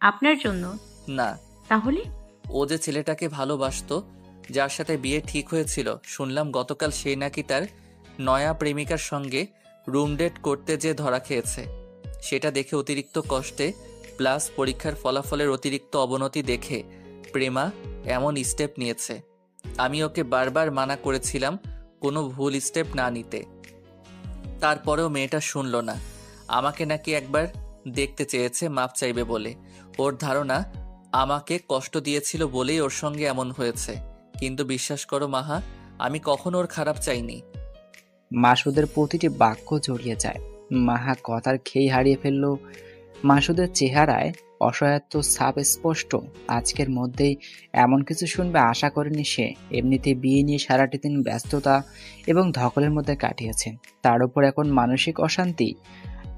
আপনার জন্য? না, তাহলে? ও যে ছেলেটাকে ভালোবাসতো, যার সাথে বিয়ে ঠিক হয়েছিল, শুনলাম গতকাল সে নাকি তার নয়া প্রেমিকার সঙ্গে রুম ডেট করতে যেয়ে ধরা খেয়েছে। সেটা দেখে অতিরিক্ত কষ্টে প্লাস পরীক্ষার ফলাফলের অতিরিক্ত অবনতি দেখে প্রেমা এমন স্টেপ নিয়েছে। আমি ওকে বারবার মানা করেছিলাম কোনো ভুল স্টেপ না নিতে, তারপরেও মেয়েটা শুনল না। আমাকে নাকি একবার দেখতে চেয়েছে মাপ চাইবে বলে। ওর ধারণা আমাকে কষ্ট দিয়েছিল বলেই ওর সঙ্গে এমন হয়েছে। কিন্তু বিশ্বাস করো মাহা, আমি কখনো ওর খারাপ চাইনি। মাসুদের প্রতিটি বাক্য জড়িয়ে যায়। মাহা কথার খেই হারিয়ে ফেলল। মাসুদের চেহারায় অসহায়ত্ব ছাপ স্পষ্ট। আজকের মধ্যেই এমন কিছু শুনবে আশা করেনি সে। এমনিতে বিয়ে নিয়ে সারাটি দিন ব্যস্ততা এবং ধকলের মধ্যে কাটিয়েছে, তার উপর এখন মানসিক অশান্তি।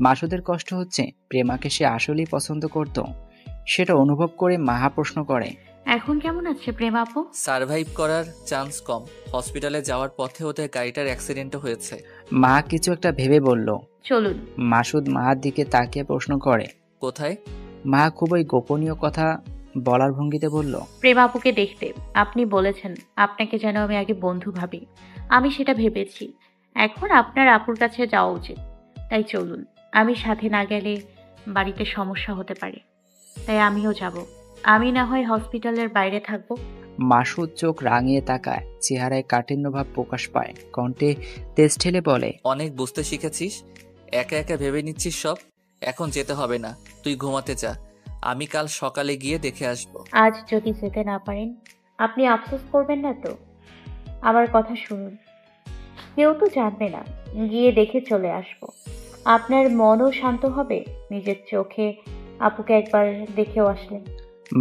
মাসুদের কষ্ট হচ্ছে। প্রেমাকে সে আসলেই পছন্দ করত, সেটা অনুভব করে মাহা প্রশ্ন করে, এখন কেমন আছে প্রেমা আপু? সারভাইভ করার চান্স কম। হসপিটালে যাওয়ার পথে ওদের গাড়িটার অ্যাক্সিডেন্টও হয়েছে। মাহা কিছু একটা ভেবে বলল। চলুন। মাসুদ মাহার দিকে তাকিয়ে প্রশ্ন করে। কোথায়? মাহা খুবই গোপনীয় কথা বলার ভঙ্গিতে বলল, প্রেমা আপুকে দেখতে। আপনি বলেছেন আপনাকে যেন আমি আগে বন্ধু ভাবি। আমি সেটা ভেবেছি। এখন আপনার আপুর কাছে যাওয়া উচিত। তাই চলুন। আমি সাথে না গেলে বাড়িতে সমস্যা হতে পারে, তাই আমিও যাব। আমি না হয় হসপিটালের বাইরে থাকবো। মাসুদ চোখ রাঙিয়ে তাকায়, চেহারায় কাঠিন্য ভাব প্রকাশ পায়, কণ্ঠে তেজ ঠেলে বলে, অনেক বুঝতে শিখেছিস, একা একা ভেবে নিচ্ছিস সব। এখন যেতে হবে না, তুই ঘুমাতে যা। আমি কাল সকালে গিয়ে দেখে আসবো। আজ যদি যেতে না পারেন, আপনি আফসোস করবেন না তো? আমার কথা শুনুন। কেউ তো জানবে না, গিয়ে দেখে চলে আসবো। আপনার মনও শান্ত হবে নিজের চোখে আপুকে একবার দেখেও আসলেন।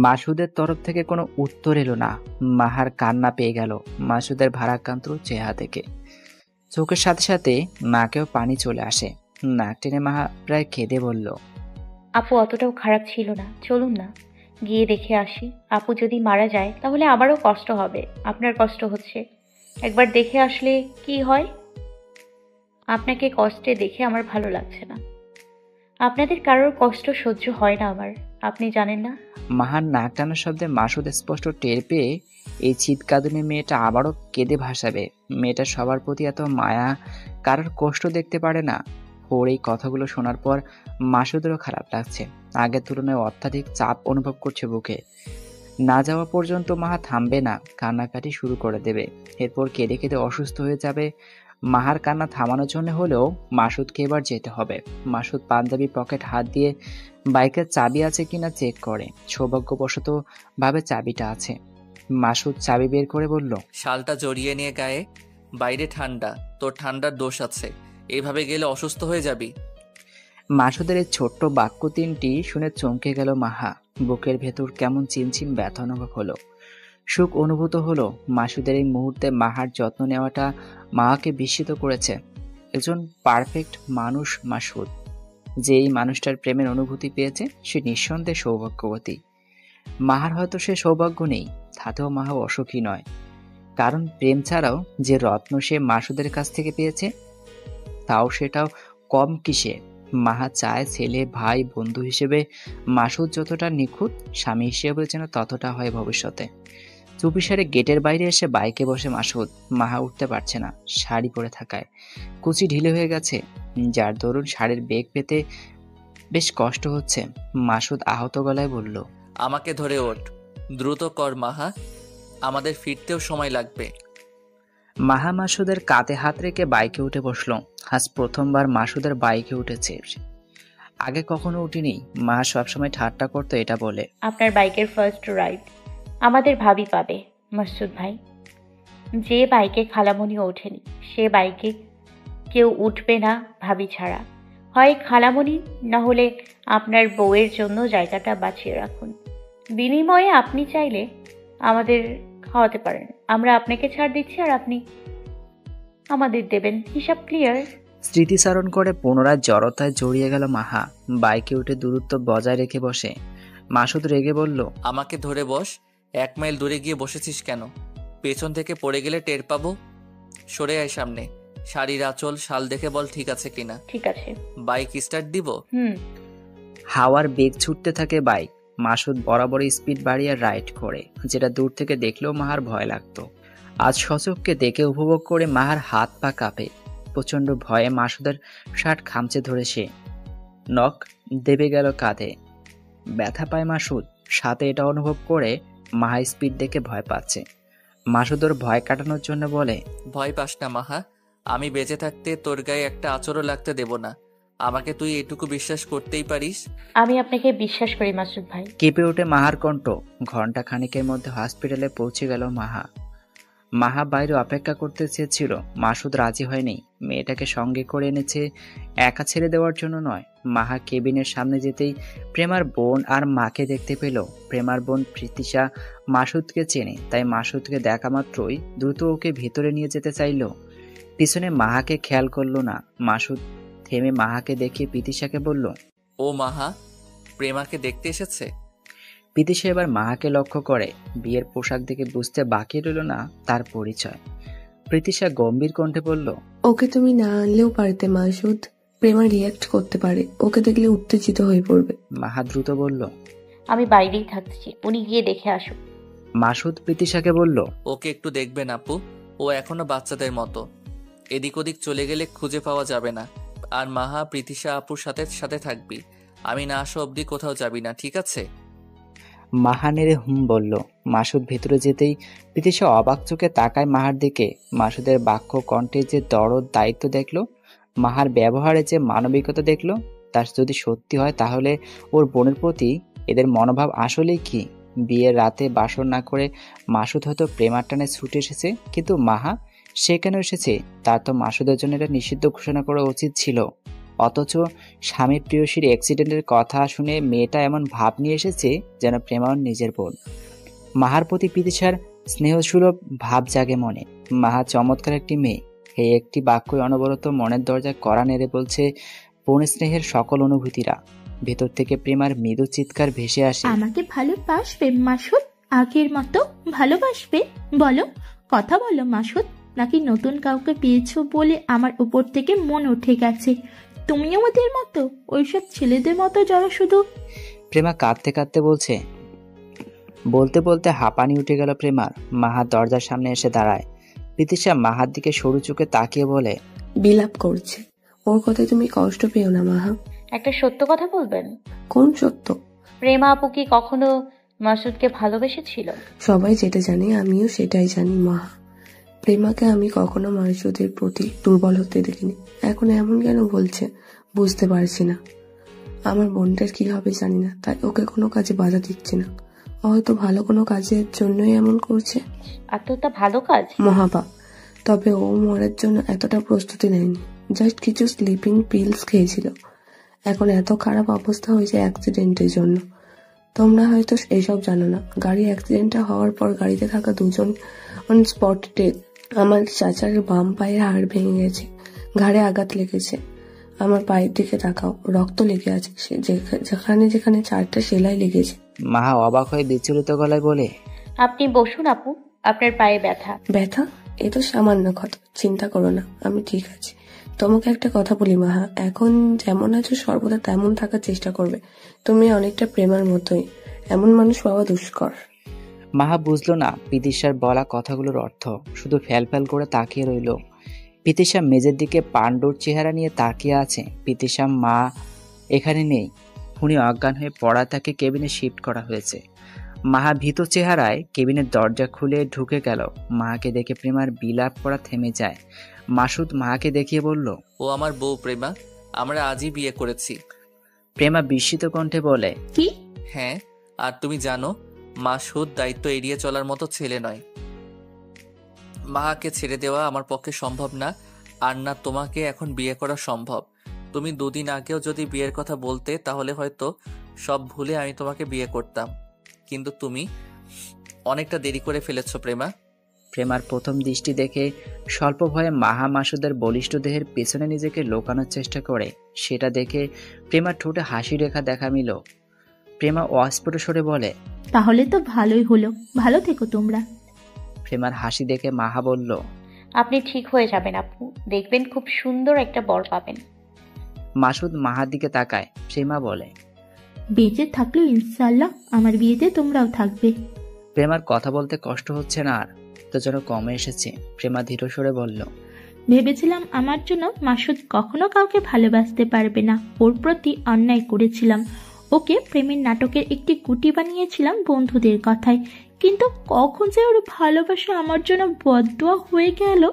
মাসুদের তরফ থেকে কোনো উত্তর এলো না। মাহার কান্না পেয়ে গেল মাসুদের ভারাক্রান্ত চেহারা থেকে। চোখের সাথে সাথে নাকেও পানি চলে আসে। নাক টেনে মাহা প্রায় কেঁদে বলল, আপু অতটাও খারাপ ছিল না, চলুন না গিয়ে দেখে আসি। আপু যদি মারা যায় তাহলে আমারও কষ্ট হবে, আপনার কষ্ট হচ্ছে। একবার দেখে আসলে কি হয়? আপনাকে কষ্টে দেখে আমার ভালো লাগছে না। আপনাদের কারোর কষ্ট সহ্য হয় না আমার, আপনি জানেন না? মাহার নাক টানার শব্দে মাসুদ স্পষ্ট টের পেয়ে এই চিৎকাদুনে মেয়েটা আবারও কেঁদে ভাসাবে। মেয়েটা সবার প্রতি এত মায়া, কারোর কষ্ট দেখতে পারে না। ওর এই কথাগুলো শোনার পর মাসুদেরও খারাপ লাগছে। আগের তুলনায় অত্যাধিক চাপ অনুভব করছে বুকে। না যাওয়া পর্যন্ত মাহা থামবে না, কান্নাকাটি শুরু করে দেবে। এরপর কেঁদে কেঁদে অসুস্থ হয়ে যাবে। মাহার কান্না থামানোর জন্য হলেও মাসুদকে এবার যেতে হবে। মাসুদ পাঞ্জাবি পকেট হাত দিয়ে বাইকের চাবি আছে কিনা চেক করে। সৌভাগ্যবশত ভাবে চাবিটা আছে। মাসুদ চাবি বের করে বলল, শালটা জড়িয়ে নিয়ে গায়ে, বাইরে ঠান্ডা, তোর ঠান্ডার দোষ আছে। এইভাবে গেলে অসুস্থ হয়ে যাবি। মাসুদের এই ছোট্ট বাক্য তিনটি শুনে চমকে গেল মাহা। বুকের ভেতর কেমন চিনচিন ব্যথা অনুভব হলো, সুখ অনুভূত হলো। মাসুদের এই মুহূর্তে মাহার যত্ন নেওয়াটা মাহাকে বিস্মিত করেছে। একজন পারফেক্ট মানুষ মাসুদ। যে এই মানুষটার প্রেমের অনুভূতি পেয়েছে সে নিঃসন্দেহে সৌভাগ্যবতী। মাহার হয়তো সে সৌভাগ্য নেই, তাতেও মাহা অসুখী নয়। কারণ প্রেম ছাড়াও যে রত্ন সে মাসুদের কাছ থেকে পেয়েছে, সেটাও কম কিসে। মাহা চায় ছেলে, ভাই, বন্ধু হিসেবে মাসুদ যতটা নিখুঁত, স্বামী হিসেবে যেন ততটা হয় ভবিষ্যতে। চুপিসারে গেটের বাইরে এসে বাইকে বসে মাসুদ। মাহা উঠতে পারছে না, শাড়ি পরে থাকায় কুচি ঢিলে হয়ে গেছে, যার দরুন শাড়ির বেগ পেতে বেশ কষ্ট হচ্ছে। মাসুদ আহত গলায় বলল, আমাকে ধরে ওঠ, দ্রুত কর মাহা, আমাদের ফিরতেও সময় লাগবে। মাহা মাসুদের কাঁধে হাত রেখে বাইকে উঠে বসলো। আজ প্রথমবার মাসুদের বাইকে উঠেছে সে। আগে কখনো উঠিনি। মা সবসময় ঠাট্টা করতো এটা বলে, আপনার বাইকের ফার্স্ট রাইড আমাদের ভাবি পাবে মাসুদ ভাই। যে বাইকে খালামণি ওঠেনি সে বাইকে কেউ উঠবে না ভাবি ছাড়া। হয় খালামণি, না হলে আপনার বউয়ের জন্য জায়গাটা বাঁচিয়ে রাখুন। বিনিময়ে আপনি চাইলে আমাদের খাওয়াতে পারেন, আমরা আপনাকে ছাড় দিচ্ছি আর আপনি আমাদের দেবেন। হিসাব ক্লিয়ার? স্মৃতিচারণ করে পুনরায় জড়তায় জড়িয়ে গেল মাহা। বাইকে উঠে দূরত্ব বজায় রেখে বসে। মাসুদ রেগে বলল, আমাকে ধরে বস। 1 মাইল দূরে গিয়ে বসেছিস কেন? পেছন থেকে পড়ে গেলে টের পাবো। সরে আয় সামনে। শাড়ির আঁচল শাল দেখে বল ঠিক আছে কিনা। ঠিক আছে। বাইক স্টার্ট দিব? হুম। হাওয়ার বেগ ছুটতে থাকে বাইক। মাসুদ বরাবর স্পিড বাড়িয়ে রাইড করে, যেটা দূর থেকে দেখলেও মাহার ভয় লাগতো। আজ সচককে দেখে উপভোগ করে মাহার হাত পা কাঁপে। প্রচণ্ড ভয়ে মাসুদের শার্ট খামচে ধরে সে নখ দেবে গেল কাঁধে। ব্যথা পায় মাসুদ, সাথে এটা অনুভব করে মাহা স্পিড দেখে ভয় পাচ্ছে। মাসুদ ওর ভয় কাটানোর জন্য বলে, ভয় পাস না মাহা, আমি বেঁচে থাকতে তোর গায়ে একটা আঁচড়ও লাগতে দেব না। আমাকে তুই এটুকু বিশ্বাস করতেই পারিস। আমি আপনাকে বিশ্বাস করি মাসুদ ভাই। কেঁপে ওঠে মাহার কণ্ঠ। ঘন্টা খানিকের মধ্যে হসপিটালে পৌঁছে গেল মাহা। মাহা বাইরে অপেক্ষা করতে চেয়েছিল, মাসুদ রাজি হয়নি। মেয়েটাকে সঙ্গে করে এনেছে একা ছেড়ে দেওয়ার জন্য নয়। মাহা কেবিনের সামনে যেতেই প্রেমার বোন আর মাকে দেখতে পেল। প্রেমার বোন প্রীতিশা মাসুদকে চেনে, তাই মাসুদকে দেখা মাত্রই দ্রুত ওকে ভিতরে নিয়ে যেতে চাইল। পিছনে মাহাকে খেয়াল করলো না। মাসুদ থেমে মাহাকে দেখিয়ে প্রীতিশাকে বলল, ও মাহা, প্রেমাকে দেখতে এসেছে। প্রীতিশা এবার মাহাকে লক্ষ্য করে। বিয়ের পোশাক দেখে বুঝতে বাকি রইল না তার পরিচয়। প্রীতিশা গম্ভীর কণ্ঠে বলল, ওকে তুমি না আনলেও পারতে মাসুদ। প্রেমা রিয়াক্ট করতে পারে, ওকে দেখলে উত্তেজিত হয়ে পড়বে। মাহা দ্রুত বলল, আমি বাইরেই থাকছি, উনি গিয়ে দেখে আসুক। মাসুদ প্রীতিশাকে বলল, ওকে একটু দেখবেন আপু, ও এখনো বাচ্চাদের মতো। এদিক ওদিক চলে গেলে খুঁজে পাওয়া যাবে না। আর মাহা, প্রীতিশা আপুর সাথে সাথে থাকবি। আমি না আসা অবধি কোথাও যাবি না, ঠিক আছে? মাহা নেড়ে হুম বলল। মাসুদ ভেতরে যেতেই প্রীতিশা অবাক চোখে তাকায় মাহার দিকে। মাসুদের বাক্য কণ্ঠে যে দরদ দায়িত্ব দেখলো, মাহার ব্যবহারে যে মানবিকতা দেখলো, তার যদি সত্যি হয় তাহলে ওর বোনের প্রতি এদের মনোভাব আসলেই কি? বিয়ের রাতে বাসর না করে মাসুদ হয়তো প্রেমার টানে ছুটে এসেছে, কিন্তু মাহা সে কেন এসেছে? তার তো মাসুদের জন্য এটা নিষিদ্ধ ঘোষণা করা উচিত ছিল। অথচ স্বামী প্রেয়সীর অ্যাক্সিডেন্টের কথা শুনে মেয়েটা এমন ভাব নিয়ে এসেছে যেন প্রেমা ওর নিজের বোন। মাহার প্রতি প্রীতিশার স্নেহসুলভ ভাব জাগে মনে। মাহা চমৎকার একটি মেয়ে। এই একটি বাক্যই অনবরত মনের দরজায় কড়া নেড়ে বলছে বোন স্নেহের সকল অনুভূতিরা। ভেতর থেকে প্রেমার মৃদু চিৎকার ভেসে আসে, আমাকে ভালোবাসবে মাসুদ? আগের মতো ভালোবাসবে? বলো, কথা বলো মাসুদ। নাকি নতুন কাউকে পেয়েছো বলে আমার উপর থেকে মন উঠে গেছে? তুমিও ওদের মতো, ওইসব ছেলেদের মতো যারা শুধু। প্রেমা কাঁদতে কাঁদতে বলছে। বলতে বলতে হাঁপানি উঠে গেল প্রেমার। মাহা দরজার সামনে এসে দাঁড়ায়। প্রীতিশা মাহার দিকে সরু চোখে তাকিয়ে বলে, বিলাপ করছে। ওর কথায় তুমি কষ্ট পেও না মাহা। একটা সত্য কথা বলবেন? কোন সত্য? প্রেমা আপু কি কখনো মাসুদকে ভালোবেসেছিল? সবাই যেটা জানে আমিও সেটাই জানি মাহা। প্রেমাকে আমি কখনো মাসুদের প্রতি দুর্বল হতে দেখিনি। এখন এমন কেন বলছে বুঝতে পারছি না। আমার বোনটার কি হবে জানি না, তাই ওকে কোনো কাজে বাধা দিচ্ছি না। ও হয়তো ভালো কোনো কাজের জন্যই এমন করছে। এতটা ভালো কাজ? মহাপাপ। তবে ও মরার জন্য এতটা প্রস্তুতি নেয়নি, জাস্ট কিছু স্লিপিং পিলস খেয়েছিল। এখন এত খারাপ অবস্থা হয়েছে অ্যাক্সিডেন্টের জন্য। তোমরা হয়তো এসব জানো না, গাড়ি অ্যাক্সিডেন্টটা হওয়ার পর গাড়িতে থাকা দুজন অন স্পট ডেথ। আমার চাচার বাম পায়ের হাড় ভেঙে গেছে, ঘাড়ে আঘাত লেগেছে। আমার পায়ের দিকে তাকাও, রক্ত লেগে আছে, যেখানে যেখানে 4টা সেলাই লেগেছে। মাহা অবাক হয়ে বিচলিত গলায় বলে, আপনি বসুন আপু, আপনার পায়ে ব্যথা। ব্যথা? এ তো সামান্য কথা, চিন্তা করো না, আমি ঠিক আছি। তোমাকে একটা কথা বলি মাহা, এখন যেমন আছো সর্বদা তেমন থাকার চেষ্টা করবে। তুমি অনেকটা প্রেমার মতোই, এমন মানুষ পাওয়া দুষ্কর। মাহা বুঝলো না প্রীতিশার বলা কথাগুলোর অর্থ, শুধু ফ্যাল করে তাকিয়ে রইল। প্রীতিশা মেজের দিকে পাণ্ডুর চেহারা নিয়ে তাকিয়ে আছে। প্রীতিশা মা এখানে নেই, উনি অজ্ঞান হয়ে পড়া, তাকে কেবিনে শিফট করা হয়েছে। মাহা ভীত চেহারায় কেবিনের দরজা খুলে ঢুকে গেল। মাকে দেখে প্রেমার বিলাপ করা থেমে যায়। মাসুদ মাকে দেখিয়ে বলল, ও আমার বউ প্রেমা, আমরা আজই বিয়ে করেছি। প্রেমা বিস্মিত কণ্ঠে বলে, কি? হ্যাঁ, আর তুমি জানো মাসুদ দায়িত্ব এড়িয়ে চলার মতো ছেলে নয়। মাকে ছেড়ে দেওয়া আমার পক্ষে সম্ভব না, আর না তোমাকে এখন বিয়ে করা সম্ভব। তুমি 2 দিন আগেও যদি বিয়ের কথা বলতে তাহলে হয়তো সব ভুলে আমি তোমাকে বিয়ে করতাম, কিন্তু তুমি অনেকটা দেরি করে ফেলেছো প্রেমা। প্রেমার প্রথম দৃষ্টি দেখে স্বল্প ভয়ে মাহা মাসুদের বলিষ্ঠ দেহের পেছনে নিজেকে লুকানোর চেষ্টা করে। সেটা দেখে প্রেমার ঠোঁটে হাসি রেখা দেখা মিল। প্রেমা অস্ফুট স্বরে বলে, তাহলে তো ভালোই হলো, ভালো থেকো তোমরা। প্রেমার হাসি দেখে মাহা বলল, আপনি ঠিক হয়ে যাবেন আপু, দেখবেন খুব সুন্দর একটা বর পাবেন। মাসুদ মাহার দিকে তাকায়। প্রেমা বলে, বেঁচে থাকলেও ইনশাল্লাহ আমার বিয়েতে তোমরাও থাকবে। প্রেমার কথা বলতে কষ্ট হচ্ছে না আর, তো যেন কমে এসেছে। প্রেমা ধীর স্বরে বলল, ভেবেছিলাম আমার জন্য মাসুদ কখনো কাউকে ভালোবাসতে পারবে না, ওর প্রতি অন্যায় করেছিলাম, ওকে প্রেমের নাটকের একটি গুটি বানিয়েছিলাম বন্ধুদের কথায়, কিন্তু কখন যে ওর ভালোবাসা আমার জন্য বদদোয়া হয়ে গেল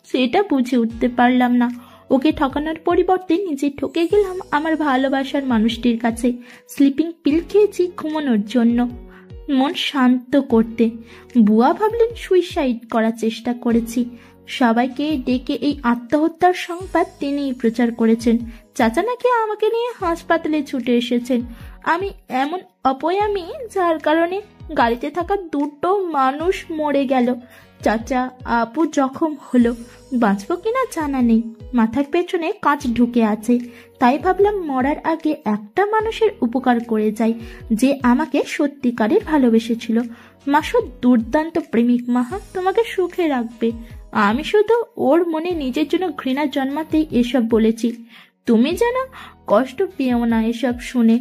সেটা বুঝে উঠতে পারলাম না। ওকে ঠকানোর পরিবর্তে নিজে ঠকে গেলাম আমার ভালোবাসার মানুষটির কাছে। স্লিপিং পিল খেয়েছি ঘুমানোর জন্য, মন শান্ত করতে। বুয়া ভাবলেন সুইসাইড করার চেষ্টা করেছি। সবাইকে ডেকে এই আত্মহত্যার সংবাদ তিনিই প্রচার করেছেন। চাচা নাকি আমাকে নিয়ে হাসপাতালে ছুটে এসেছেন। আমি এমন অপয়ামি যার কারণে গাড়িতে থাকা দুটো মানুষ মরে গেল। চাচা আপু জখম হলো, বাঁচবো কিনা জানা নেই। মাথার পেছনে কাঁচ ঢুকে আছে, তাই ভাবলাম মরার আগে একটা মানুষের উপকার করে যাই যে আমাকে সত্যিকারের ভালোবেসেছিল। মাসুদ দুর্দান্ত প্রেমিক মাহা, তোমাকে সুখে রাখবে। আমি শুধু ওর মনে নিজের জন্য ঘৃণা জন্মাতেই এসব বলেছি। তুমি যেন কষ্ট পেও না এসব শুনে।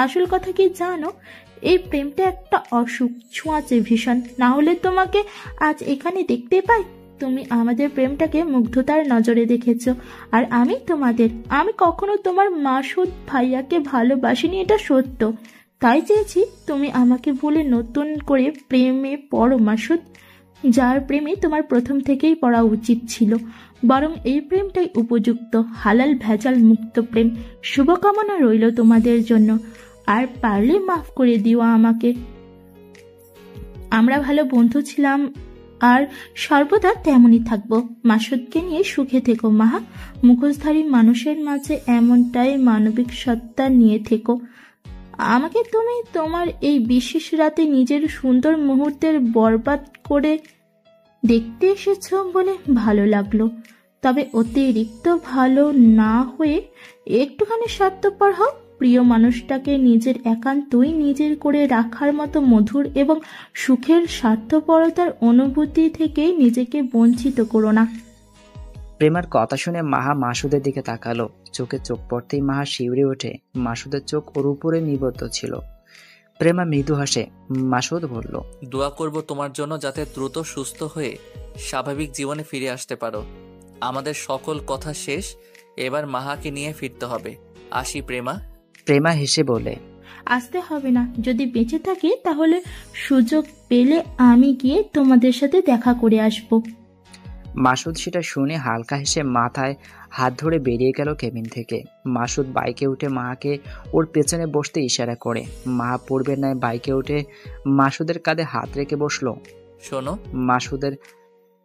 আসল কথা কি জানো, এই প্রেমটা একটা অসুখ, ছোঁয়াচে ভীষণ। না হলে তোমাকে আজ এখানে দেখতে পাই। তুমি আমাদের প্রেমটাকে মুগ্ধতার নজরে দেখেছো, আর আমি তোমাদের। আমি কখনো তোমার মাসুদ ভাইয়াকে ভালোবাসিনি, এটা সত্য। তাই চেয়েছি তুমি আমাকে ভুলে নতুন করে প্রেমে পড়ো মাসুদ, যার প্রেমে তোমার প্রথম থেকেই পড়া উচিত ছিল। বরং এই প্রেমটাই উপযুক্ত, হালাল ভেজাল মুক্ত প্রেম। শুভকামনা রইল তোমাদের জন্য, আর পারলে মাফ করে দিও আমাকে। আমরা ভালো বন্ধু ছিলাম আর সর্বদা তেমনই থাকবো। মাসুদকে নিয়ে সুখে থেকো মাহা। মুখোশধারী মানুষের মাঝে এমনটাই মানবিক সত্তা নিয়ে থেকো। আমাকে তুমি তোমার এই বিশেষ রাতে নিজের সুন্দর মুহূর্তের বরবাদ করে দেখতে এসেছ বলে ভালো লাগলো। তবে অতিরিক্ত ভালো না হয়ে একটুখানি স্বার্থপর হও। প্রিয় মানুষটাকে নিজের একান্তই নিজের করে রাখার মতো মধুর এবং সুখের স্বার্থপরতার অনুভূতি থেকে নিজেকে বঞ্চিত করো না। প্রেমার কথা শুনে মাহা মাসুদের দিকে তাকালো। চোখে চোখ পড়তেই মাহা শিউরে ওঠে। মাসুদের চোখ ওর উপরে নিবদ্ধ ছিল। প্রেমা মৃদু হাসে। মাসুদ বলল, দোয়া করব তোমার জন্য যাতে দ্রুত সুস্থ হয়ে স্বাভাবিক জীবনে ফিরে আসতে পারো। আমাদের সকল কথা শেষ, এবার মাহাকে নিয়ে ফিরতে হবে। আসি প্রেমা। প্রেমা হেসে বলে, আসতে হবে না, যদি বেঁচে থাকি তাহলে সুযোগ পেলে আমি গিয়ে তোমাদের সাথে দেখা করে আসব। মাসুদ সেটা শুনে হালকা হেসে মাথায় হাত ধরে বেরিয়ে গেল কেবিন থেকে। মাসুদ বাইকে উঠে মাকে ওর পেছনে বসতে ইশারা করে। মা পূর্বের ন্যায় বাইকে উঠে মাসুদের কাঁধে হাত রেখে বসলো। শোনো। মাসুদের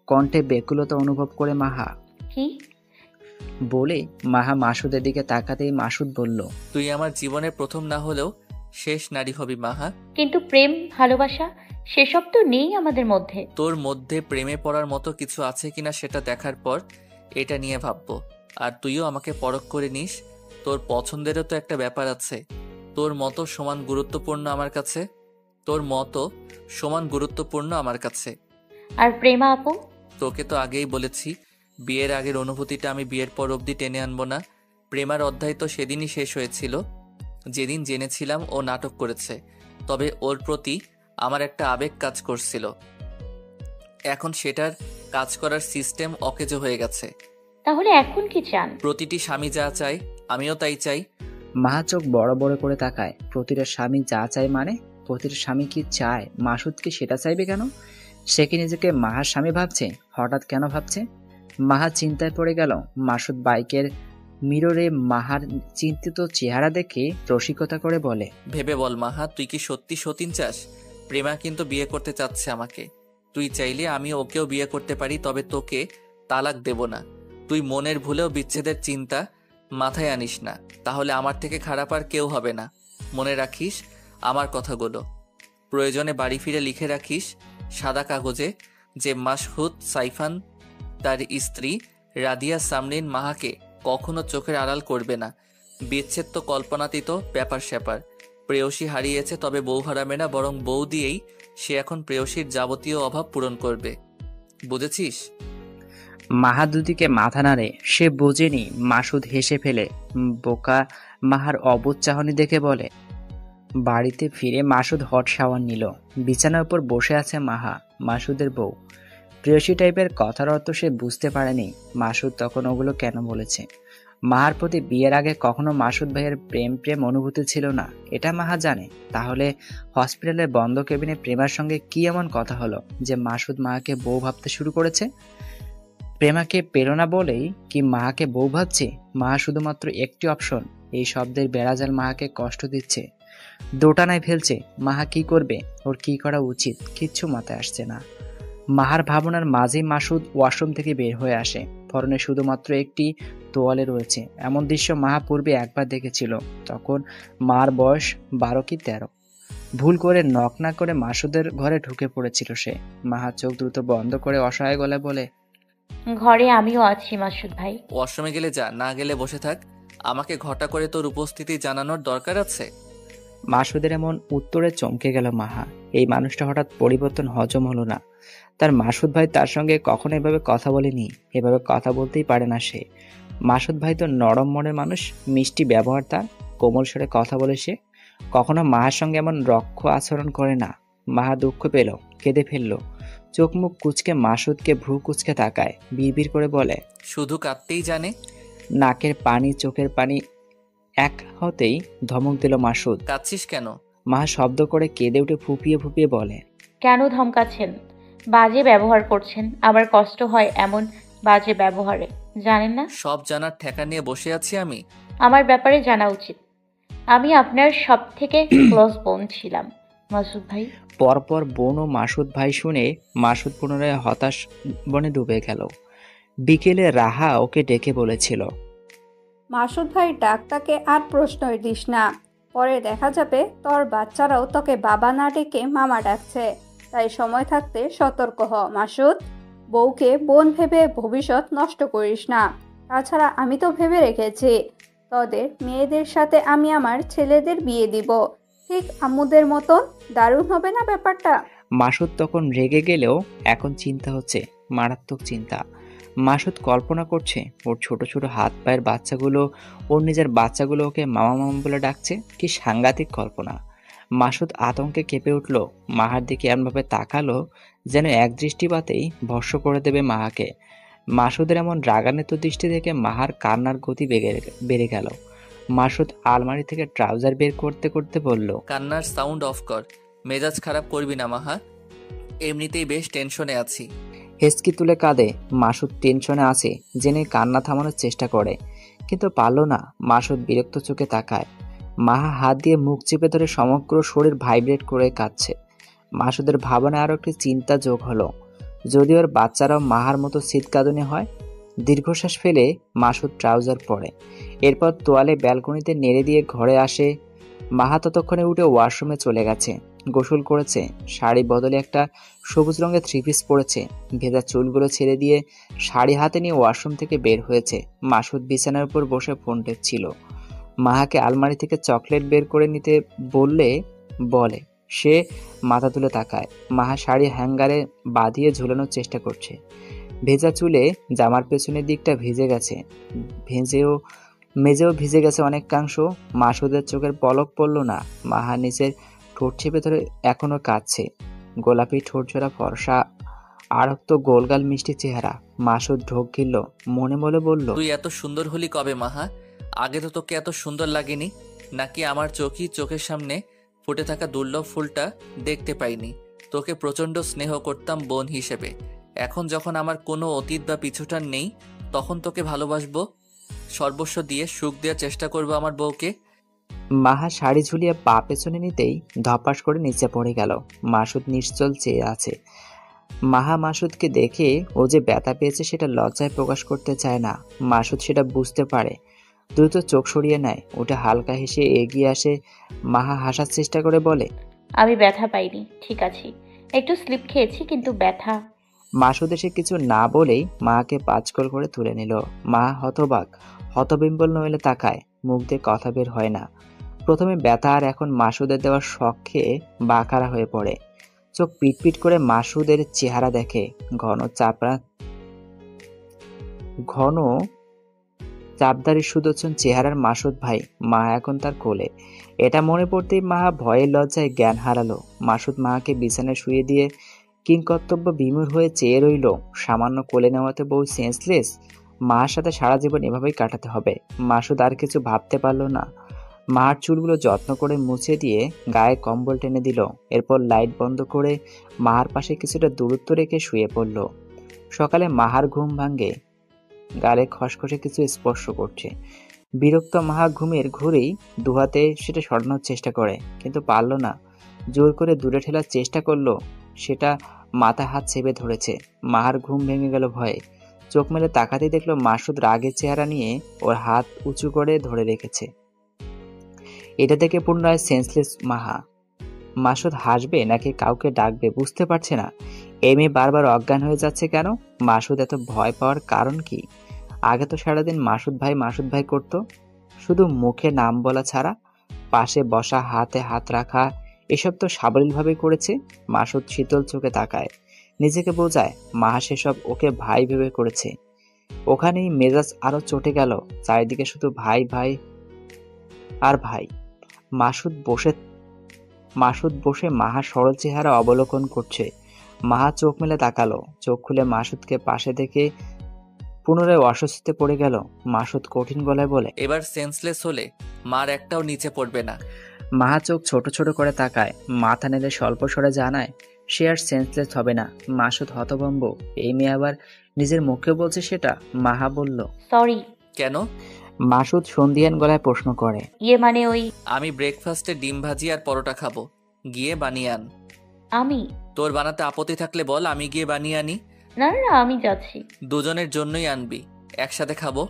কণ্ঠে ব্যাকুলতা অনুভব করে মাহা কি বলে মাহা মাসুদের দিকে তাকাতেই মাসুদ বলল, তুই আমার জীবনের প্রথম না হলেও শেষ নারী হবি মাহা। কিন্তু প্রেম ভালোবাসা সেসব তো নেই আমাদের মধ্যে। তোর মধ্যে প্রেমে পড়ার মতো কিছু আছে কিনা সেটা দেখার পর এটা নিয়ে ভাববো। আর তুইও আমাকে পরখ করে নিস। তোর পছন্দেরও তো একটা ব্যাপার আছে। তোর মতো সমান গুরুত্বপূর্ণ আমার কাছে। আর প্রেমা আপু? তোকে তো আগেই বলেছি, বিয়ের আগের অনুভূতিটা আমি বিয়ের পর অবধি টেনে আনবো না। প্রেমার অধ্যায় তো সেদিনই শেষ হয়েছিল যেদিন জেনেছিলাম ও নাটক করেছে। তবে ওর প্রতি আমার একটা আবেগ কাজ করছিল। এখন সেটার কাজ করার সিস্টেম অকেজো হয়ে গেছে। তাহলে এখন কি চান? প্রতিটি স্বামী যা চায় আমিও তাই চাই। মাহা চোখ বড় বড় করে তাকায়। প্রতিটা স্বামী যা চায় মানে? প্রতিটা স্বামী কি চায়? মাসুদ কি সেটা চাইবে কেন? সে কি নিজেকে মাহার স্বামী ভাবছে? হঠাৎ কেন ভাবছে? মাহা চিন্তায় পড়ে গেল। মাসুদ বাইকের মিররে মাহার চিন্তিত চেহারা দেখে রসিকতা করে বলে, ভেবে বল মাহা, তুই কি সত্যি সতীন চাস? প্রেমা কিন্তু বিয়ে করতে চাচ্ছে আমাকে। তুই চাইলে আমি ওকেও বিয়ে করতে পারি, তবে তোকে তালাক দেব না। তুই মনের ভুলেও বিচ্ছেদের চিন্তা মাথায় আনিস না, তাহলে আমার থেকে খারাপ আর কেউ হবে না। মনে রাখিস আমার কথাগুলো। প্রয়োজনে বাড়ি ফিরে লিখে রাখিস সাদা কাগজে যে মাসহুদ সাইফান তার স্ত্রী রাদিয়া সামরিন মাহাকে কখনো চোখের আড়াল করবে না। বিচ্ছেদ তো কল্পনাতীত ব্যাপার স্যাপার। প্রেয়সী হারিয়েছে, তবে বউ হারাবে না, বরং বউ দিয়েই সে এখন প্রেয়সীর যাবতীয় অভাব পূরণ করবে। বুঝেছিস? মাহা দুদিকে মাথা নাড়ে। সে বোঝেনি। মাসুদ হেসে ফেলে। বোকা মাহার অবুঝ চাহনি দেখে বলে, বাড়িতে ফিরে মাসুদ হট শাওয়ার নিল। বিছানার উপর বসে আছে মাহা, মাসুদের বউ। প্রেয়সী টাইপের কথার অর্থ সে বুঝতে পারেনি মাসুদ তখন ওগুলো কেন বলেছে। মাহার প্রতি বিয়ের আগে কখনো মাসুদ ভাইয়ের প্রেম প্রেম অনুভূতি ছিল না, এটা মাহা জানে। তাহলে হসপিটালের বন্ধ কেবিনে প্রেমার সঙ্গে কি এমন কথা হলো যে মাসুদ মাহাকে বউ ভাবতে শুরু করেছে? প্রেমাকে পেল না বলেই কি মাহাকে বউ ভাবছে? মাহা শুধুমাত্র একটি অপশন। এই শব্দের বেড়াজাল মাহাকে কষ্ট দিচ্ছে, দোটানায় ফেলছে। মাহা কি করবে, ওর কি করা উচিত, কিচ্ছু মাথায় আসছে না। মাহার ভাবনার মাঝেই মাসুদ ওয়াশরুম থেকে বের হয়ে আসে। পরনে শুধুমাত্র একটি তোয়ালে রয়েছে। এমন দৃশ্য মাহা পূর্বে একবার দেখেছিল, তখন মার বয়স 12 কি 13। ভুল করে নক না করে মাসুদের ঘরে ঢুকে পড়েছিল সে। মাহা চোখ দ্রুত বন্ধ করে অসহায় গলায় বলে, ঘরে আমিও আছি মাসুদ ভাই। ওয়াশরুমে গেলে যা, না গেলে বসে থাক। আমাকে ঘটা করে তোর উপস্থিতি জানানোর দরকার আছে? মাসুদের এমন উত্তরে চমকে গেল মাহা। এই মানুষটা হঠাৎ পরিবর্তন হজম হলো না। তার মাসুদ ভাই তার সঙ্গে কখনো এভাবে কথা বলেনি, এভাবে কথা বলতেই পারে না সে। মাসুদ ভাই তো নরম মনের মানুষ, মিষ্টি ব্যবহার তার, কোমল স্বরে কথা বলে সে। কখনো মাহার সঙ্গে এমন রক্ষ আচরণ করে না। মাহা দুঃখ পেল, কেঁদে ফেললো। চোখ মুখ কুচকে মাসুদকে ভ্রু কুচকে তাকায়, বিড়বিড় করে বলে, শুধু কাঁদতেই জানে। নাকের পানি চোখের পানি এক হতেই ধমক দিল মাসুদ। কাঁদছিস কেন? মাহা শব্দ করে কেঁদে উঠে ফুপিয়ে ফুপিয়ে বলে, কেন ধমকাচ্ছেন? বাজে ব্যবহার করছেন, আবার কষ্ট হয় এমন বাজে ব্যবহারে, জানেন না? সব জানার ঠেকা নিয়ে বসে আছি আমি? আমার ব্যাপারে জানা উচিত। আমি আপনার সব থেকে ক্লোজ বোন ছিলাম মাসুদ ভাই। পরপর বোন ও মাসুদ ভাই শুনে মাসুদ পুনরায় হতাশ বনে ডুবে গেল। বিকেলে রাহা ওকে ডেকে বলেছিল, মাসুদ ভাই ডাকটাকে আর প্রশ্নই দিস না, পরে দেখা যাবে তোর বাচ্চারাও তোকে বাবা না ডেকে মামা ডাকছে। তাই সময় থাকতে সতর্ক হ মাসুদ। বউকে বোন ভেবে ভবিষ্যৎ নষ্ট করিস না। তাছাড়া আমি তো ভেবে রেখেছি তোদের মেয়েদের সাথে আমি আমার ছেলেদের বিয়ে দিব, ঠিক আম্মুদের মতন। দারুণ হবে না ব্যাপারটা? মাসুদ তখন রেগে গেলেও এখন চিন্তা হচ্ছে, মারাত্মক চিন্তা। মাসুদ কল্পনা করছে ওর ছোট ছোট হাত পায়ের বাচ্চাগুলো ওর নিজের বাচ্চাগুলো ওকে মামা মামা বলে ডাকছে। কি সাংঘাতিক কল্পনা! মাসুদ আতঙ্কে কেঁপে উঠল। মাহার দিকে এমনভাবে তাকালো যেন এক দৃষ্টিপাতেই ভস্ম করে দেবে মাহাকে। মাসুদের এমন রাগান্বিত দৃষ্টি দেখে মাহার কান্নার গতি বেড়ে গেল। মাসুদ আলমারি থেকে ট্রাউজার বের করতে করতে বলল, কান্নার সাউন্ড অফ কর। মেজাজ খারাপ করবি না মাহা, এমনিতেই বেশ টেনশনে আছি। হেঁচকি তুলে কাঁদে। মাসুদ টেনশনে আছে জেনে কান্না থামানোর চেষ্টা করে, কিন্তু পারল না। মাসুদ বিরক্ত চোখে তাকায়। মাহা হাত দিয়ে মুখ চেপে ধরে সমগ্র শরীর ভাইব্রেট করে কাঁদছে। মাসুদের ভাবনায় আরো একটি চিন্তা যোগ হলো, যদি ওর বাচ্চারাও মাহার মতো শীতকাঁদুনি হয়। দীর্ঘশ্বাস ফেলে মাসুদ ট্রাউজার পরে, এরপর তোয়ালে ব্যালকনিতে নেড়ে দিয়ে ঘরে আসে। মাহা ততক্ষণে উঠে ওয়াশরুমে চলে গেছে। গোসল করেছে, শাড়ি বদলে একটা সবুজ রঙের থ্রি পিস পরেছে। ভেজা চুলগুলো ছেড়ে দিয়ে শাড়ি হাতে নিয়ে ওয়াশরুম থেকে বের হয়েছে। মাসুদ বিছানার উপর বসে ফোন টেপছিল। মাহাকে আলমারি থেকে চকলেট বের করে নিতে বলে সে মাথা তুলে তাকায়। মাহা শাড়ি হ্যাঙ্গারে বাঁধিয়ে ঝুলানোর চেষ্টা করছে। ভেজা চুলে জামার পেছনের দিকটা ভিজে গেছে, মেঝেও ভিজে গেছে অনেকাংশ। মাসুদের চোখের পলক পড়ল না। মাহা নিচের ঠোঁট চেপে ধরে এখনো কাঁদছে। গোলাপি ঠোঁটজোড়া, ফর্সা আরক্ত গোলগাল মিষ্টি চেহারা। মাসুদ ঢোক গিলল, মনে মনে বলল, তুই এত সুন্দর হলি কবে মাহা? আগে তো তোকে এত সুন্দর লাগেনি। নাকি আমার চোখের সামনে ফুটে থাকা দুর্লভ ফুলটা দেখতে পাইনি? তোকে প্রচণ্ড স্নেহ করতাম বোন হিসেবে। এখন যখন আমার কোনো অতীত বা পিছুটান নেই, তখন তোকে ভালোবাসবো, সর্বস্ব দিয়ে সুখ দেওয়ার চেষ্টা করবো আমার বউকে। মাহা শাড়ি ঝুলিয়ে পা পেছনে নিতেই ধপাস করে নিচে পড়ে গেল। মাসুদ নিশ্চল চেয়ে আছে। মাহা মাসুদকে দেখে ও যে ব্যথা পেয়েছে সেটা লজ্জায় প্রকাশ করতে চায় না। মাসুদ সেটা বুঝতে পারে, দ্রুত চোখ সরিয়ে নেয়। ওটা হালকা হেসে এগিয়ে আসে। মাহা হাসার চেষ্টা করে বলে, আমি ব্যথা পাইনি, ঠিক আছি। একটু স্লিপ খেয়েছি, কিন্তু ব্যথা। মাসুদ এসে কিছু না বলেই মাকে পাঁচকল করে তুলে নিল। মা হতবাক, হতবিম্বল নইলে তাকায়, মুখ দিয়ে কথা বের হয় না। প্রথমে ব্যথা আর এখন মাসুদের দেওয়ার শখ খেয়ে বাঁকারা হয়ে পড়ে। চোখ পিটপিট করে মাসুদের চেহারা দেখে। ঘন চাপদারি সুদর্শন চেহারার মাসুদ ভাই। মাহা এখন তার কোলে। এটা মনে পড়তেই মাহা ভয়ের লজ্জায় জ্ঞান হারালো। মাসুদ মাহাকে বিছানায় শুয়ে দিয়ে কিংকর্তব্য বিমূঢ় হয়ে চেয়ে রইল। সামান্য কোলে নেওয়াতে বউ সেন্সলেস। মার সাথে সারা জীবন এভাবেই কাটাতে হবে। মাসুদ আর কিছু ভাবতে পারল না। মার চুলগুলো যত্ন করে মুছে দিয়ে গায়ে কম্বল টেনে দিল। এরপর লাইট বন্ধ করে মাহার পাশে কিছুটা দূরত্ব রেখে শুয়ে পড়ল। সকালে মাহার ঘুম ভাঙে, গালে খসখসে কিছু স্পর্শ করছে। বিরক্ত মাহা ঘুমের ঘুরেই দুহাতে সেটা সরানোর চেষ্টা করে, কিন্তু পারল না। জোর করে দূরে ঠেলার চেষ্টা করলো, সেটা মাথা হাত চেপে ধরেছে। মাহার ঘুম ভেঙে গেল ভয়ে। চোখ মেলে তাকাতেই দেখলো মাসুদ রাগের চেহারা নিয়ে ওর হাত উঁচু করে ধরে রেখেছে। এটা দেখে পুনরায় সেন্সলেস মাহা। মাসুদ হাসবে নাকি কাউকে ডাকবে বুঝতে পারছে না। এই মেয়ে বারবার অজ্ঞান হয়ে যাচ্ছে কেন? মাসুদ এত ভয় পাওয়ার কারণ কি? আগে তো সারাদিন মাসুদ ভাই করতো, শুধু মুখে নাম বলা ছাড়া। পাশে বসা, হাতে হাত রাখা, এসব তো সাবলীলভাবে করেছে। মাসুদ শীতল চোখে তাকায়, নিজেকে বোঝায় মাহা সেসব ওকে ভাই ভেবে করেছে। ওখানেই মেজাজ আরো চটে গেল। চারিদিকে শুধু ভাই ভাই আর ভাই। মাসুদ বসে মাহার সরল চেহারা অবলোকন করছে। মাহা চোখ মেলে তাকালো। চোখ খুলে মাসুদকে পাশে দেখে পুনরায় অস্বস্তিতে পড়ে গেল। মাসুদ কঠিন গলায় বলে, এবার সেন্সলেস হলে মার একটাও নিচে পড়বে না। মাহা চোখ ছোট ছোট করে তাকায়, মাথা নেড়ে স্বল্প স্বরে জানায় সে আর সেন্সলেস হবে না। মাসুদ হতভম্ব। এই মেয়ে আবার নিজের মুখে বলছে সেটা। মাহা বলল, সরি। কেন? মাসুদ সন্ধিয়ান গলায় প্রশ্ন করে, মানে ওই আমি ব্রেকফাস্টে ডিম ভাজি আর পরোটা খাবো, গিয়ে বানিয়ে আন। আমি তোর বানাতে আপত্তি থাকলে বল, আমি গিয়ে বানিয়ে আনি। না না না, আমি যাচ্ছি। দুজনের জন্যই আনবি, একসাথে খাবো।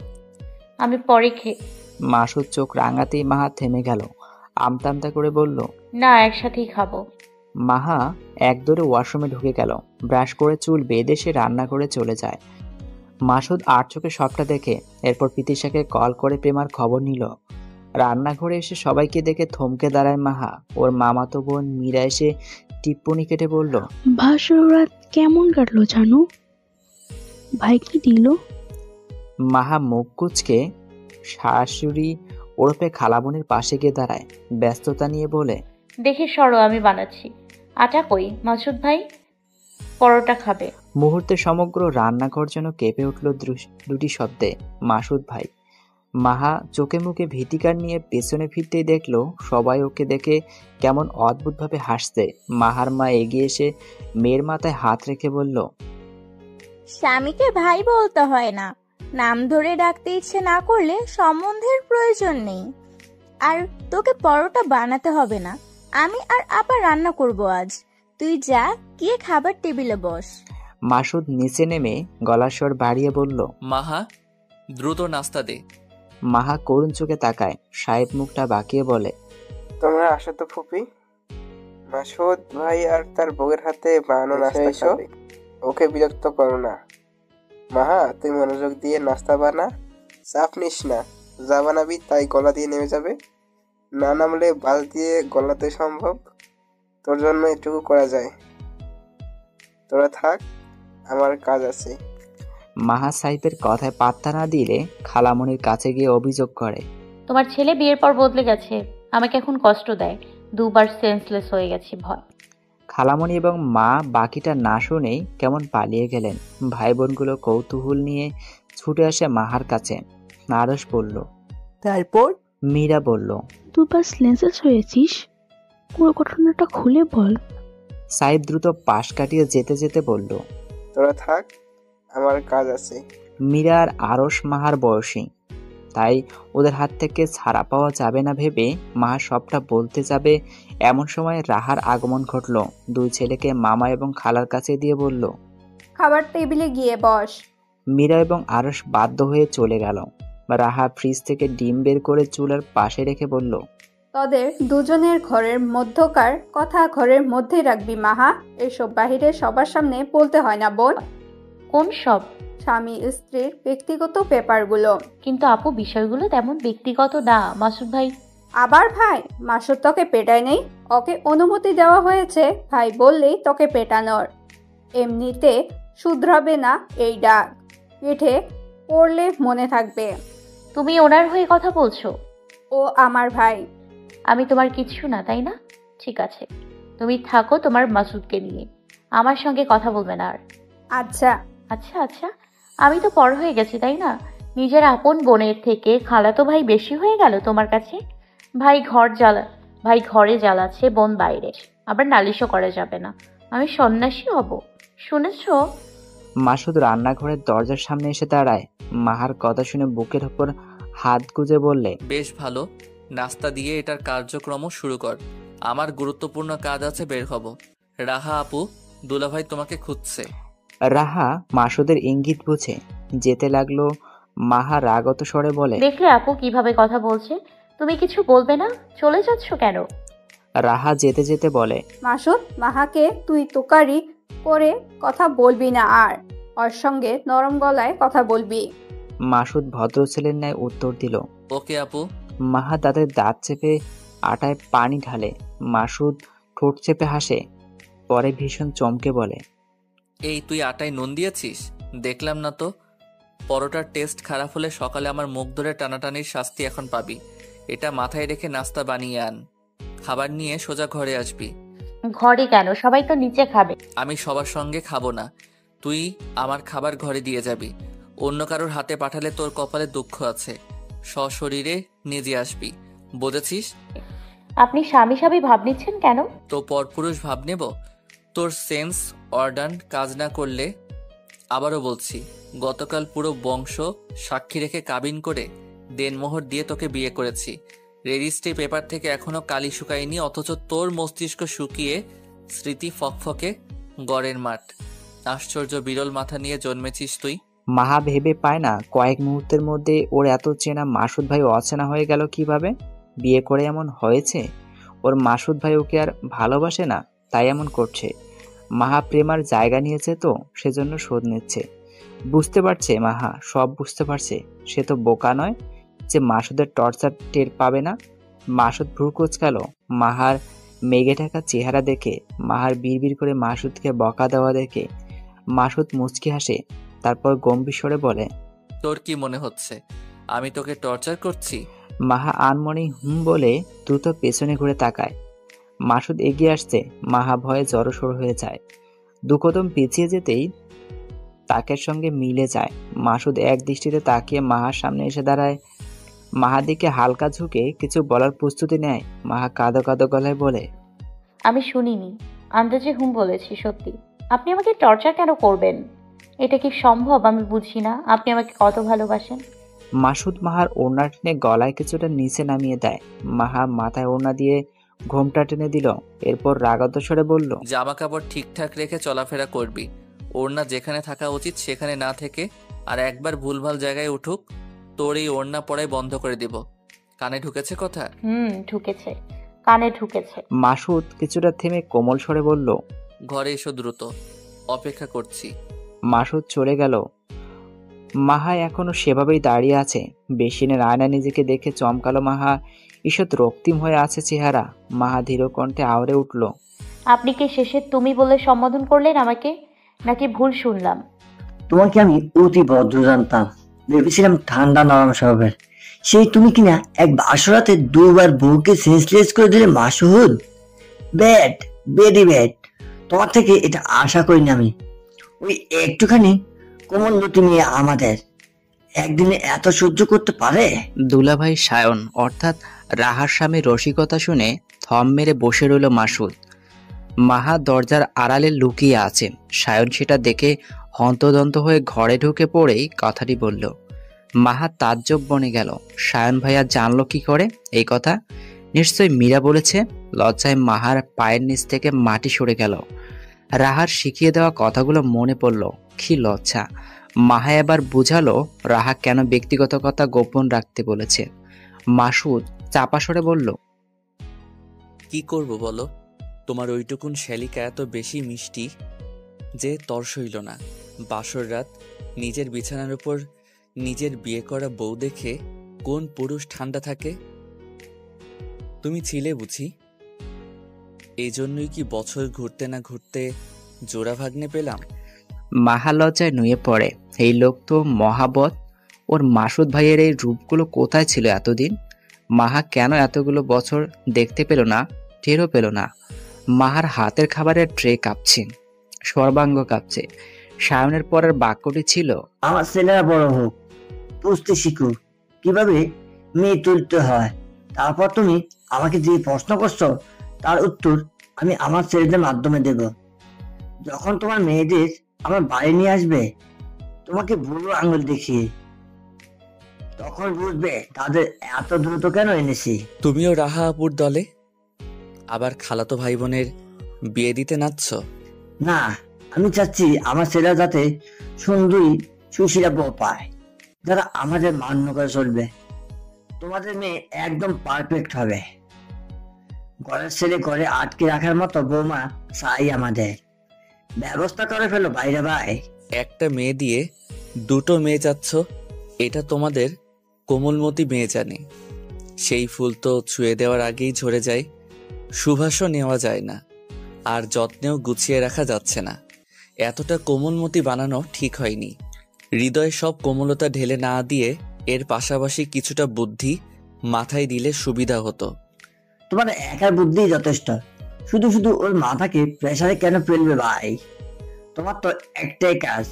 আমি পরে মাসুদ চোখ রাঙাতেই মাহা থেমে গেল। আমতা আমতা করে বলল, না, একসাথেই খাবো। মাহা একদৌড়ে ওয়াশরুমে ঢুকে গেল। ব্রাশ করে চুল বেঁধে সে রান্না করে চলে যায়। মাসুদ আর চোখে সবটা দেখে এরপর পিতিশাকে কল করে প্রেমার খবর নিল। রান্নাঘরে এসে সবাইকে দেখে থমকে দাঁড়ায় মাহা। ওর মামাতো বোন মীরা এসে টিপ্পনি কেটে বলল, ভাসুর রাত কেমন কাটলো জানো? ভাই কি দিল? মাহা মুখ কুচকে শাশুড়ি ওরফে খালাবোনের পাশে গিয়ে দাঁড়ায়। ব্যস্ততা নিয়ে বলে, দেখে সরো, আমি বানাচ্ছি। আটা কই? মাসুদ ভাই পরোটা খাবে। মুহূর্তে সমগ্র রান্নাঘর যেন কেঁপে উঠল দুটি শব্দে, মাসুদ ভাই। মাহা চোখে মুখে ভীতিকার নিয়ে পেছনে ফিরতেই দেখলো সবাই ওকে দেখে কেমন অদ্ভুতভাবে হাসছে। মাহার মা এগিয়ে এসে মেয়ের মাথায় হাত রেখে বলল, স্বামীকে ভাই বলতে হয় না, নাম ধরে ডাকতে ইচ্ছে না করলে সম্বন্ধের প্রয়োজন নেই। আর তোকে পরোটা বানাতে হবে না, আমি আর আপা রান্না করব আজ। তুই যা, গিয়ে খাবার টেবিলে বস। মাসুদ নিচে নেমে গলার স্বর বাড়িয়ে বলল, মাহা, দ্রুত নাস্তা দে। মাহা করুণ চোখে তাকায়। সাহেব মুখটা বাঁকিয়ে বলে, তোমরা আসো তো ফুপি, মাসুদ ভাই আর তার বউয়ের হাতে বানানো নাস্তা খাবে। ওকে বিরক্ত করো না। মাহা, তুই মনোযোগ দিয়ে নাস্তা বানা, চাপ নিস না। যা বানাবি তাই গলা দিয়ে নেমে যাবে, না নামলে বাল দিয়ে গলাতে সম্ভব। তোর জন্য এটুকু করা যায়। তোরা থাক, আমার কাজ আছে। মাহা সাহেবের কথায় পাত্তা না দিলে খালামণির কাছে গিয়ে অভিযোগ করে, তোমার ছেলে বিয়ের পর বদলে গেছে, আমাকে এখন কষ্ট দেয়। দুবার সেন্সলেস হয়ে গেছি ভয়। খালামণি এবং মা বাকিটা না শুনেই কেমন পালিয়ে গেলেন। ভাই বোনগুলো কৌতূহল নিয়ে ছুটে আসে মাহার কাছে। নারস বলল, তারপর? মীরা বলল, দুবার সেন্সলেস হয়েছিস, পুরো ঘটনাটা খুলে বল। সাহেব দ্রুত পাশ কাটিয়ে যেতে যেতে বলল, তোরা থাক, আমার কাজ আছে। মীরা আর আরস মাহার বয়সী, তাই ওদের হাত থেকে ছাড়া পাওয়া যাবে না ভেবে মা সবটা বলতে যাবে এমন সময় রাহার আগমন ঘটল। দুই ছেলেকে মামা এবং খালার কাছে দিয়ে বলল, খাবার টেবিলে গিয়ে বস। মীরা এবং আরস বাধ্য হয়ে চলে গেল। রাহা ফ্রিজ থেকে ডিম বের করে চুলার পাশে রেখে বলল, তোদের দুজনের ঘরের মধ্যকার কথা ঘরের মধ্যেই রাখবি মাহা। এসব বাহিরে সবার সামনে বলতে হয় না বোন। কোন সব? স্বামী স্ত্রীর ব্যক্তিগত ব্যাপারগুলো। কিন্তু আপু, বিষয়গুলো তেমন ব্যক্তিগত না। মাসুদ ভাই আবার ভাই? মাসুদ তোকে পেটায় নেই, ওকে অনুমতি দেওয়া হয়েছে ভাই বললেই তোকে পেটানোর। এমনিতে শুধরাবে না এই ডাক, পিঠে পড়লে মনে থাকবে। তুমি ওনার হয়ে কথা বলছো? ও আমার ভাই। আমি তোমার কিচ্ছু না, তাই না? ঠিক আছে, তুমি থাকো তোমার মাসুদকে নিয়ে, আমার সঙ্গে কথা বলবে না আর। আচ্ছা। আচ্ছা আচ্ছা, আমি তো বড় হয়ে গেছি, তাই না? নিজের আপন বোনের থেকে খালাতো ভাই বেশি হয়ে গেল তোমার কাছে? ভাই ঘরে জ্বালাচ্ছে, বোন বাইরে, আবার নালিশও করা যাবে না। আমি সন্ন্যাসী হব, শুনেছো? মাসুদ রান্নাঘরের দরজার সামনে এসে দাঁড়ায়। মাহার কথা শুনে বুকের ওপর হাত গুজে বললে, বেশ ভালো, নাস্তা দিয়ে এটার কার্যক্রম শুরু কর। আমার গুরুত্বপূর্ণ কাজ আছে, বের হব। রাহা আপু, দুলাভাই তোমাকে খুঁজছে। রাহা মাসুদের ইঙ্গিত বুঝে যেতে লাগলো। মাহা রাগত স্বরে বলে, দেখলে আপু কিভাবে কথা বলছে? তুমি কিছু বলবে না? চলে যাচ্ছ কেন? রাহা যেতে যেতে বলে, মাসুদ, মাহাকে তুই তোকারি করে কথা বলবি না, আর ওর সঙ্গে নরম গলায় কথা বলবি। মাসুদ ভদ্র ছেলের ন্যায় উত্তর দিল। ওকে আপু। মাহা তাদের দাঁত চেপে আটায় পানি ঢালে। মাসুদ ঠোঁট চেপে হাসে, পরে ভীষণ চমকে বলে, এই তুই আটায় নুন দিয়েছিস? দেখলাম না তো। পরোটার টেস্ট খারাপ হলে সকালে আমার মুখ ধরে টানাটানির শাস্তি এখন পাবি। এটা মাথায় রেখে নাস্তা বানিয়ে আন, খাবার নিয়ে সোজা ঘরে আসবি। ঘরে কেন? সবাই তো নিচে খাবে। আমি সবার সঙ্গে খাবো না, তুই আমার খাবার ঘরে দিয়ে যাবি। অন্য কারোর হাতে পাঠালে তোর কপালে দুঃখ আছে, সশরীরে নিজে আসবি, বুঝেছিস? আপনি স্বামী স্বামী ভাব নিচ্ছেন কেন? তো পরপুরুষ ভাব নেব? তোর সেন্স অর্ডান কাজ না করলে। আবারও বলছি, গতকাল পুরো বংশ সাক্ষী রেখে কাবিন করে দেনমোহর দিয়ে তোকে বিয়ে করেছি। রেজিস্ট্রি পেপার থেকে এখনো কালি শুকায়নি, অথচ তোর মস্তিষ্ক শুকিয়ে স্মৃতি ফকফকে গড়ের মাঠ। আশ্চর্য বিরল মাথা নিয়ে জন্মেছিস তুই। মাহা ভেবে পায় না কয়েক মুহূর্তের মধ্যে ওর এত চেনা মাসুদ ভাই অচেনা হয়ে গেল কিভাবে। বিয়ে করে এমন হয়েছে? ওর মাসুদ ভাই ওকে আর ভালোবাসে না, তাই এমন করছে। মাহা প্রেমার জায়গা নিয়েছে তো সেজন্য শোধ নিচ্ছে। বুঝতে পারছে মাহা, সব বুঝতে পারছে। সে তো বোকা নয় যে মাসুদের টর্চার টের পাবে না। মাসুদ ভ্রু কোঁচকাল মাহার মেঘে ঢাকা চেহারা দেখে, মাহার বিড়বিড় করে মাসুদকে বকা দেওয়া দেখে। মাসুদ মুচকি হাসে, তারপর গম্ভীর স্বরে বলে, তোর কি মনে হচ্ছে আমি তোকে টর্চার করছি? মাহা আনমনে বলে দ্রুত পেছনে ঘুরে তাকায়। মাসুদ এগিয়ে আসছে, মাহা ভয়ে জড়সড় হয়ে যায়। দু কদম পিছিয়ে যেতেই তাকের সঙ্গে মিলে যায়। মাসুদ এক দৃষ্টিতে তাকিয়ে মাহার সামনে এসে দাঁড়ায়। মাহা দিকে হালকা ঝুঁকে কিছু বলার প্রস্তুতি নেয়। মাহা কাঁদো কাঁদো গলায় বলে, আমি শুনিনি, আন্দাজে বলেছি। সত্যি আপনি আমাকে টর্চার কেন করবেন? এটা কি সম্ভব? আমি বুঝি না আপনি আমাকে কত ভালোবাসেন। মাসুদ মাহার ওড়না টেনে গলায় কিছুটা নিচে নামিয়ে দেয়। মাহা মাথায় ওড়না দিয়ে ঘোমটা টেনে দিল, এরপর রাগত স্বরে বলল, জামা কাপড় ঠিকঠাক রেখে চলাফেরা করবি। ওড়না যেখানে থাকা উচিত সেখানে না থেকে আর একবার ভুলভাল জায়গায় উঠুক, তোর এই ওড়না পরাই বন্ধ করে দিব। কানে ঢুকেছে কথা? ঢুকেছে, কানে ঢুকেছে। মাসুদ কিছুটা থেমে কোমল স্বরে বলল, ঘরে এসো দ্রুত, অপেক্ষা করছি। মাসুদ চলে গেল। মাহা এখনো সেভাবেই দাঁড়িয়ে আছে। বেসিনের আয়না নিজেকে দেখে চমকালো মাহা। ঈষৎ রক্তিম হয়ে আছে চেহারা। মাহা ধীর কণ্ঠে আওড়ে উঠল, আপনি কি শেষে তুমি বলে সম্বোধন করলেন আমাকে, নাকি ভুল শুনলাম? তোমাকে আমি অতি ভদ্র জানতাম, ভেবেছিলাম ঠান্ডা নরম স্বভাবের। সেই তুমি কিনা এক বাসরাতে দুবার বউকে সেন্সলেস করে দিলে মাসুদ। ব্যাড, বেরি ব্যাড। তোমার থেকে এটা আশা করিনি আমি। ওই একটুখানি কোমলমতি মেয়ে আমাদের একদিনে এত সহ্য করতে পারে? দুলাভাই সায়ন অর্থাৎ রাহার স্বামীর রসিকতা শুনে থম মেরে বসে রইল মাসুদ। মাহা দরজার আড়ালে লুকিয়ে আছে। সায়ন সেটা দেখে হন্তদন্ত হয়ে ঘরে ঢুকে পড়েই কথাটি বলল। মাহা তাজ্জব বনে গেল। সায়ন ভাইয়া জানলো কি করে এই কথা? নিশ্চয় মীরা বলেছে। লজ্জায় মাহার পায়ের নিচ থেকে মাটি সরে গেল। রাহার শিখিয়ে দেওয়া কথাগুলো মনে পড়ল। কি লজ্জা! মাহা এবার বুঝালো রাহা কেন ব্যক্তিগত কথা গোপন রাখতে বলেছে। মাসুদ চাপা স্বরে বলল, কি করব বলো? তোমার ওইটুকুন শ্যালিকা এত বেশি মিষ্টি যে তর সইল না। বাসর রাত নিজের বিছানার উপর নিজের বিয়ে করা বউ দেখে কোন পুরুষ ঠান্ডা থাকে? তুমি ছিলে বুঝি? এই জন্যই কি বছর ঘুরতে না ঘুরতে জোড়া ভাগ্নে পেলাম? মাহা লজ্জায় নুয়ে পড়ে। এই লোক তো মহাবত। ওর মাসুদ ভাইয়ের এই রূপগুলো কোথায় ছিল এতদিন? মাহা কেন এতগুলো বছর দেখতে পেল না, টেরও পেল না? মাহার হাতের খাবারের ট্রে কাঁপছে, সর্বাঙ্গ কাঁপছে। সায়নের পরের বাক্যটি ছিল, আমার ছেলেরা বড় হোক, বুঝতে শিখুক কিভাবে মেয়ে তুলতে হয়। তারপর তুমি আমাকে যে প্রশ্ন করছো তার উত্তর আমি আমার ছেলেদের মাধ্যমে দেব। যখন তোমার মেয়েদের আমার বাড়ি নিয়ে আসবে তোমাকে বুড়ো আঙুল দেখিয়ে, তখন বুঝবে তাদের এত দ্রুত কেন এনেছি। তুমিও রাহা আপুর দলে আবার খালাতো ভাই বোনের বিয়ে দিতে নাচছ? না, আমি চাচ্ছি আমার ছেলেরা যাতে সুন্দরী সুশীলা বউ পায়, যারা আমাদের মান্য করে চলবে। তোমাদের মেয়ে একদম পারফেক্ট হবে। ঘরের ছেলে ঘরে আটকে রাখার মতো বৌমা চাই আমাদের। ব্যবস্থা করে ফেলো বাইরে ভাই। একটা মেয়ে দিয়ে দুটো মেয়ে চাচ্ছ, এটা তোমাদের কোমলমতি মেয়ে জানে। সেই ফুল তো ছুঁয়ে দেওয়ার আগেই ঝরে যায়, সুবাসও নেওয়া যায় না, আর যত্নেও গুছিয়ে রাখা যাচ্ছে না। এতটা কোমলমতি বানানো ঠিক হয়নি। হৃদয়ে সব কোমলতা ঢেলে না দিয়ে এর পাশাপাশি কিছুটা বুদ্ধি মাথায় দিলে সুবিধা হতো। তোমার একার বুদ্ধি যথেষ্ট, শুধু শুধু ওর মাথাকে প্রেসারে কেন ফেলবে ভাই? তোমার তো একটাই কাজ,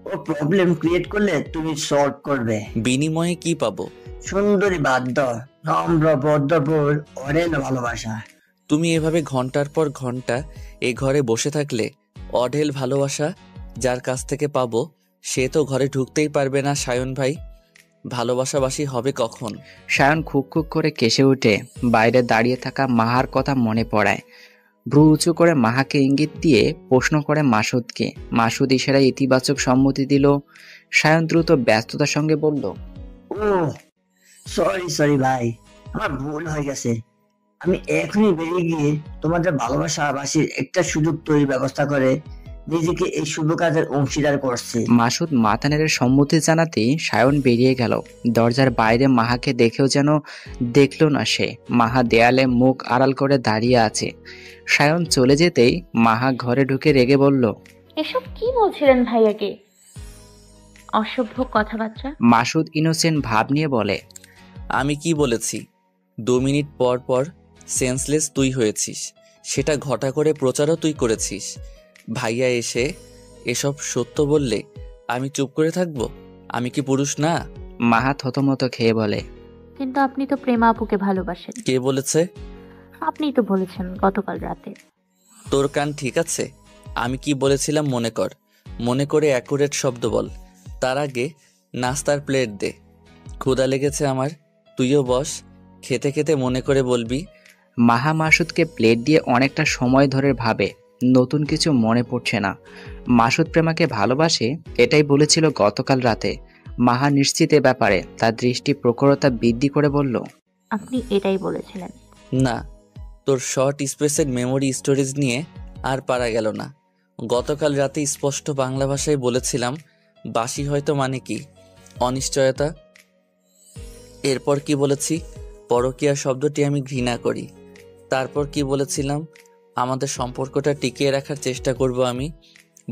ও প্রবলেম ক্রিয়েট করলে তুমি সলভ করবে। বিনিময়ে কি পাবো? সুন্দরী বাদ্য, নম্র বদ্ধপুর, অরেল ভালোবাসা। তুমি এভাবে ঘন্টার পর ঘন্টা এ ঘরে বসে থাকলে অঢেল ভালোবাসা যার কাছ থেকে পাবো সে তো ঘরে ঢুকতেই পারবে না। সায়ন ভাই, ভালোবাসাবাসী হবে কখন? সায়ন খুক খুক করে কেসে উঠে বাইরে দাঁড়িয়ে থাকা মাহার কথা মনে পড়ায়। ভ্রু উঁচু করে মাহাকে ইঙ্গিত দিয়ে প্রশ্ন করে মাসুদকে। মাসুদ ইশারায় ইতিবাচক সম্মতি দিল। সায়ন দ্রুত ব্যস্ততার সঙ্গে বলল, ও সরি ভাই, আমার ভুল হয়ে গেছে। আমি এখনই বেরিয়ে গিয়ে তোমাদের ভালোবাসাবাসীর একটা সুযোগ তৈরির ব্যবস্থা করে নিজেকে এই শুভ কাজের অংশীদার করছি। মাসুদ মাথা নেড়ে সম্মতি জানাতেই সায়ন বেরিয়ে গেল। দরজার বাইরে মাহাকে দেখেও যেন দেখল না সে। মাহা দেয়ালে মুখ আড়াল করে দাঁড়িয়ে আছে। সায়ন চলে যেতেই মাহা ঘরে ঢুকে রেগে বলল, এসব কি বলছিলেন ভাইয়াকে? অসভ্য কথাবার্তা। মাসুদ ইনোসেন্ট ভাব নিয়ে বলে, আমি কি বলেছি? 2 মিনিট পর পর সেন্সলেস তুই হয়েছিস, সেটা ঘটা করে প্রচারও তুই করেছিস। ভাইয়া এসে এসব সত্য বললে আমি চুপ করে থাকবো? আমি কি পুরুষ না? মাহা থতমত খেয়ে বলে, কিন্তু আপনি তো প্রেমা আপুকে ভালোবাসেন। কে বলেছে? আপনিই তো বলেছেন গতকাল রাতে। তোর কান ঠিক আছে? আমি কি বলেছিলাম মনে কর, মনে করে অ্যাকুরেট শব্দ বল। তার আগে নাস্তার প্লেট দে, ক্ষুধা লেগেছে আমার। তুইও বস, খেতে খেতে মনে করে বলবি। মাহা মাসুদকে প্লেট দিয়ে অনেকটা সময় ধরে ভাবে, নতুন কিছু মনে পড়ছে না। মাসুদ প্রেমাকে ভালোবাসে এটাই বলেছিল গতকাল রাতে। মাহা নিশ্চিত এ ব্যাপারে। তার দৃষ্টি প্রখরতা বৃদ্ধি করে বলল, আপনি এটাই বলেছিলেন। না, তোর শর্ট স্পেসের মেমোরি স্টোরেজ নিয়ে আর পারা গেল না। গতকাল রাতে স্পষ্ট বাংলা ভাষায় বলেছিলাম বাসি হয়তো মানে কি? অনিশ্চয়তা। এরপর কি বলেছি? পরকীয়া শব্দটি আমি ঘৃণা করি। তারপর কি বলেছিলাম? আমাদের সম্পর্কটা টিকিয়ে রাখার চেষ্টা করব আমি।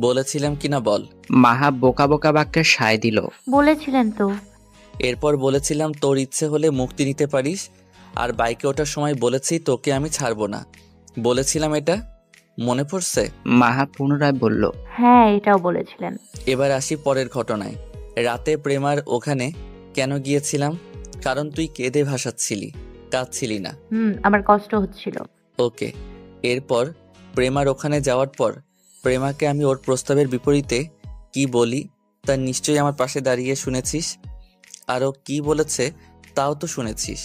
বলেছিলাম কিনা বল? মাহা বোকা বোকা বাক্যে সায় দিল, বলেছিলেন তো। এরপর বলেছিলাম তোর ইচ্ছে হলে মুক্তি নিতে পারিস, আর বাইকে ওঠার সময় বলেছি তোকে আমি ছাড়বো না। বলেছিলাম এটা মনে পড়ছে? মাহা পুনরায় বলল, হ্যাঁ, এটাও বলেছিলেন। এবার আসি পরের ঘটনায়। রাতে প্রেমার ওখানে কেন গিয়েছিলাম? কারণ তুই কেঁদে ভাসাচ্ছিলি, কাঁদছিলি না। আমার কষ্ট হচ্ছিল। ওকে। এরপর প্রেমার ওখানে যাওয়ার পর প্রেমাকে আমি ওর প্রস্তাবের বিপরীতে কি বলি তা নিশ্চয়ই আমার পাশে দাঁড়িয়ে শুনেছিস। আরও কি বলেছে তাও তো শুনেছিস।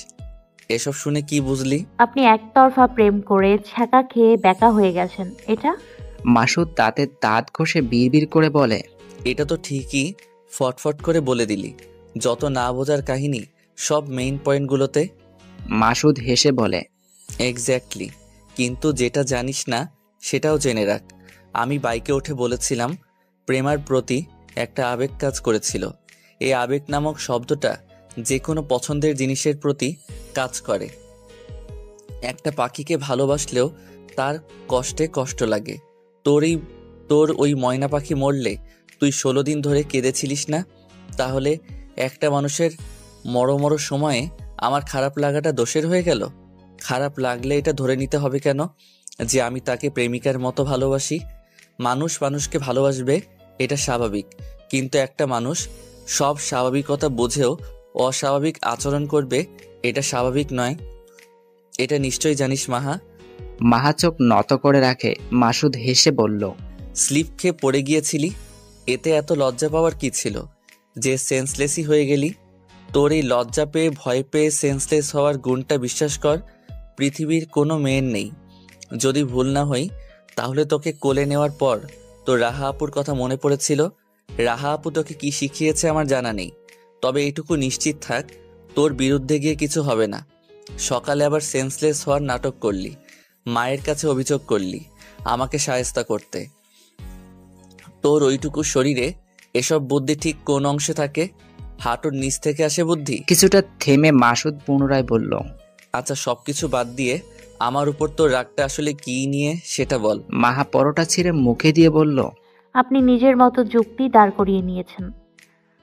এসব শুনে কি বুঝলি? আপনি একতরফা প্রেম করে ছ্যাঁকা খেয়ে ব্যাকা হয়ে গেছেন, এটা? মাসুদ দাঁতে দাঁত ঘষে বিড়বিড় করে বলে, এটা তো ঠিকই ফটফট করে বলে দিলি। যত না বোঝার কাহিনী সব মেইন পয়েন্টগুলোতে। মাসুদ হেসে বলে, এক্স্যাক্টলি। কিন্তু যেটা জানিস না সেটাও জেনে রাখ। আমি বাইকে উঠে বলেছিলাম প্রেমার প্রতি একটা আবেগ কাজ করেছিল। এই আবেগ নামক শব্দটা যে কোনো পছন্দের জিনিসের প্রতি কাজ করে। একটা পাখিকে ভালোবাসলেও তার কষ্টে কষ্ট লাগে। তোর ওই ময়না পাখি মরলে তুই 16 দিন ধরে কেঁদেছিলিস না? তাহলে একটা মানুষের মরো সময়ে আমার খারাপ লাগাটা দোষের হয়ে গেল? খারাপ লাগলে এটা ধরে নিতে হবে কেন যে আমি তাকে প্রেমিকার মতো ভালোবাসি? মানুষ মানুষকে ভালোবাসবে, এটা স্বাভাবিক, কিন্তু একটা মানুষ সব স্বাভাবিকতা বুঝেও অস্বাভাবিক আচরণ করবে, এটা স্বাভাবিক নয়। এটা নিশ্চয়ই জানিস মাহা। মাহা চোখ নত করে রাখে। মাসুদ হেসে বলল, স্লিপ খেয়ে পড়ে গিয়েছিলি, এতে এত লজ্জা পাওয়ার কি ছিল যে সেন্সলেসই হয়ে গেলি? তোর এই লজ্জা পেয়ে ভয় পেয়ে সেন্সলেস হওয়ার গুণটা বিশ্বাস কর পৃথিবীর কোনো মেয়ের নেই। যদি ভুল না হই তাহলে তোকে কোলে নেওয়ার পর তোর রাহা আপুর কথা মনে পড়েছিল। রাহা আপু তোকে কি শিখিয়েছে আমার জানা নেই, তবে এইটুকু নিশ্চিত থাক তোর বিরুদ্ধে গিয়ে কিছু হবে না। সকালে আবার সেন্সলেস হওয়ার নাটক করলি, মায়ের কাছে অভিযোগ করলি আমাকে শায়েস্তা করতে। তোর ওইটুকু শরীরে এসব বুদ্ধি ঠিক কোন অংশে থাকে? হাঁটুর নিচ থেকে আসে বুদ্ধি? কিছুটা থেমে মাসুদ পুনরায় বলল, আচ্ছা সবকিছু বাদ দিয়ে আমার উপর তোর রাগটা আসলে কি নিয়ে সেটা বল। মাহা পরোটা ছিঁড়ে মুখে দিয়ে বলল, আপনি নিজের মতো যুক্তি দাঁড় করিয়ে নিয়েছেন।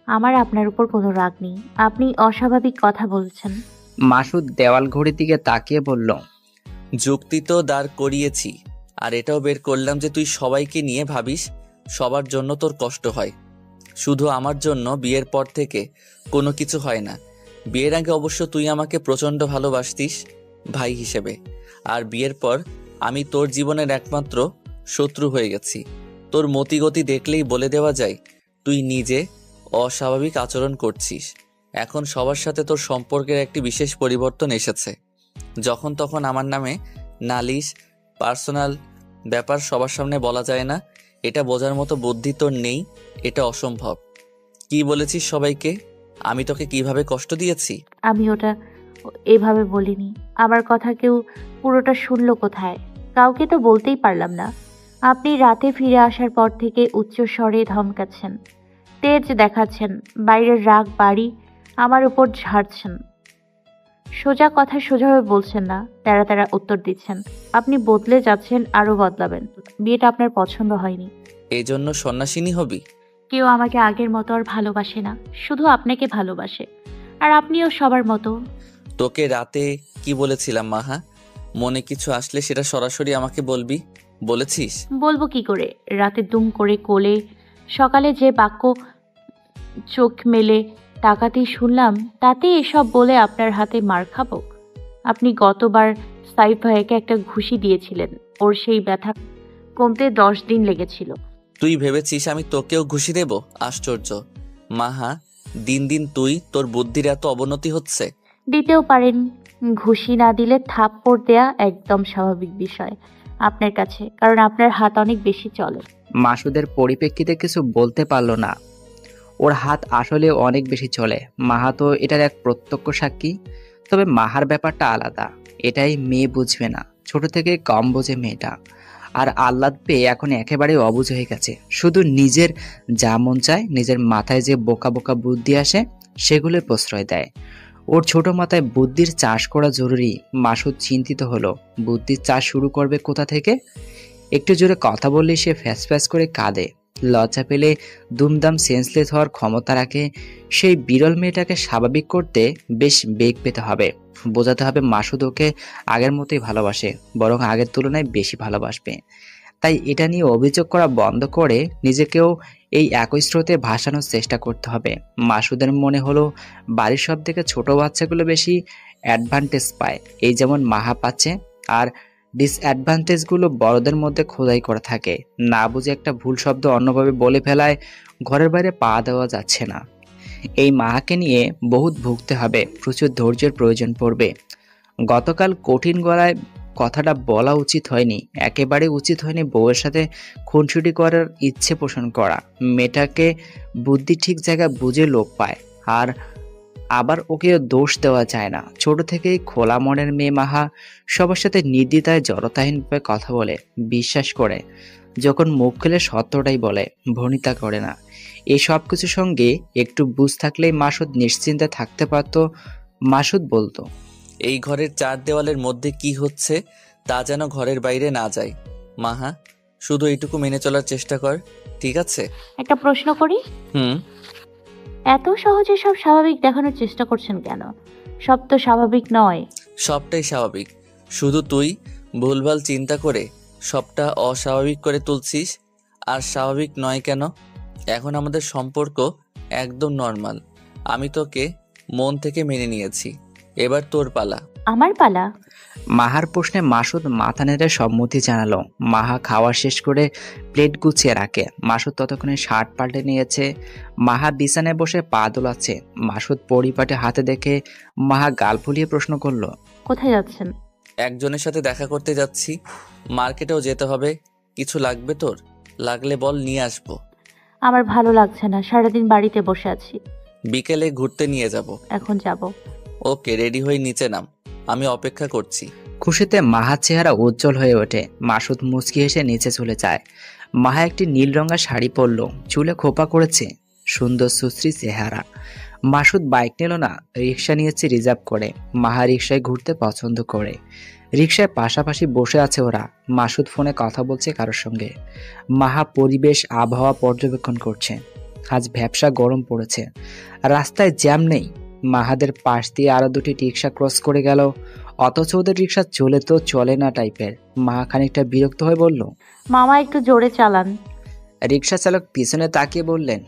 আমার আপনার উপর কোনো রাগ নেই, আপনি অস্বাভাবিক কথা বলছেন। মাসুদ দেওয়াল ঘড়ির দিকে তাকিয়ে বলল, যুক্তি তো দাঁড় করিয়েছি, আর এটাও বের করলাম যে তুই সবাইকে নিয়ে ভাবিস, সবার জন্য তোর কষ্ট হয়, শুধু আমার জন্য বিয়ের পর থেকে কোনো কিছু হয় না। বিয়ের আগে অবশ্য তুই আমাকে প্রচণ্ড ভালোবাসতিস ভাই হিসেবে, আর বিয়ের পর আমি তোর জীবনের একমাত্র শত্রু হয়ে গেছি। তোর মতিগতি দেখলেই বলে দেওয়া যায় তুই নিজে অস্বাভাবিক আচরণ করছিস। এখন সবার সাথে তোর সম্পর্কের একটি বিশেষ পরিবর্তন এসেছে। যখন তখন আমার নামে নালিশ, পার্সোনাল ব্যাপার সবার সামনে বলা যায় না, এটা বোঝার মতো বুদ্ধি তোর নেই, এটা অসম্ভব। কি বলেছিস সবাইকে? আমি তোকে কিভাবে কষ্ট দিয়েছি? আমি ওটা এভাবে বলিনি। আমার কথা কেউ পুরোটা শুনলো কোথায়? কাউকে তো বলতেই পারলাম না। আপনি রাতে ফিরে আসার পর থেকে উচ্চ স্বরে ধমকাচ্ছেন, তেজ দেখাচ্ছেন, বাইরের রাগ বাড়ি আমার উপর ঝাড়ছেন। সোজা কথা সোজাভাবে বলছেন না, তেরা তেরা উত্তর দিচ্ছেন। আপনি বদলে যাচ্ছেন, আরো বদলাবেন। বিয়েটা আপনার পছন্দ হয়নি, এই জন্য সন্ন্যাসিনী হবি? কেউ আমাকে আগের মতো আর ভালোবাসে না, শুধু আপনাকে ভালোবাসে, আর আপনিও সবার মতো। তোকে রাতে কি বলেছিলাম মাহা? মনে কিছু আসলে সেটা সরাসরি আমাকে বলবি, বলেছিস? বলবো কি করে? রাতে দুম করে কোলে, সকালে যে বাক্য চোখ মেলে তাকাতেই শুনলাম, তাতে এসব বলে আপনার হাতে মার খাবো? আপনি গতবার সাইফ ভাইকে একটা ঘুষি দিয়েছিলেন, ওর সেই ব্যথা কমতে 10 দিন লেগেছিল। তুই ভেবেছিস আমি তোকেও ঘুষি দেব? আশ্চর্য মাহা, দিন দিন তুই তোর বুদ্ধির এত অবনতি হচ্ছে। দিতেও পারেন, ঘুষি না দিলে থাপ্পড় দেয়া একদম স্বাভাবিক বিষয় আপনার কাছে, কারণ আপনার হাত অনেক বেশি চলে। মাসুদের পরিপ্রেক্ষিতে কিছু বলতে পারল না। ওর হাত আসলে অনেক বেশি চলে, মাহা তো এটার এক প্রত্যক্ষ সাক্ষী। তবে মাহার ব্যাপারটা আলাদা, এটাই মেয়ে বুঝবে না, ছোট থেকে কম বোঝে মেয়েটা। আর আহ্লাদ পেয়ে এখন একেবারে অবুঝ হয়ে গেছে, শুধু নিজের যা মন চায়, নিজের মাথায় যে বোকা বোকা বুদ্ধি আসে সেগুলোর প্রশ্রয় দেয়। ওর ছোট মাথায় বুদ্ধির চাষ করা জরুরি। মাসুদ চিন্তিত হলো, বুদ্ধির চাষ শুরু করবে কোথা থেকে? একটু জোরে কথা বললে সে ফ্যাস ফ্যাস করে কাঁদে, লজ্জা পেলে দুমদাম সেন্সলেস হওয়ার ক্ষমতা রাখে। সেই বিরল মেয়েটাকে স্বাভাবিক করতে বেশ বেগ পেতে হবে, বোঝাতে হবে মাসুদ ওকে আগের মতোই ভালোবাসে, বরং আগের তুলনায় বেশি ভালোবাসবে। তাই এটা নিয়ে অভিযোগ করা বন্ধ করে নিজেকেও এই একই স্রোতে ভাসানোর চেষ্টা করতে হবে। মাসুদের মনে হলো বাড়ির সব থেকে ছোট বাচ্চাগুলো বেশি অ্যাডভান্টেজ পায়, এই যেমন মাহা পাচ্ছে, আর ডিসঅ্যাডভান্টেজগুলো বড়দের মধ্যে খোদাই করা থাকে। না বুঝে একটা ভুল শব্দ অন্যভাবে বলে ফেলায় ঘরের বাইরে পা দেওয়া যাচ্ছে না। এই মাহাকে নিয়ে বহুত ভুগতে হবে, প্রচুর ধৈর্যের প্রয়োজন পড়বে। গতকাল কঠিন গলায় কথাটা বলা উচিত হয়নি, একেবারে উচিত হয়নি বউয়ের সাথে খুনসুটি করার ইচ্ছে পোষণ করা। মেয়েটাকে বুদ্ধি ঠিক জায়গায় বুঝে লোক পায়, আর আবার ওকে দোষ দেওয়া যায় না। ছোট থেকেই খোলা মনের মেয়ে মাহা, সবার সাথে নির্দ্বিধায় জড়তাহীনভাবে কথা বলে, বিশ্বাস করে, যখন মুখ খুলে সত্যটাই বলে, ভনিতা করে না। এই সব কিছুর সঙ্গে একটু বুঝ থাকলেই মাসুদ নিশ্চিন্তে থাকতে পারত। মাসুদ বলতো, এই ঘরের চার দেওয়ালের মধ্যে কি হচ্ছে তা যেন ঘরের বাইরে না যায়। মাহা, শুধু এইটুকু মেনে চলার চেষ্টা কর, ঠিক আছে? একটা প্রশ্ন করি। এত সহজে সব স্বাভাবিক দেখানোর চেষ্টা করছেন কেন? সব তো স্বাভাবিক নয়। সবটাই স্বাভাবিক, শুধু তুই ভুলভাল চিন্তা করে সবটা অস্বাভাবিক করে তুলছিস। আর স্বাভাবিক নয় কেন? এখন আমাদের সম্পর্ক একদম নর্মাল। আমি তোকে মন থেকে মেনে নিয়েছি, এবার তোর পালা। আমার পালা? মাহার প্রশ্নে মাসুদ মাথা নেড়ে সম্মতি জানালো। মাহা খাওয়া শেষ করে প্লেট গুছিয়ে রাখে। মাসুদ ততক্ষণে শার্ট পাল্টে নিয়েছে। মাহা বিছানায় বসে পা দোলাচ্ছে। মাসুদ পরিপাটে হাতে দেখে মাহা গাল ফুলিয়ে প্রশ্ন করলো, কোথায় যাচ্ছেন? একজনের সাথে দেখা করতে যাচ্ছি। মার্কেটেও যেতে হবে। কিছু লাগবে তোর? লাগলে বল, নিয়ে আসবো। আমার ভালো লাগছে না, সারাদিন বাড়িতে বসে আছি। বিকেলে ঘুরতে নিয়ে যাব। এখন যাব। ওকে, রেডি হয়ে নিচে নাম, আমি অপেক্ষা করছি। খুশিতে মাহার চেহারা উজ্জ্বল হয়ে ওঠে। মাসুদ মুচকি হেসে নিচে চলে যায়। মাহা একটি নীল রঙা শাড়ি পরল, চুলে খোপা করেছে, সুন্দর সুশ্রী চেহারা। মাসুদ বাইক নিল না, রিক্সা নিয়েছে রিজার্ভ করে। মাহা রিক্সায় ঘুরতে পছন্দ করে। রিক্সায় পাশাপাশি বসে আছে ওরা। মাসুদ ফোনে কথা বলছে কারোর সঙ্গে। মাহা পরিবেশ আবহাওয়া পর্যবেক্ষণ করছে। আজ ভ্যাপসা গরম পড়েছে, রাস্তায় জ্যাম নেই। মাহাদের পাশ দিয়ে আরো দুটি রিক্সা ক্রস করে গেল, অথচ ওদের রিক্সা চলে তো চলে না টাইপের। মাহা খানিকটা বিরক্ত হয়ে বলল, মামা একটু জোরে চালান। রিক্সা চালক পিছনে তাকিয়ে বললেন,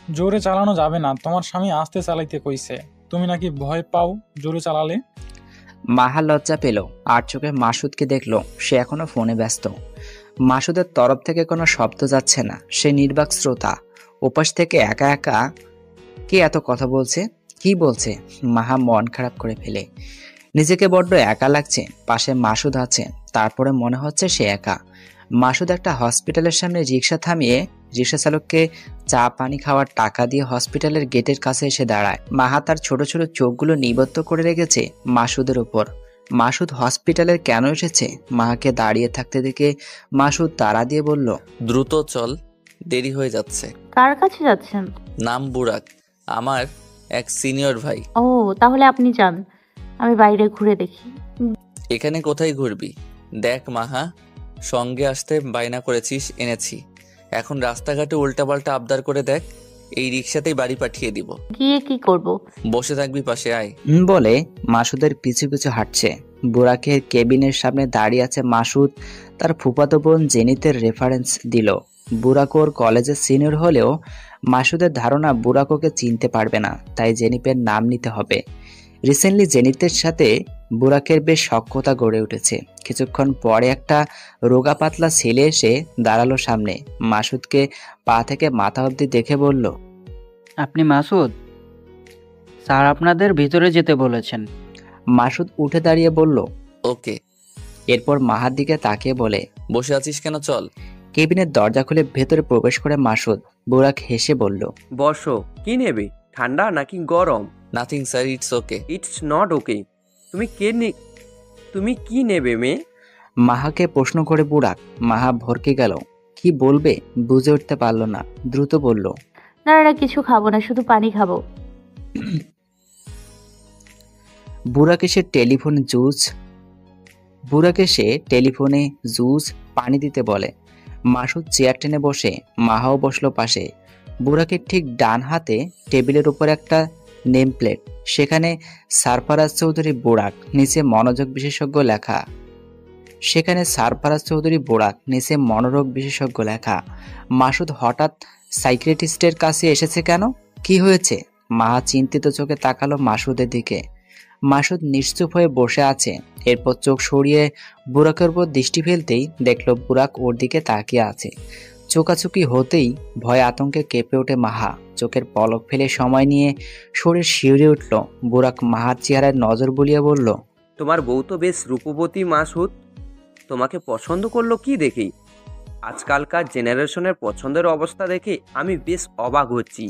জোরে চালানো যাবে না, তোমার স্বামী আস্তে চালাইতে কইছে। তুমি নাকি ভয় পাও জোরে চালালে? মাহা লজ্জা পেল, আর চোখে মাসুদকে দেখলো। সে এখনো ফোনে ব্যস্ত। মাসুদের তরফ থেকে কোনো শব্দ যাচ্ছে না। সে নির্বাক শ্রোতা। ওপাশ থেকে একা একা কে এত কথা বলছে, কি বলছে? মাহা মন খারাপ করে ফেলে। নিজেকে বড্ড একা লাগছে। পাশে মাসুদ আছে, তারপরে মনে হচ্ছে সে একা। মাসুদ একটা হসপিটালের সামনে রিক্সা থামিয়ে রিক্সা চালককে চা পানি খাওয়ার টাকা দিয়ে হসপিটালের গেটের কাছে এসে দাঁড়ায়। মাহা তার ছোট ছোট চোখগুলো নিবদ্ধ করে রেখেছে মাসুদের উপর। মাসুদ হসপিটালে কেন এসেছে? মাহাকে দাঁড়িয়ে থাকতে দেখে মাসুদ তাড়া দিয়ে বলল, দ্রুত চল, দেরি হয়ে যাচ্ছে। কার কাছে যাচ্ছেন? নাম বুরাক, আমার এক সিনিয়র ভাই। ও, তাহলে আপনি যান, আমি বাইরে ঘুরে দেখি। এখানে কোথায় ঘুরবি? দেখ মাহা, সঙ্গে আসতে বায়না করেছিস, এনেছি। এখন রাস্তাঘাটে উল্টাপাল্টা আবদার করে দেখ, এই রিক্সাতেই বাড়ি পাঠিয়ে দিব। গিয়ে কি করব? বসে থাকবি পাশে, আয়। বলে মাসুদের পিছু পিছু হাঁটছে। বুরাকের কেবিনের সামনে দাঁড়িয়ে আছে মাসুদ। তার ফুফাতো বোন জেনিতের রেফারেন্স দিল। বুরাক ওর কলেজের সিনিয়র হলেও মাসুদের ধারণা বুরাক ওকে চিনতে পারবে না, তাই জেনিফের নাম নিতে হবে। রিসেন্টলি জেনিতের সাথে বুরাকের বেশ সখ্যতা গড়ে উঠেছে। কিছুক্ষণ পরে একটা রোগা পাতলা ছেলে এসে দাঁড়ালো সামনে। মাসুদকে পা থেকে মাথা অবধি দেখে বলল, আপনি মাসুদ? স্যার আপনাদের ভিতরে যেতে বলেছেন। মাসুদ উঠে দাঁড়িয়ে বলল, ওকে। এরপর মাহার দিকে তাকিয়ে বলে, বসে আছিস কেন, চল। কেবিনের দরজা খুলে ভেতরে প্রবেশ করে মাসুদ। বুরাক হেসে বলল, বসো। কি নেবে, ঠান্ডা নাকি গরম? Nothing sir, it's okay. It's not okay. তুমি কি নেবে মেয়ে? মাহাকে প্রশ্ন করে বুরাক। মাহা ভরকে গেল, কি বলবে বুঝে উঠতে পারল না। দ্রুত বলল, না না, কিছু খাবো না, শুধু পানি খাবো। বুরাক এসে টেলিফোনে জুস পানি দিতে বলে। মাসুদ চেয়ার টেনে বসে, মাহাও বসলো পাশে। বুরাকের ঠিক ডান হাতে টেবিলের উপর একটা নেম প্লেট, সেখানে সারফারাজ চৌধুরী বুরাক, নিচে মনোযোগ বিশেষজ্ঞ লেখা। নিচে মনোরোগ বিশেষজ্ঞ লেখা। মাসুদ হঠাৎ সাইকিয়াট্রিস্টের কাছে এসেছে কেন? কি হয়েছে? মাহা চিন্তিত চোখে তাকালো মাসুদের দিকে। মাসুদ নিশ্চুপ হয়ে বসে আছে। এরপর চোখ সরিয়ে বুরাকের উপর দৃষ্টি ফেলতেই দেখলো বুরাক ওর দিকে তাকিয়ে আছে। চোকাচুকি হতেই ভয় আতঙ্কে কেঁপে ওঠে মাহা। চোখের পলক ফেলে সময় নিয়ে শরীর শিউরে উঠল। বুরাক মাহার চেহারায় নজর বুলিয়ে বলল, তোমার বউ তো বেশ রূপবতী মাসুদ, তোমাকে পছন্দ করলো কি দেখেই? আজকালকার জেনারেশনের পছন্দের অবস্থা দেখে আমি বেশ অবাক হচ্ছি।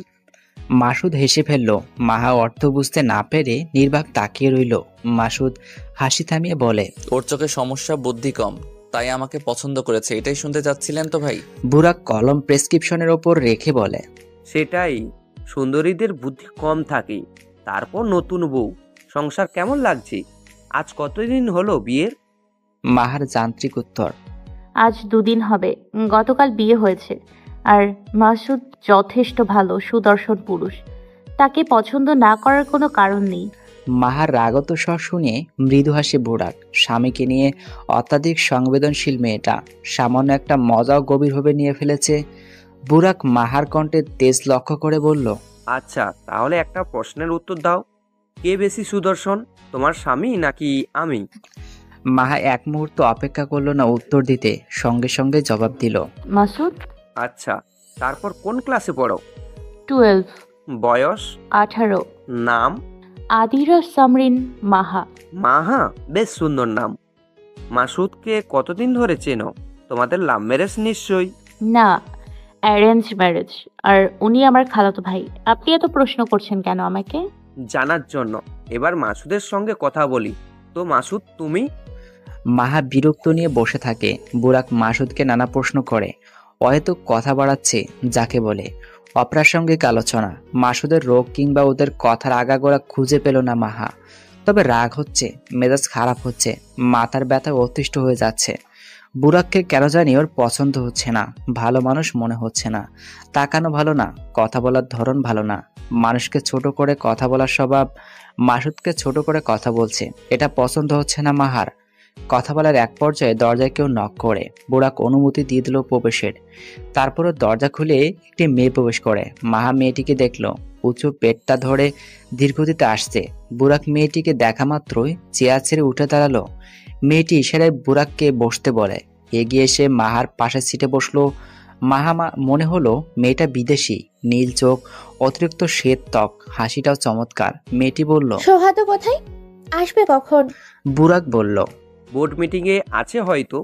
মাসুদ হেসে ফেলল। মাহা অর্থ বুঝতে না পেরে নির্বাক তাকিয়ে রইল। মাসুদ হাসি থামিয়ে বলে, ওর চোখে সমস্যা, বুদ্ধি কম, তাই আমাকে পছন্দ করেছে। এটাই শুনতে চাচ্ছিলেন তো ভাই? বুরাক কলম প্রেসক্রিপশনের ওপর রেখে বলে, সেটাই, সুন্দরীদের বুদ্ধি কম থাকে। তারপর নতুন বউ, সংসার কেমন লাগছে? আজ কতদিন হলো বিয়ের? মাহার যান্ত্রিক উত্তর, আজ 2 দিন হবে, গতকাল বিয়ে হয়েছে। আর মাসুদ যথেষ্ট ভালো সুদর্শন পুরুষ, তাকে পছন্দ না করার কোনো কারণ নেই। মাহার রাগত স্বর শুনে মৃদু হাসে বুরাক। স্বামীকে নিয়ে অত্যাধিক সংবেদনশীল মেয়েটা সামান্য একটা মজাও গভীরভাবে নিয়ে ফেলেছে। বুরাক মাহার কণ্ঠে তেজ লক্ষ্য করে বলল, আচ্ছা, তাহলে একটা প্রশ্নের উত্তর দাও। কে বেশি সুদর্শন, তোমার স্বামী নাকি আমি? মাহা এক মুহূর্ত অপেক্ষা করলো না উত্তর দিতে, সঙ্গে সঙ্গে জবাব দিল, মাসুদ। আচ্ছা, তারপর কোন ক্লাসে পড়ো? 12। বয়স? 18। নাম? আদিরা সামরিন মাহা। মাহা, বেশ সুন্দর নাম। মাসুদকে কতদিন ধরে চেনো? তোমাদের লাভ ম্যারেজ নিশ্চয়ই? না, অ্যারেঞ্জ ম্যারেজ। আর উনি আমার খালাতো ভাই। আপনি এত প্রশ্ন করছেন কেন আমাকে? জানার জন্য। এবার মাসুদের সঙ্গে কথা বলি। তো মাসুদ, তুমি? মাহা বিরক্ত নিয়ে বসে থাকে। বুরাক মাসুদকে নানা প্রশ্ন করে, হয়তো কথা বাড়াচ্ছে যাকে বলে। অপ্রাসঙ্গিক আলোচনা। মাসুদের রোগ কিংবা ওদের কথার আগাগোড়া খুঁজে পেল না মাহা। তবে রাগ হচ্ছে, মেজাজ খারাপ হচ্ছে, মাথার ব্যথা অতিষ্ঠ হয়ে যাচ্ছে। বুরাককে কেন জানি ওর পছন্দ হচ্ছে না, ভালো মানুষ মনে হচ্ছে না। তাকানো ভালো না, কথা বলার ধরন ভালো না। মানুষকে ছোট করে কথা বলার স্বভাব, মাসুদকে ছোট করে কথা বলছে, এটা পছন্দ হচ্ছে না মাহার। কথা বলার এক পর্যায়ে দরজায় কেউ নক করে। বুরাক অনুমতি দিয়ে দিল প্রবেশের। তারপরও দরজা খুলে একটি মেয়ে প্রবেশ করে। মাহা মেয়েটিকে দেখলো, উঁচু পেটটা ধরে ধীরগতিতে আসছে। বুরাক মেয়েটিকে দেখা মাত্রই চেয়ার ছেড়ে উঠে দাঁড়ালো। মেয়েটি ইশারায় বুরাককে বসতে বলে। এগিয়ে এসে মাহার পাশের সিটে বসলো। মাহা মনে হলো মেয়েটা বিদেশি, নীল চোখ, অতিরিক্ত শ্বেত ত্বক, হাসিটাও চমৎকার। মেয়েটি বলল, সোহাতো কোথায়, আসবে কখন? বুরাক বলল, বোর্ড মিটিংয়ে আছে হয়তো।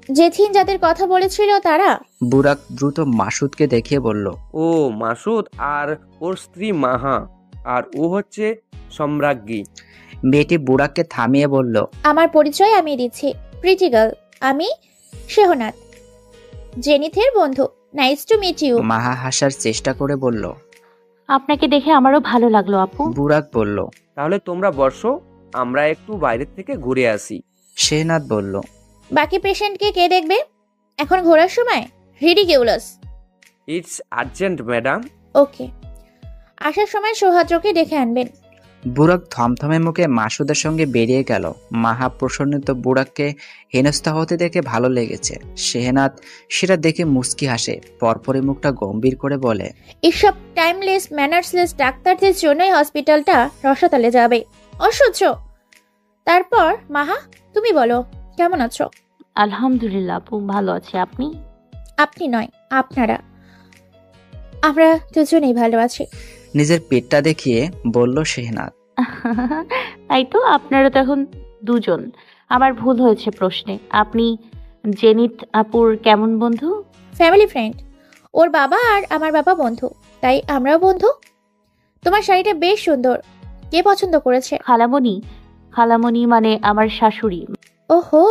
জেঠিন যাদের কথা বলেছিল তারা? বুরাক দ্রুত মাসুদকে দেখিয়ে বলল, ও মাসুদ আর ওর স্ত্রী মাহা, আর ও হচ্ছে সম্রাজ্ঞী। মেয়েটি বুরাককে থামিয়ে বলল, আমার পরিচয় আমি দিচ্ছি। প্রিটি গার্ল, আমি শেহনাথ, জেনিথের বন্ধু। Nice to meet you. মাহা হাসার চেষ্টা করে বলল, আপনাকে দেখে আমারও ভালো লাগলো আপু। বুরাক বলল, তাহলে তোমরা বসো, আমরা একটু বাইরে থেকে ঘুরে আসি। শেহনাথ বলল, বাকি পেশেন্টকে কে দেখবে? এখন ঘোরার সময়? Ridiculous. It's urgent madam. Okay, আসার সময় সৌহাদ্রকে ডেকে আনবেন। বুরাক থমথমে মুখে মাসুদের সঙ্গে বেরিয়ে গেল। মাহা প্রসন্নিত বুরাককে হেনস্থা হতে দেখে ভালো লেগেছে। শেহনাথ সেটা দেখে মুচকি হাসে, পরপরই মুখটা গম্ভীর করে বলে, এসব টাইমলেস ম্যানার্সলেস ডাক্তারদের জন্যই হসপিটালটা রসাতলে যাবে। অসহ্য। তারপর মাহা, তুমি বলো কেমন আছো? আলহামদুলিল্লাহ আপু, ভালো আছি। আপনি? আপনি নয়, আপনারা। আমরা দুজনেই ভালো আছি। নিজের পেটটা দেখিয়ে বলল শেহনাথ। তাই তো, আপনারা তো এখন দুজন। আমার ভুল হয়েছে প্রশ্নে। আপনি জেনিত আপুর কেমন বন্ধু? Family friend. ওর বাবা আর আমার বাবা বন্ধু, তাই আমরাও বন্ধু। তোমার শাড়িটা বেশ সুন্দর। কে পছন্দ করেছে? খালামণি। খালামণি মানে আমার শাশুড়ি। ওহো,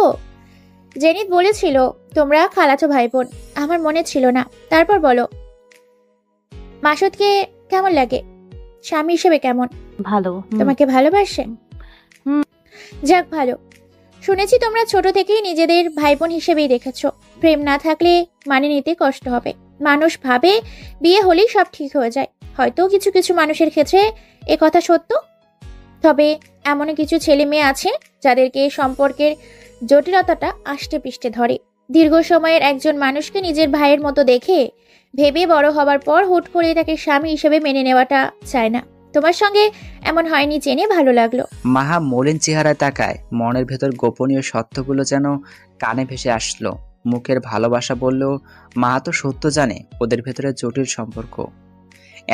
জেনিত বলেছিল তোমরা খালাতো ভাই বোন। আমার মনে ছিল না। তারপর বলো, মাসুদকে কেমন লাগে? স্বামী হিসেবে কেমন? ভালো। তোমাকে ভালোবাসে? যাক ভালো। শুনেছি তোমরা ছোট থেকেই নিজেদের ভাই বোন হিসেবেই দেখেছো। প্রেম না থাকলে মানিয়ে নিতে কষ্ট হবে। মানুষ ভাবে বিয়ে হলেই সব ঠিক হয়ে যায়। হয়তো কিছু কিছু মানুষের ক্ষেত্রে এ কথা সত্য। তবে এমন কিছু ছেলে মেয়ে আছে যাদেরকে সম্পর্কের জটিলতাটা আষ্টে পিষ্টে ধরে। দীর্ঘ সময়ের একজন মানুষকে নিজের ভাইয়ের মতো দেখে ভেবে বড় হবার পর হুট করে তাকে স্বামী হিসেবে মেনে নেওয়াটা চায় না। তোমার সঙ্গে এমন হয়নি জেনে ভালো লাগলো। মাহা মলিন চেহারায় তাকায়। মনের ভেতর গোপনীয় সত্যগুলো যেন কানে ভেসে আসলো। মুখের ভালোবাসা বললেও মাহা তো সত্য জানে ওদের ভেতরে জটিল সম্পর্ক।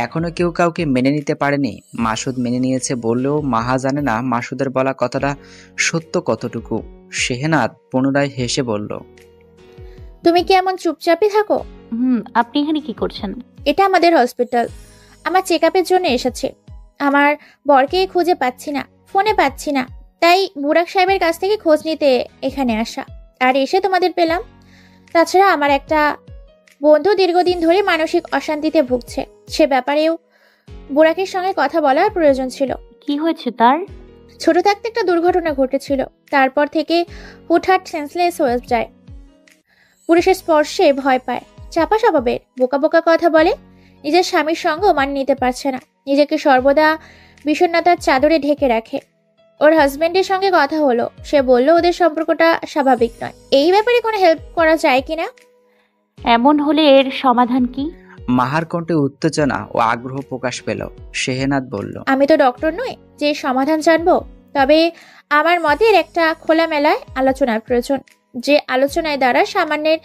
এখনো কেউ কাউকে মেনে নিতে পারেনি। মাসুদ মেনে নিয়েছে বললেও মাহা জানে না মাসুদের বলা কথাটা সত্য কতটুকু। শেহনাথ পুনরায় হেসে বলল, তুমি কি এমন চুপচাপই থাকো? আপনি এখানে কি করছেন? এটা আমাদের হসপিটাল। আমার চেক আপের জন্য এসেছে। আমার বরকে খুঁজে পাচ্ছি না, ফোনে পাচ্ছি না, তাই বুরাক সাহেবের কাছ থেকে খোঁজ নিতে এখানে আসা। আর এসে তোমাদের পেলাম। তাছাড়া আমার একটা বন্ধু দীর্ঘদিন ধরে মানসিক অশান্তিতে ভুগছে। সে ব্যাপারেও বুরাকের সঙ্গে কথা বলার প্রয়োজন ছিল। কি হয়েছে তার? ছোট থাকতে একটা দুর্ঘটনা ঘটেছিল। তারপর থেকে হুটহাট সেন্সলেস হয়ে যায়। পুরুষের স্পর্শে ভয় পায়, চাপা স্বভাবের, বোকা বোকা কথা বলে। নিজের স্বামীর সঙ্গ মানিয়ে নিতে পারছে না, নিজেকে সর্বদা বিষণ্ণতার চাদরে ঢেকে রাখে। ওর হাজবেন্ডের সঙ্গে কথা হলো, সে বলল ওদের সম্পর্কটা স্বাভাবিক নয়। এই ব্যাপারে কোনো হেল্প করা যায় কিনা? এমন হলে এর সমাধান কি? মাহার কণ্ঠে উত্তেজনা ও আগ্রহ প্রকাশ পেল। শেহনাজ বলল, আমি তো ডক্টর নই যে সমাধান জানবো, তবে আমার মতে এর একটা খোলামেলায় আলোচনার প্রয়োজন, যে আলোচনায় দ্বারা সামান্যের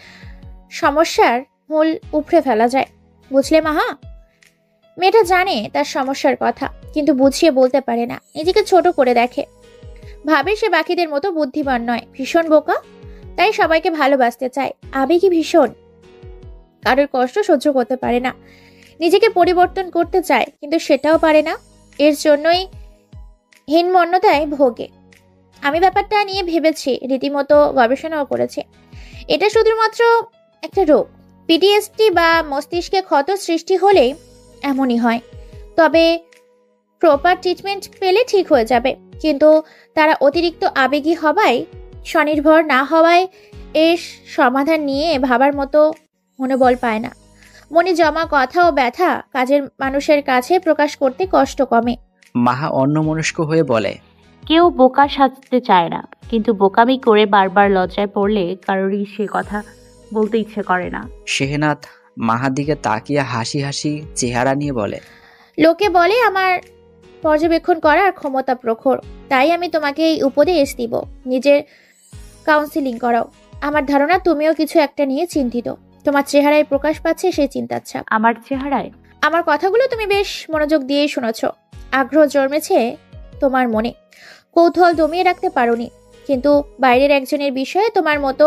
সমস্যার মূল উপড়ে ফেলা যায়। বুঝলে মাহা? মেয়েটা জানে তার সমস্যার কথা, কিন্তু বুঝিয়ে বলতে পারে না, নিজেকে ছোট করে দেখে, ভাবে সে বাকিদের মতো বুদ্ধিমান নয়, ভীষণ বোকা। তাই সবাইকে ভালোবাসতে চায়, আবেগী ভীষণ, কারোর কষ্ট সহ্য করতে পারে না, নিজেকে পরিবর্তন করতে চায় কিন্তু সেটাও পারে না, এর জন্যই হীনমন্যতায় ভোগে। আমি ব্যাপারটা নিয়ে ভেবেছি, রীতিমতো গবেষণাও করেছি। এটা শুধুমাত্র একটা রোগ, পিটিএসডি বা মস্তিষ্কে ক্ষত সৃষ্টি হলেই এমনই হয়, তবে প্রপার ট্রিটমেন্ট পেলে ঠিক হয়ে যাবে। কিন্তু তারা অতিরিক্ত আবেগী হওয়ায়, স্বনির্ভর না হওয়ায় এর সমাধান নিয়ে ভাবার মতো মনোবল পায় না। মনে জমা কথা ও ব্যথা কাজের মানুষের কাছে প্রকাশ করতে কষ্ট কমে। মাহা অন্যমনস্ক হয়ে বলে, কেউ বোকা সাজতে চায় না, কিন্তু বোকামি করে বারবার লজ্জায় পড়লে কারোরই সে কথা বলতে ইচ্ছে করে না। শেহনাজ মাহার দিকে তাকিয়ে হাসি হাসি চেহারা নিয়ে বলে, লোকে বলে আমার পর্যবেক্ষণ করার ক্ষমতা প্রখর, তাই আমি তোমাকে এই উপদেশ দিব, নিজের কাউন্সিলিং করাও। আমার ধারণা তুমিও কিছু একটা নিয়ে চিন্তিত, তোমার চেহারায় প্রকাশ পাচ্ছে সেই চিন্তার ছাপ। আমার চেহারায়? আমার কথাগুলো তুমি বেশ মনোযোগ দিয়েই শুনেছ, আগ্রহ জন্মেছে তোমার মনে, কৌতূহল দমিয়ে রাখতে পারোনি, কিন্তু বাইরের একজনের বিষয়ে তোমার মতো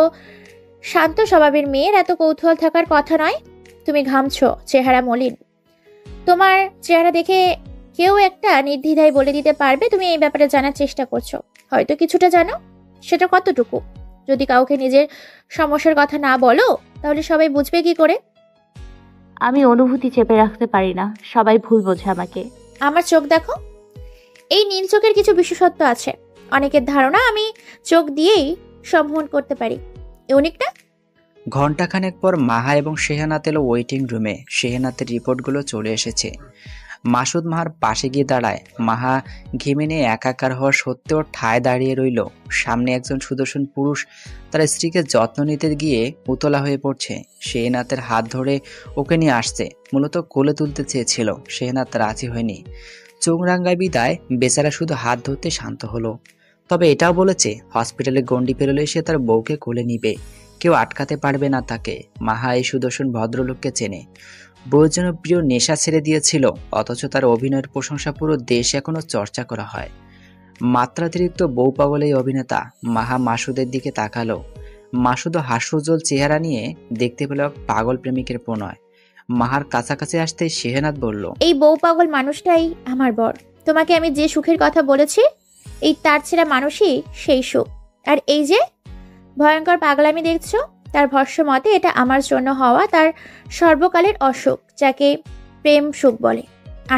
শান্ত স্বভাবের মেয়ের এত কৌতূহল থাকার কথা নয়। তুমি ঘামছো, চেহারা মলিন, তোমার চেহারা দেখে কেউ একটা নির্দ্বিধায় বলে দিতে পারবে তুমি এই ব্যাপারে জানার চেষ্টা করছো, হয়তো কিছুটা জানো, সেটা কতটুকু? যদি কাউকে নিজের সমস্যার কথা না বলো তাহলে সবাই বুঝবে কি করে? আমি অনুভূতি চেপে রাখতে পারি না, সবাই ভুল বোঝে আমাকে। আমার চোখ দেখো, এই নীল চোখের কিছু বিশেষত্ব আছে, অনেকের ধারণা আমি চোখ দিয়েই সম্মোহন করতে পারি, ইউনিক না? ঘণ্টাখানেক পর মাহা এবং শেহনাজ এলো ওয়েটিং রুমে। শেহনাজের রিপোর্টগুলো চলে এসেছে। মাসুদ মাহার পাশে গিয়ে দাঁড়ায়। মাহা ঘেমে নিয়ে একাকার হওয়া সত্ত্বেও ঠায় দাঁড়িয়ে রইল। সামনে একজন সুদর্শন পুরুষ তার স্ত্রীকে যত্ন নিতে গিয়ে উতলা হয়ে পড়ছে। শেহনাজের হাত ধরে ওকে নিয়ে আসছে, মূলত কোলে তুলতে চেয়েছিল। শেহনাজ রাজি হয়নি। চোখ রাঙ্গায় বিদায় বেচারা শুধু হাত ধরতে শান্ত হলো। তবে এটাও বলেছে হসপিটালে গন্ডি পেরোলে সে তার বউকে কোলে নিবে, কেউ আটকাতে পারবে না তাকে। মাহা এই সুদর্শন ভদ্রলোককে চেনে। বউয়ের জন্য প্রিয় নেশা ছেড়ে দিয়েছিল, অথচ তার অভিনয়ের প্রশংসা পুরো দেশে এখনো চর্চা করা হয়। মাত্রাতিরিক্ত বউ পাগল এই অভিনেতা। মাহা মাসুদের দিকে তাকালো। মাসুদও হাস্যোজ্জ্বল চেহারা নিয়ে দেখতে পেল পাগল প্রেমিকের প্রণয়। মাহার কাছাকাছি আসতে শেহনাজ বলল, এই বউ পাগল মানুষটাই আমার বর। তোমাকে আমি যে সুখের কথা বলেছি, এই তার ছেঁড়া মানুষই সেই সুখ। আর এই যে ভয়ঙ্কর পাগলামি দেখছো, তার ভস্য মতে এটা আমার জন্য হওয়া তার সর্বকালের অসুখ, যাকে প্রেম সুখ বলে।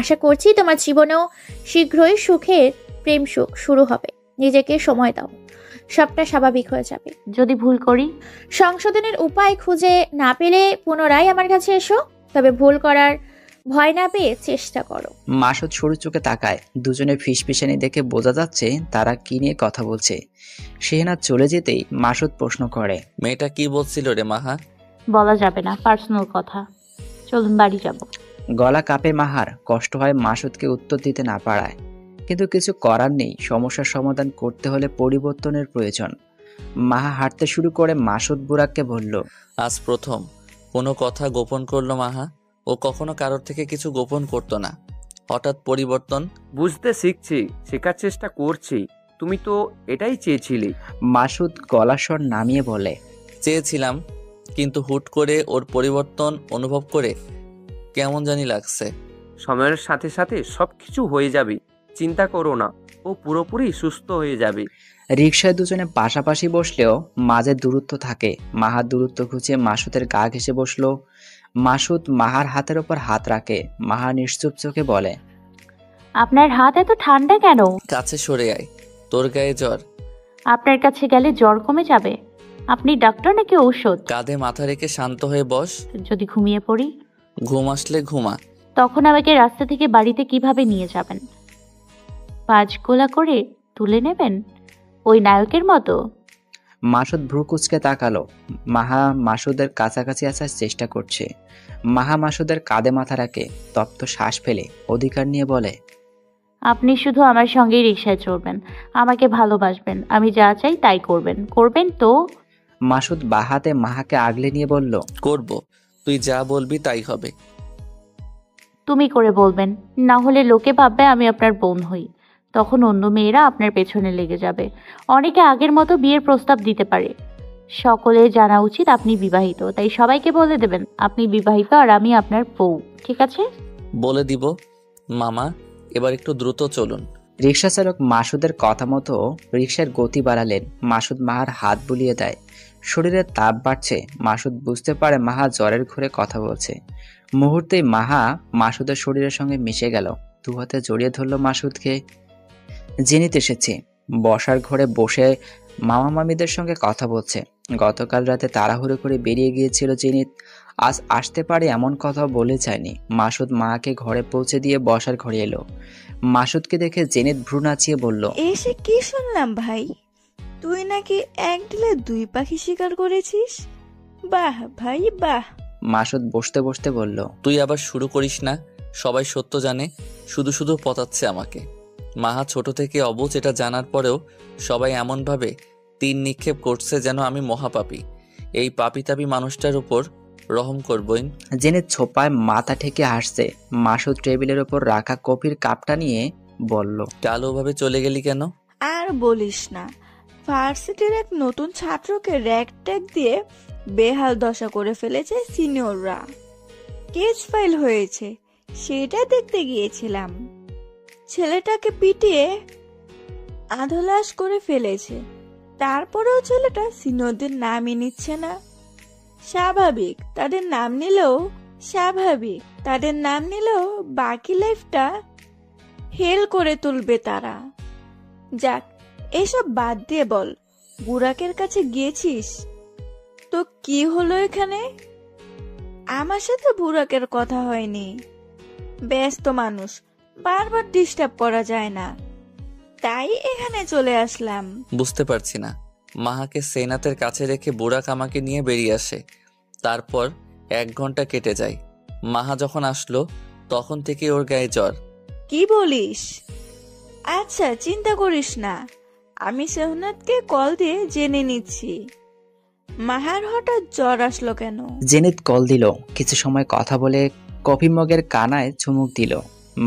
আশা করছি তোমার জীবনেও শীঘ্রই সুখের প্রেম সুখ শুরু হবে। নিজেকে সময় দাও, সবটা স্বাভাবিক হয়ে যাবে। যদি ভুল করি? সংশোধনের উপায় খুঁজে না পেলে পুনরায় আমার কাছে এসো, তবে ভুল করার ভয় না পেয়ে চেষ্টা করো। মাসুদ সরু চোখে তাকায়। দুজনে ফিসফিসানি দেখে বোঝা যাচ্ছে তারা কি নিয়ে কথা বলছে। শেহনাজ চলে যেতেই মাসুদ প্রশ্ন করে, মেয়েটা কি বলছিল রে মাহা? বলা যাবে না, পার্সোনাল কথা, চলুন বাড়ি যাব। গলা কাঁপে মাহার। কষ্ট হয় মাসুদকে উত্তর দিতে না পারায়, কিন্তু কিছু করার নেই। সমস্যার সমাধান করতে হলে পরিবর্তনের প্রয়োজন। মাহা হাঁটতে শুরু করে মাসুদ বুরাককে বলল, আজ প্রথম কোনো কথা গোপন করলো মাহা। ও কখনো কারোর থেকে কিছু গোপন করতো না, হঠাৎ পরিবর্তন। বুঝতে শিখছি, শেখার চেষ্টা করছি। তুমি তো এটাই চেয়েছিলে। মাসুদ গলার স্বর নামিয়ে বলে, চেয়েছিলাম, কিন্তু হুট করে ওর পরিবর্তন অনুভব করে কেমন জানি লাগছে। সময়ের সাথে সাথে সবকিছু হয়ে যাবে, চিন্তা করো না, ও পুরোপুরি সুস্থ হয়ে যাবে। রিকশায় দুজনে পাশাপাশি বসলেও মাঝে দূরত্ব থাকে। মাহার দূরত্ব খুঁজে মাসুদের গা ঘেঁষে বসলো। মাসুদ মাহার হাতের ওপর হাত রাখে। মাহা নিশ্চুপ চোখে বলে, আপনার হাত এত ঠান্ডা কেন? কাছে সরে আয়, তোর গায়ে জ্বর। আপনার কাছে গেলে জ্বর কমে যাবে? আপনি ডাক্তার নাকি ঔষধ? কাঁধে মাথা রেখে শান্ত হয়ে বস। যদি ঘুমিয়ে পড়ি? ঘুম আসলে ঘুমা। তখন আমাকে রাস্তা থেকে বাড়িতে কিভাবে নিয়ে যাবেন? 5 গোলা করে তুলে নেবেন ওই নায়কের মতো? মাসুদ ভ্রু কুঁচকে তাকালো। মাহা মাসুদের কাছাকাছি আসার চেষ্টা করছে। মাহা মাসুদের কাঁধে মাথা রাখে, তপ্ত শ্বাস ফেলে অধিকার নিয়ে বলে, আপনি শুধু আমার সঙ্গেই রিকশায় চড়বেন, আমাকে ভালোবাসবেন, আমি যা চাই তাই করবেন। করবেন তো? মাসুদ বাহাতে মাহাকে আগলে নিয়ে বলল, করব, তুই যা বলবি তাই হবে। তুমি করে বলবেন, না হলে লোকে ভাববে আমি আপনার বোন হই। তখন অন্য মেয়েরা আপনার পেছনে লেগে যাবে। অনেকে আগের মতো বিয়ের প্রস্তাব দিতে পারে। সকলের জানা উচিত আপনি বিবাহিত, তাই সবাইকে বলে দেবেন আপনি বিবাহিত আর আমি আপনার বউ, ঠিক আছে? বলে দিব। মামা, এবার একটু দ্রুত চলুন। রিকশা চালক মাসুদের কথা মতো রিকশার গতি বাড়ালেন। মাসুদ মাহার হাত বুলিয়ে দেয়। শরীরের তাপ বাড়ছে। মাসুদ বুঝতে পারে মাহা জ্বরের ঘোরে কথা বলছে। মুহূর্তেই মাহা মাসুদের শরীরের সঙ্গে মিশে গেল। দু হাতে জড়িয়ে ধরল মাসুদকে। জেনিত এসেছে। বসার ঘরে বসে মামা মামিদের সঙ্গে কথা বলছে। গতকাল রাতে তাড়াহুড়ো করে বেরিয়ে গিয়েছিল জেনিত। আজ আসতে পারে এমন কথা বলে যায়নি। মাসুদ মাকে ঘরে পৌঁছে দিয়ে বসার ঘরে এলো। মাসুদকে দেখে জেনিত ভ্রু নাচিয়ে বলল, এসে কি শুনলাম ভাই, তুই নাকি এক ঢিলে 2 পাখি শিকার করেছিস? বাহ ভাই বাহ। মাসুদ বসতে বসতে বলল, তুই আবার শুরু করিস না। সবাই সত্য জানে, শুধু শুধু পতাচ্ছে আমাকে। মাহা ছোট থেকে অবুঝ, এটা জানার পরেও সবাই এমনভাবে তীর নিক্ষেপ করছে যেন আমি মহাপাপী। এই পাপী মানুষটার উপর রহম করবই। জেনিত ছোপায় মাথা ঠেকে হাসছে। মাসুদ টেবিলের উপর রাখা কফির কাপটা নিয়ে বলল, কালোভাবে চলে গেলি কেন? আর বলিস না, ভার্সিটির এক নতুন ছাত্রকে র্যাগ ট্যাগ দিয়ে বেহাল দশা করে ফেলেছে সিনিয়ররা। কেস ফাইল হয়েছে, সেটা দেখতে গিয়েছিলাম। ছেলেটাকে পিটিয়ে আধলাশ করে ফেলেছে। তারপরেও ছেলেটা সিনিয়রদের নামই নিচ্ছে না। স্বাভাবিক, তাদের নাম নিলেও বাকি লাইফটা হেল করে তুলবে তারা। যাক, এসব বাদ দিয়ে বল, বুরাকের কাছে গিয়েছিস? তো কি হলো এখানে? আমার সাথে বুরাকের কথা হয়নি। ব্যস্ত মানুষ, বারবার ডিস্টার্ব করা যায় না, তাই এখানে চলে আসলাম। বুঝতে পারছি না। মাহাকে সেনাতের কাছে রেখে বুরাক আমাকে নিয়ে বেরিয়ে আসে। তারপর 1 ঘন্টা কেটে যায়। মাহা যখন আসলো তখন থেকে ওর গায়ে জ্বর। কি বলিস? আচ্ছা, চিন্তা করিস না, আমি সেহনাতকে কল দিয়ে জেনে নিচ্ছি মাহার হঠাৎ জ্বর আসলো কেন। জেনিত কল দিল। কিছু সময় কথা বলে কফি মগের কানায় চুমুক দিল।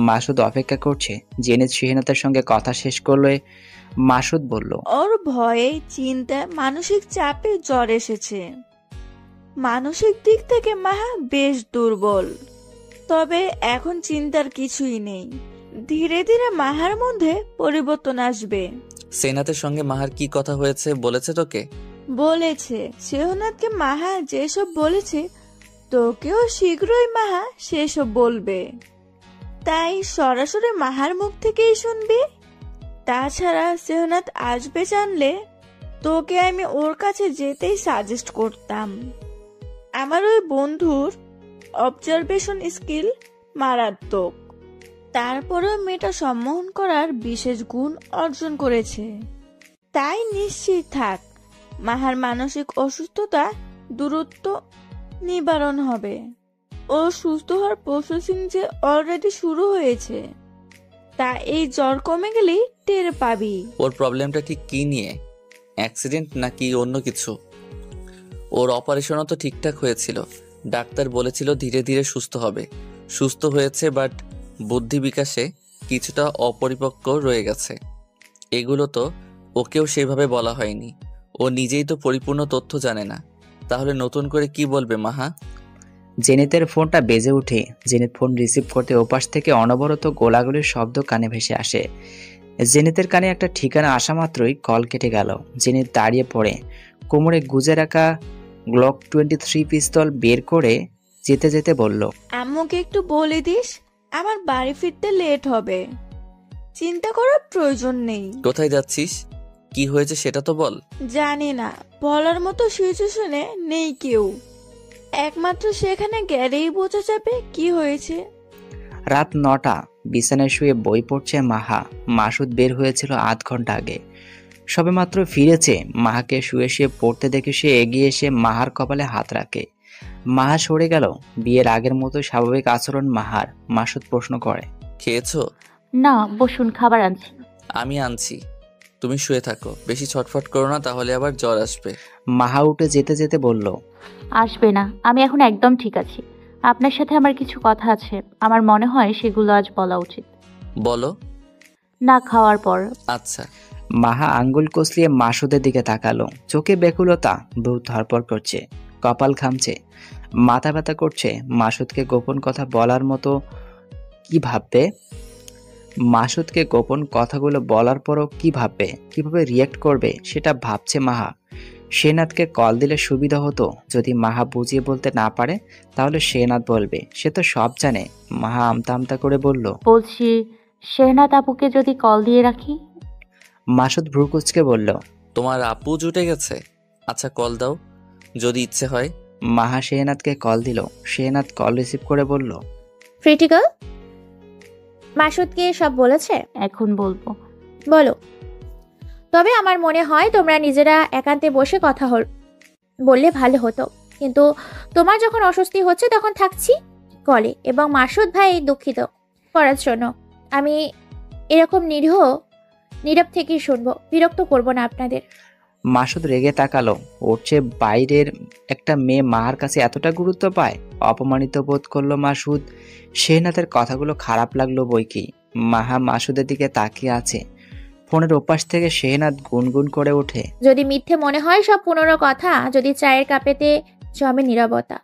মাসুদ অপেক্ষা করছে। জেনিত সেহনাতের সঙ্গে কথা শেষ করলে মাসুদ বলল, ওর ভয়ে, চিন্তায়, মানসিক চাপে জ্বর এসেছে। মানসিক দিক থেকে মাহা বেশ দুর্বল, তবে এখন চিন্তার কিছুই নেই। ধীরে ধীরে মাহার মধ্যে পরিবর্তন আসবে। সেনাতের সঙ্গে মাহার কি কথা হয়েছে বলেছে তোকে? বলেছে। সেহনাতকে মাহা যেসব বলেছে তোকেও শীঘ্রই মাহা সেসব বলবে, তাই সরাসরি মাহার মুখ থেকেই শুনবি। তাছাড়া সেহনাত আসবে জানলে তোকে আমি ওর কাছে যেতেই সাজেস্ট করতাম। আমার ওই বন্ধুর অবজারভেশন স্কিল মারাত্মক, তারপরেও মেয়েটা সম্মোহন করার বিশেষ গুণ অর্জন করেছে। তাই নিশ্চিত থাক, মাহার মানসিক অসুস্থতা দূরত্ব নিবারণ হবে। ও সুস্থ হওয়ার প্রসেসিং যে অলরেডি শুরু হয়েছে, তা এই জ্বর কমে গেলেই টের পাবি। ওর প্রবলেমটা ঠিক কি নিয়ে? অ্যাক্সিডেন্ট নাকি অন্য কিছু? ওর অপারেশনও তো ঠিকঠাক হয়েছিল। ডাক্তার বলেছিল ধীরে ধীরে সুস্থ হবে। সুস্থ হয়েছে, বাট বুদ্ধি বিকাশে কিছুটা অপরিপক্ক রয়ে গেছে। এগুলো তো ওকেও সেভাবে বলা হয়নি। ও নিজেই তো পরিপূর্ণ তথ্য জানে না, তাহলে নতুন করে কি বলবে মাহা? জেনিতের ফোনটা বেজে ওঠে। জেনিত ফোন রিসিভ করতে ওপাশ থেকে অনবরত গোলাগুলির শব্দ কানে ভেসে আসে। জেনিতের কানে একটা ঠিকানা আসা মাত্রই কল কেটে গেল। জেনিত দাঁড়িয়ে পড়ে কোমরে গুজে রাখা গ্লক 23 পিস্তল বের করে যেতে যেতে বলল, আম্মুকে একটু বলে দিস আমার বাড়ি ফিরতে লেট হবে। চিন্তা করার প্রয়োজন নেই। কোথায় যাচ্ছিস? কি হয়েছে সেটা তো বল। জানি না, বলার মতো সিচুয়েশনে নেই কেউ। একমাত্র সেখানে গেলেই বোঝা যাবে কি হয়েছে। রাত 9টা, বিছানায় শুয়ে বই পড়ছে মাহা। মাসুদ বের হয়েছিল আধ ঘন্টা আগে। সবেমাত্র ফিরেছে। মাহাকে শুয়ে শুয়ে পড়তে দেখে সে এগিয়ে এসে মাহার কপালে হাত রাখে। মাহা সরে গেল। বিয়ের আগের মতো স্বাভাবিক আচরণ মাহার। মাসুদ প্রশ্ন করে, খেয়েছো? না, বসুন, খাবার আনছি। আমি আনছি, তুমি শুয়ে থাকো, বেশি ছটফট করো না, তাহলে আবার জ্বর আসবে। মাহা উঠে যেতে যেতে বলল, আসবে না, আমি এখন একদম ঠিক আছি। আপনার সাথে আমার কিছু কথা আছে, আমার মনে হয় সেগুলো আজ বলা উচিত। বলো। না, খাওয়ার পর। আচ্ছা। মাহা আঙ্গুল কসলিয়ে মাসুদের দিকে তাকালো। চোখে ব্যাকুলতা, বুক ধরপড় করছে, কপাল ঘামছে, মাথা ব্যথা করছে। মাসুদকে গোপন কথা বলার মতো কি ভাববে? মাসুদকে গোপন কথাগুলো বলার পরও কি ভাববে, কিভাবে রিয়েক্ট করবে সেটা ভাবছে মাহা। শেহনাদকে কল দিলে সুবিধা হতো। যদি মাহা বুঝিয়ে বলতে না পারে তাহলে শেহনাদ বলবে, সে তো সব জানে। মাহা আমতা আমতা করে বলল, বলছি শেহনাদ আপুকে যদি কল দিয়ে রাখি। মাসুদ ভ্রু কুঁচকে বলল, তোমার আপু জুটে গেছে? আচ্ছা, কল দাও যদি ইচ্ছে হয়। মাহা শেহনাদকে কল দিল। শেহনাদ কল রিসিভ করে বলল, ক্রিটিক্যাল। মাসুদকে সব বলেছে? এখন বলবো। বলো। তবে আমার মনে হয় তোমরা নিজেরা একান্তে বসে কথা বললে ভালো হতো, কিন্তু তোমার যখন অস্বস্তি হচ্ছে তখন থাকছি কলে। এবং মাসুদ ভাই দুঃখিত করার জন্য। আমি এরকম নীরব থেকেই শুনবো, বিরক্ত করব না আপনাদের। মাসুদ রেগে তাকালো। ওর চেয়ে বাইরের একটা মেয়ে মাহার কাছে এতটা গুরুত্ব পায়? অপমানিত বোধ করলো মাসুদ। শেহনাদের কথাগুলো খারাপ লাগলো বইকি। মাহা মাসুদের দিকে তাকিয়ে আছে। ফোনের ওপাশ থেকে শেহনাদ গুনগুন করে ওঠে, যদি মিথ্যে মনে হয় সব পুরনো কথা, যদি চায়ের কাপেতে জমে নীরবতা,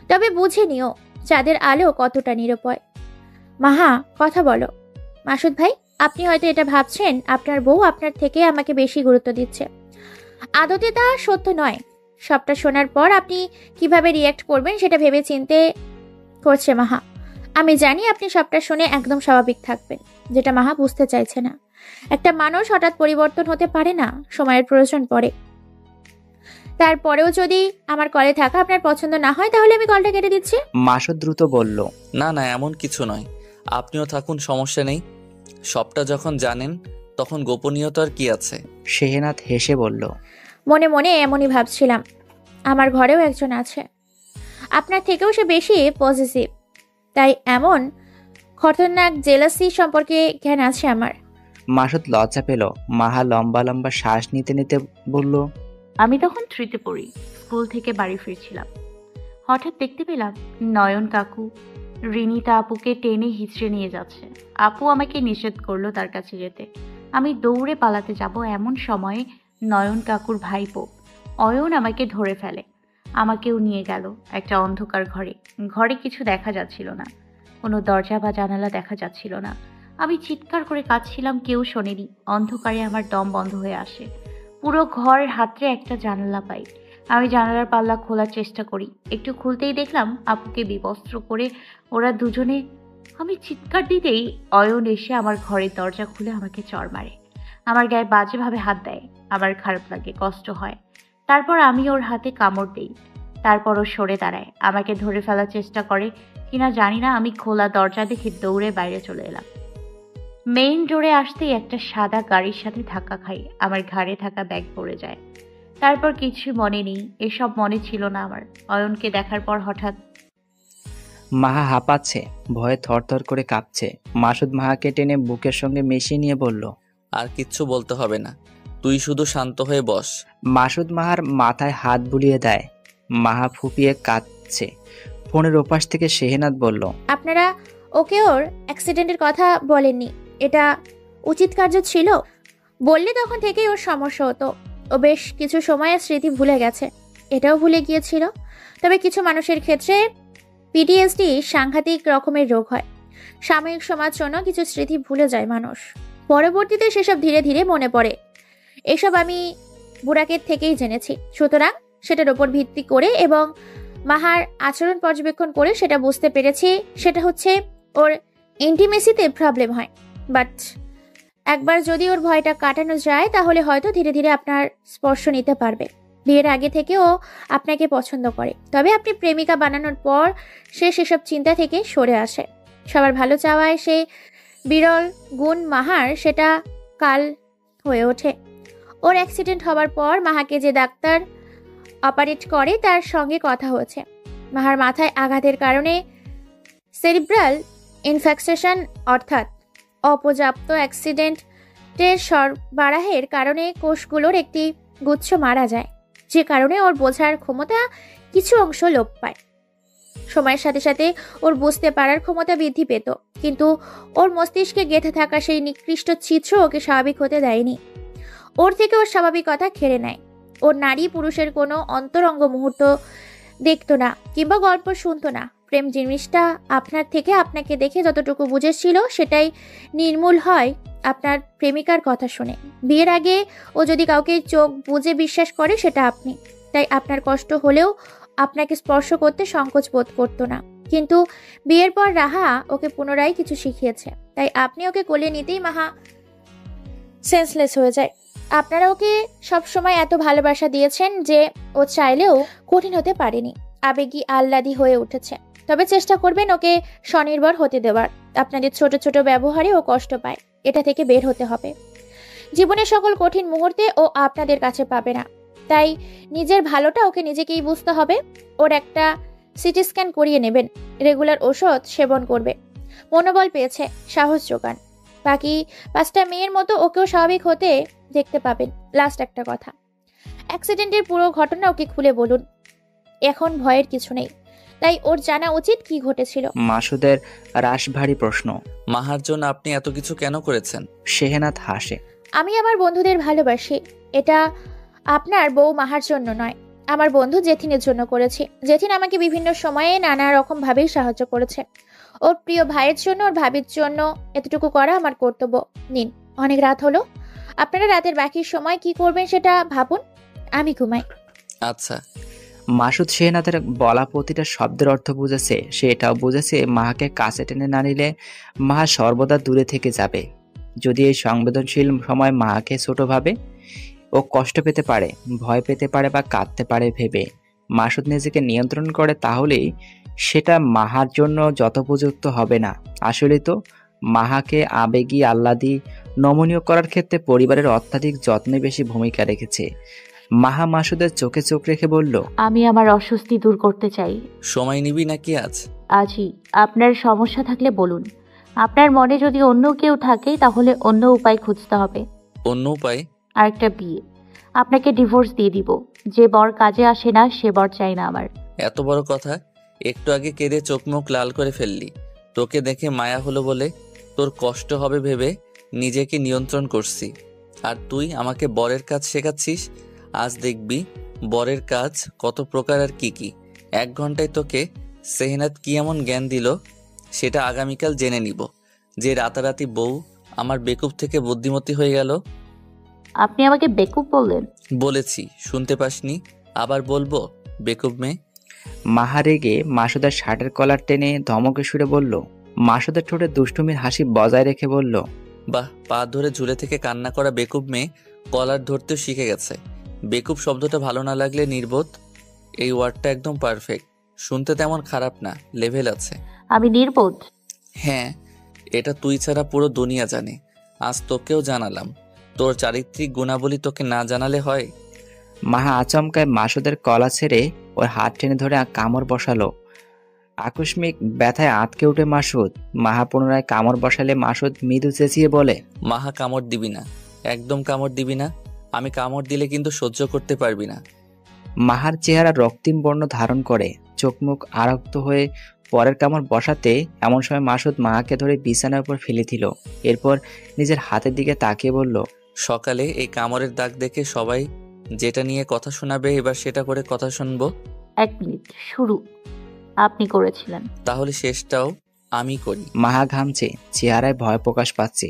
তবে বুঝে নিও চাঁদের আলো কতটা নিরুপায়। মাহা, কথা বলো। মাসুদ ভাই, আপনি হয়তো এটা ভাবছেন আপনার বউ আপনার থেকে আমাকে বেশি গুরুত্ব দিচ্ছে। আদতে তা সত্য নয়। সবটা শোনার পর আপনি কিভাবে রিয়্যাক্ট করবেন সেটা ভেবে চিনতে করছে মাহা। আমি জানি আপনি সবটা শুনে একদম স্বাভাবিক থাকবেন, যেটা মাহা বুঝতে চাইছে না। একটা মানুষ হঠাৎ পরিবর্তন হতে পারে না, সময়ের প্রয়োজন পড়ে। তারপরেও যদি আমার কলে থাকা আপনার পছন্দ না হয় তাহলে আমি কলটা কেটে দিচ্ছি। মাসুদ দ্রুত বলল, না না, এমন কিছু নয়, আপনিও থাকুন, সমস্যা নেই। সবটা যখন জানেন তখন গোপনীয়তার কি আছে? শেহনাদ হেসে বলল, মনে মনে এমনই ভাবছিলাম। আমার ঘরেও একজন আছে, আপনার থেকেও সে বেশি পজিটিভ, তাই এমন খতরনাক জেলাসি সম্পর্কে জ্ঞান আছে আমার। মাসুদ লজ্জা পেল। মাহা লম্বা লম্বা শ্বাস নিতে নিতে বলল, আমি তখন 3তে পড়ি, স্কুল থেকে বাড়ি ফিরছিলাম। হঠাৎ দেখতে পেলাম নয়ন কাকু রিনিতা আপুকে টেনে হিচড়ে নিয়ে যাচ্ছে। আপু আমাকে নিষেধ করলো তার কাছে যেতে। আমি দৌড়ে পালাতে যাব, এমন সময়ে নয়ন কাকুর ভাইপো অয়ন আমাকে ধরে ফেলে। আমাকেও নিয়ে গেল একটা অন্ধকার ঘরে। ঘরে কিছু দেখা যাচ্ছিল না, কোনো দরজা বা জানালা দেখা যাচ্ছিল না। আমি চিৎকার করে কাঁদছিলাম, কেউ শোনেনি। অন্ধকারে আমার দম বন্ধ হয়ে আসে। পুরো ঘর হাতড়ে একটা জানালা পাই। আমি জানালার পাল্লা খোলার চেষ্টা করি, একটু খুলতেই দেখলাম আপুকে বিবস্ত্র করে ওরা দুজনে। আমি চিৎকার দিতেই অয়ন এসে আমার ঘরের দরজা খুলে আমাকে চড় মারে। আমার গায়ে বাজেভাবে হাত দেয়। আমার খারাপ লাগে, কষ্ট হয়। তারপর আমি ওর হাতে কামড় দিই। তারপর ও সরে দাঁড়ায়, আমাকে ধরে ফেলার চেষ্টা করে কিনা জানি না। আমি খোলা দরজা দেখে দৌড়ে বাইরে চলে এলাম। মেইন ডোরে আসতেই একটা সাদা গাড়ির সাথে ধাক্কা খাই। আমার ঘাড়ে থাকা ব্যাগ পড়ে যায়। তারপর কিছু মনে নেই, এসব মনে ছিল না আমার। অয়নকে দেখার পর হঠাৎ মাহা হাঁপাচ্ছে, ভয়ে থরথর করে কাঁপছে। মাসুদ মাহাকে টেনে বুকের সঙ্গে মিশিয়ে নিয়ে বলল, আর কিচ্ছু বলতে হবে না, তুই শুধু শান্ত হয়ে বস। মাসুদ মাহার মাথায় হাত বুলিয়ে দেয়। মাহা ফুপিয়ে কাঁদছে। ফোনের ওপাশ থেকে শেহনাদ বলল, আপনারা ওকে ওর অ্যাক্সিডেন্টের কথা বলেননি, এটা উচিত কার্য ছিল? বললে তখন থেকেই ওর সমস্যা হতো। ও বেশ কিছু সময়ের স্মৃতি ভুলে গেছে, এটাও ভুলে গিয়েছিল। তবে কিছু মানুষের ক্ষেত্রে পিটিএসডি সাংঘাতিক রকমের রোগ হয়। সাময়িক সময়ের জন্য কিছু স্মৃতি ভুলে যায় মানুষ, পরবর্তীতে সেসব ধীরে ধীরে মনে পড়ে। এসব আমি বুড়াকের থেকেই জেনেছি। সুতরাং সেটার উপর ভিত্তি করে এবং মাহার আচরণ পর্যবেক্ষণ করে সেটা বুঝতে পেরেছি, সেটা হচ্ছে ওর ইন্টিমেসিতে প্রবলেম হয়। বাট একবার যদি ওর ভয়টা কাটানো যায় তাহলে হয়তো ধীরে ধীরে আপনার স্পর্শ নিতে পারবে। বিয়ের আগে থেকেও আপনাকে পছন্দ করে, তবে আপনি প্রেমিকা বানানোর পর সে সেসব চিন্তা থেকে সরে আসে। সবার ভালো চাওয়ায় সে বিরল গুণ মাহার সেটা কাল হয়ে ওঠে। ওর অ্যাক্সিডেন্ট হবার পর মাহাকে যে ডাক্তার অপারেট করে তার সঙ্গে কথা হয়েছে। মাহার মাথায় আঘাতের কারণে সেরিব্রাল ইনফেকশন অর্থাৎ অপর্যাপ্ত অ্যাক্সিডেন্টের সরবরাহের কারণে কোষগুলোর একটি গুচ্ছ মারা যায়, যে কারণে ওর বোঝার ক্ষমতা কিছু অংশ লোপ পায়। সময়ের সাথে সাথে ওর বুঝতে পারার ক্ষমতা বৃদ্ধি পেত, কিন্তু ওর মস্তিষ্কে গেঁথে থাকা সেই নিকৃষ্ট চিত্র ওকে স্বাভাবিক হতে দেয়নি। ওর থেকে ওর স্বাভাবিকতা কেড়ে নেয়। ওর নারী পুরুষের কোনো অন্তরঙ্গ মুহূর্ত দেখতো না কিংবা গল্প শুনতো না। প্রেম জিনিসটা আপনার থেকে আপনাকে দেখে যতটুকু বুঝেছিল সেটাই নির্মূল হয় আপনার প্রেমিকার কথা শুনে। বিয়ের আগে ও যদি কাউকে চোখ বুঝে বিশ্বাস করে সেটা আপনি, তাই আপনার কষ্ট হলেও আপনাকে স্পর্শ করতে সংকোচ বোধ করতো না। কিন্তু বিয়ের পর রাহা ওকে পুনরায় কিছু শিখিয়েছে, তাই আপনি ওকে কোলে নিতেই মাহা সেন্সলেস হয়ে যায়। আপনারা ওকে সবসময় এত ভালোবাসা দিয়েছেন যে ও চাইলেও কঠিন হতে পারেনি, আবেগী আহ্লাদী হয়ে উঠেছে। তবে চেষ্টা করবেন ওকে স্বনির্ভর হতে দেওয়ার। আপনাদের ছোট ছোট ব্যবহারে ও কষ্ট পায়, এটা থেকে বের হতে হবে। জীবনের সকল কঠিন মুহূর্তে ও আপনাদের কাছে পাবে না, তাই নিজের ভালোটা ওকে নিজেকেই বুঝতে হবে। ওর একটা সিটি স্ক্যান করিয়ে নেবেন, রেগুলার ওষুধ সেবন করবে। মনোবল পেয়েছে, সাহস যোগান। বাকি 5টা মেয়ের মতো ওকেও স্বাভাবিক হতে দেখতে পাবেন। লাস্ট একটা কথা, অ্যাক্সিডেন্টের পুরো ঘটনা ওকে খুলে বলুন। এখন ভয়ের কিছু নেই, তাই ওর জানা উচিত কি ঘটেছিল। মাসুদের রাশভারী প্রশ্ন। মাহার জন্য আপনি এত কিছু কেন করেছেন? শেহনাত হাসে। আমি আমার বন্ধুদের ভালোবাসি, এটা আপনার বউ মাহার জন্য নয়, আমার বন্ধু জেথিনের জন্য করেছি। জেথিন আমাকে বিভিন্ন সময়ে নানা রকম ভাবেই সাহায্য করেছে। ওর প্রিয় ভাইয়ের জন্য, ওর ভাবির জন্য এতটুকু করা আমার কর্তব্য। নিন, অনেক রাত হলো, আপনারা রাতের বাকি সময় কি করবেন সেটা ভাবুন, আমি ঘুমাই। আচ্ছা। মাসুদ শেহনাতের বলা প্রতিটা শব্দের অর্থ বুঝেছে। সে এটাও বুঝেছে মাহাকে কাছে টেনে না নিলে মাহা সর্বদা দূরে থেকে যাবে। যদি এই সংবেদনশীল সময় মাহাকে ছোট ভাবে, ও কষ্ট পেতে পারে, ভয় পেতে পারে বা কাঁদতে পারে ভেবে মাসুদ নিজেকে নিয়ন্ত্রণ করে, তাহলেই সেটা মাহার জন্য যথোপযুক্ত হবে না। আসলে তো মাহাকে আবেগী আহ্লাদী নমনীয় করার ক্ষেত্রে পরিবারের অত্যাধিক যত্নে বেশি ভূমিকা রেখেছে। মাহা মাসুদের চোখে চোখ রেখে বলল, আমি আমার অস্বস্তি দূর করতে চাই। সময় নিবি নাকি আজ? আজই। আপনার সমস্যা থাকলে বলুন। আপনার মনে যদি অন্য কেউ থাকে তাহলে অন্য উপায় খুঁজতে হবে। অন্য উপায়? আরেকটা বিয়ে। আপনাকে ডিভোর্স দিয়ে দিব। যে বর কাজে আসে না সে বর চাই না আমার। এত বড় কথা? একটু আগে কেঁদে চোখ মুখ লাল করে ফেললি। তোকে দেখে মায়া হলো বলে তোর কষ্ট হবে ভেবে নিজেকে নিয়ন্ত্রণ করছি, আর তুই আমাকে বরের কাজ শেখাচ্ছিস। আজ দেখবি বরের কাজ কত প্রকার আর কি কি। 1 ঘন্টায় তোকে সেহনাত কি এমন জ্ঞান দিল সেটা আগামীকাল জেনে নিব। যে রাতারাতি বউ আমার বেকুব থেকে বুদ্ধিমতী হয়ে গেল। আপনি আমাকে বেকুব বললেন? বলেছি, শুনতে পাসনি? আবার বলবো বেকুব মেয়ে? মাহা রেগে মাসুদের শার্টের কলার টেনে ধমকে সুরে বলল। মাসুদের ঠোঁটে দুষ্টুমির হাসি বজায় রেখে বলল, বাহ, পা ধরে ঝুলে থেকে কান্না করা বেকুব মেয়ে কলার ধরতেও শিখে গেছে। বেকুব শব্দটা ভালো না লাগলে নির্বোধ, এই ওয়ার্ডটা একদম পারফেক্ট। শুনতে তেমন খারাপ না, লেভেল আছে। আমি নির্বোধ? হ্যাঁ, এটা তুই ছাড়া পুরো দুনিয়া জানে। আজ তোকেও জানালাম। তোর চারিত্রিক গুণাবলী তোকে না জানালে হয়? মাহা আচমকায় মাসুদের কলা ছেড়ে ওর হাত টেনে ধরে কামড় বসালো। আকস্মিক ব্যথায় আটকে উঠে মাসুদ। মাহা পুনরায় কামড় বসালে মাসুদ মৃদু চেঁচিয়ে বলে, মাহা কামড় দিবি না, একদম কামড় দিবি না। আমি কামড় দিলে কিন্তু সহ্য করতে পারবি না। মাহার চেহারা রক্তিম বর্ণ ধারণ করে, চোখ মুখ আরক্ত হয়ে পরের কামড় বসাতে এমন সময় মাসুদ মাহাকে ধরে বিছানার উপর ফেলে দিল। এরপর নিজের হাতের দিকে তাকিয়ে বলল, সকালে এই কামড়ের দাগ দেখে সবাই যেটা নিয়ে কথা শোনাবে এবার সেটা করে কথা শুনবো। 1 মিনিট, শুরু আপনি করেছিলেন, তাহলে শেষটাও আমি করি। মাহা ঘামছে, চেহারায় ভয় প্রকাশ পাচ্ছে।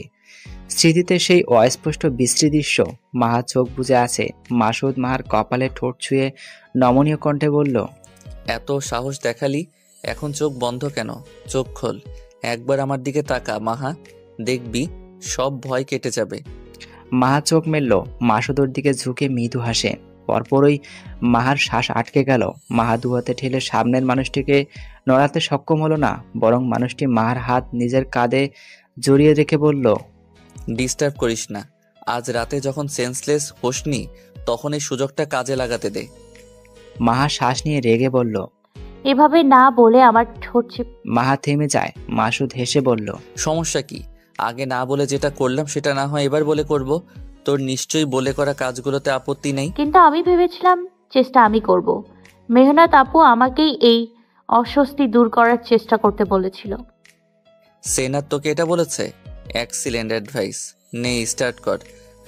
স্মৃতিতে সেই অস্পষ্ট বিশ্রী দৃশ্য। মাহা চোখ বুজে আছে। মাসুদ মাহার কপালে ঠোঁট ছুঁয়ে নমনীয় কণ্ঠে বলল, এত সাহস দেখালি, এখন চোখ বন্ধ কেন? চোখ খোল, একবার আমার দিকে তাকা মাহা, দেখবি সব ভয় কেটে যাবে। মাহা চোখ মেলল, মাসুদর দিকে ঝুঁকে মৃদু হাসে। পরপরই মাহার শ্বাস আটকে গেল। মাহা দুহাতে ঠেলে সামনের মানুষটিকে নড়াতে সক্ষম হলো না, বরং মানুষটি মাহার হাত নিজের কাঁধে জড়িয়ে রেখে বলল, ডিস্টার্ব করিস না। আজ রাতে যখন সেন্সলেস হোসনি তখন এই সুযোগটা কাজে লাগাতে দে। মাহা শ্বাস নিয়ে রেগে বলল, এভাবে না বলে আমার ঠোঁট মাহা থেমে যায়। মাসুদ হেসে বলল, সমস্যা কি? আগে না বলে যেটা করলাম সেটা না হয় এবার বলে করব। তোর নিশ্চয়ই বলে করা কাজগুলোতে আপত্তি নেই। কিন্তু আমি ভেবেছিলাম চেষ্টা আমি করব। মেহনাত আপু আমাকেই এই অস্বস্তি দূর করার চেষ্টা করতে বলেছিল। সেনাত তোকে এটা বলেছে? Excellent advice. নে স্টার্ট কর।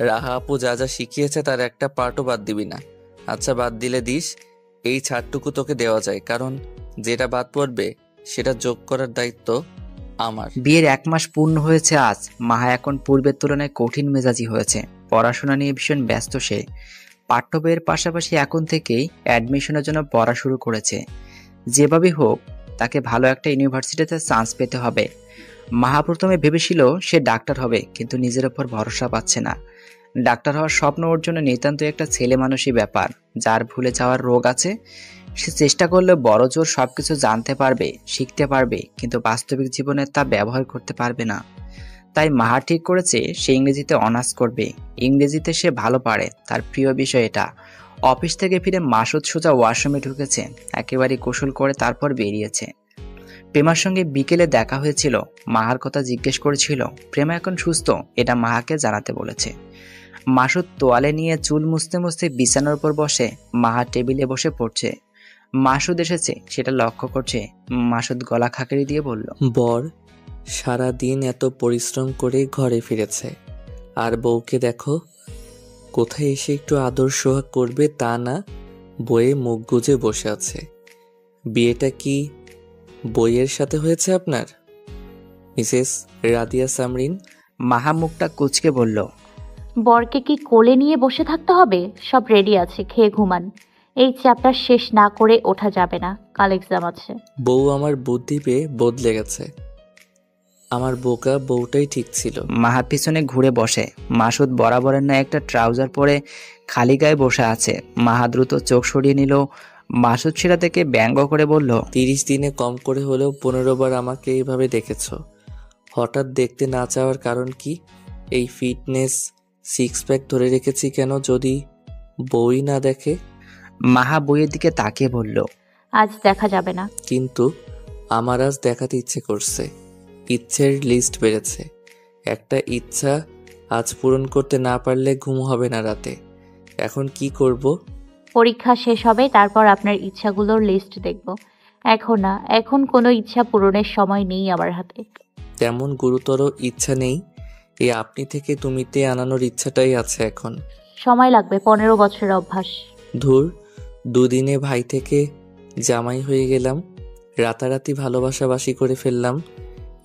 রাহা আপু যা যা শিখিয়েছে তার একটা পার্টও বাদ দিবি না। আচ্ছা, বাদ দিলে দিস, এই ছাড়টুকু তোকে দেওয়া যায়, কারণ যেটা বাদ পড়বে সেটা যোগ করার দায়িত্ব আমার। বিয়ের 1 মাস পূর্ণ হয়েছে আজ। মাহা এখন পূর্বের তুলনায় কঠিন মেজাজি হয়েছে। পড়াশোনা নিয়ে ভীষণ ব্যস্ত সে। পাঠ্য বইয়ের পাশাপাশি এখন থেকেই অ্যাডমিশনের জন্য পড়া শুরু করেছে। যেভাবে হোক তাকে ভালো একটা ইউনিভার্সিটিতে চান্স পেতে হবে। মাহা প্রথমে ভেবেছিল সে ডাক্তার হবে, কিন্তু নিজের ওপর ভরসা পাচ্ছে না। ডাক্তার হওয়ার স্বপ্ন ওর জন্য নিতান্তই একটা ছেলে মানুষই ব্যাপার, যার ভুলে যাওয়ার রোগ আছে। সে চেষ্টা করলে বড় জোর সবকিছু জানতে পারবে, শিখতে পারবে, কিন্তু বাস্তবিক জীবনে তা ব্যবহার করতে পারবে না। তাই মাহা ঠিক করেছে সে ইংরেজিতে অনার্স করবে। ইংরেজিতে সে ভালো পারে, তার প্রিয় বিষয় এটা। অফিস থেকে ফিরে মাসুদ সোজা ওয়াশরুমে ঢুকেছে, একেবারে গোসল করে তারপর বেরিয়েছে। প্রেমার সঙ্গে বিকেলে দেখা হয়েছিল, মাহার কথা জিজ্ঞেস করেছিল। প্রেমা এখন সুস্থ, এটা মাহাকে জানাতে বলেছে। মাসুদ তোয়ালে নিয়ে চুল মুছতে মুছতে বিছানার উপর বসে। মাহা টেবিলে বসে পড়ছে। মাসুদ এসেছে সেটা লক্ষ্য করছে। মাসুদ গলা খাকারি দিয়ে বলল, বর সারা দিন এত পরিশ্রম করে ঘরে ফিরেছে, আর বউকে দেখো কোথায় এসে একটু আদর সোহাগ করবে তা না, বইয়ে মুখ গুজে বসে আছে। বিয়েটা কি বইয়ের সাথে হয়েছে আপনার, মিসেস রাদিয়া সামরিন? মাহা মুখটা কুঁচকে বলল, বরকে কি কোলে নিয়ে বসে থাকতে হবে? সব রেডি আছে, খেয়ে ঘুমান। এই চ্যাপ্টার শেষ না করে ওঠা যাবে না, কাল এক্সাম আছে। বউ আমার বুদ্ধি পেয়ে বদলে গেছে। আমার বোকা বউটাই ঠিক ছিল। মাহা পিছনে ঘুরে বসে। মাসুদ বরাবরের না একটা ট্রাউজার পরে খালি গায়ে বসে আছে। মাহা দ্রুত চোখ সরিয়ে নিল। মাসুদ সেটা থেকে ব্যঙ্গ করে বলল, 30 দিনে কম করে হলেও 15 বার আমাকে এইভাবে দেখেছ। হঠাৎ দেখতে না চাওয়ার কারণ কি? এই ফিটনেস সিক্স প্যাক ধরে রেখেছি কেন যদি বই না দেখে? মাহা বইয়ের দিকে তাকিয়ে বলল, আজ দেখা যাবে না। কিন্তু আমার আজ দেখাতে ইচ্ছে করছে। ইচ্ছের লিস্ট বেড়েছে। একটা ইচ্ছা আজ পূরণ করতে না পারলে ঘুম হবে না রাতে। এখন কি করব? পরীক্ষা শেষ হবে, তারপর আপনার ইচ্ছাগুলোর লিস্ট দেখব। এখন না, এখন কোনো ইচ্ছা পূরণের সময় নেই আমার হাতে। তেমন গুরুতর ইচ্ছা নেই, এই আপনি থেকে তুমিতে আনানোর ইচ্ছাটাই আছে এখন। সময় লাগবে, 15 বছরের অভ্যাস। ধুর, দুদিনে ভাই থেকে জামাই হয়ে গেলাম, রাতারাতি ভালোবাসাবাসি করে ফেললাম।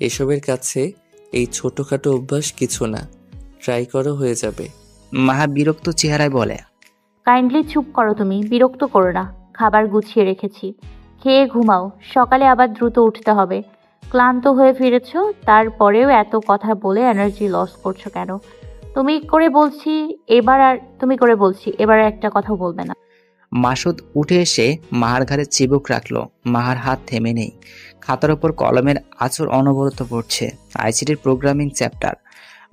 এসবের কাছে এই ছোটখাটো অভ্যাস কিছু না, ট্রাই করো, হয়ে যাবে। মাহা বিরক্ত চেহারায় বলে, কাইন্ডলি চুপ করো তুমি, বিরক্ত করো না। খাবার গুছিয়ে রেখেছি, খেয়ে ঘুমাও, সকালে আবার দ্রুত উঠতে হবে। ক্লান্ত হয়ে ফিরেছো, তারপরেও এত কথা বলে এনার্জি লস করছো কেন? তুমি করে বলছি এবার একটা কথা বলবে না। মাসুদ উঠে এসে মাহার ঘাড়ে চিবুক রাখলো। মাহার হাত থেমে নেই। খাতার ওপর কলমের আঁচড় অনবরত পড়ছে। আইসিটির প্রোগ্রামিং চ্যাপ্টার।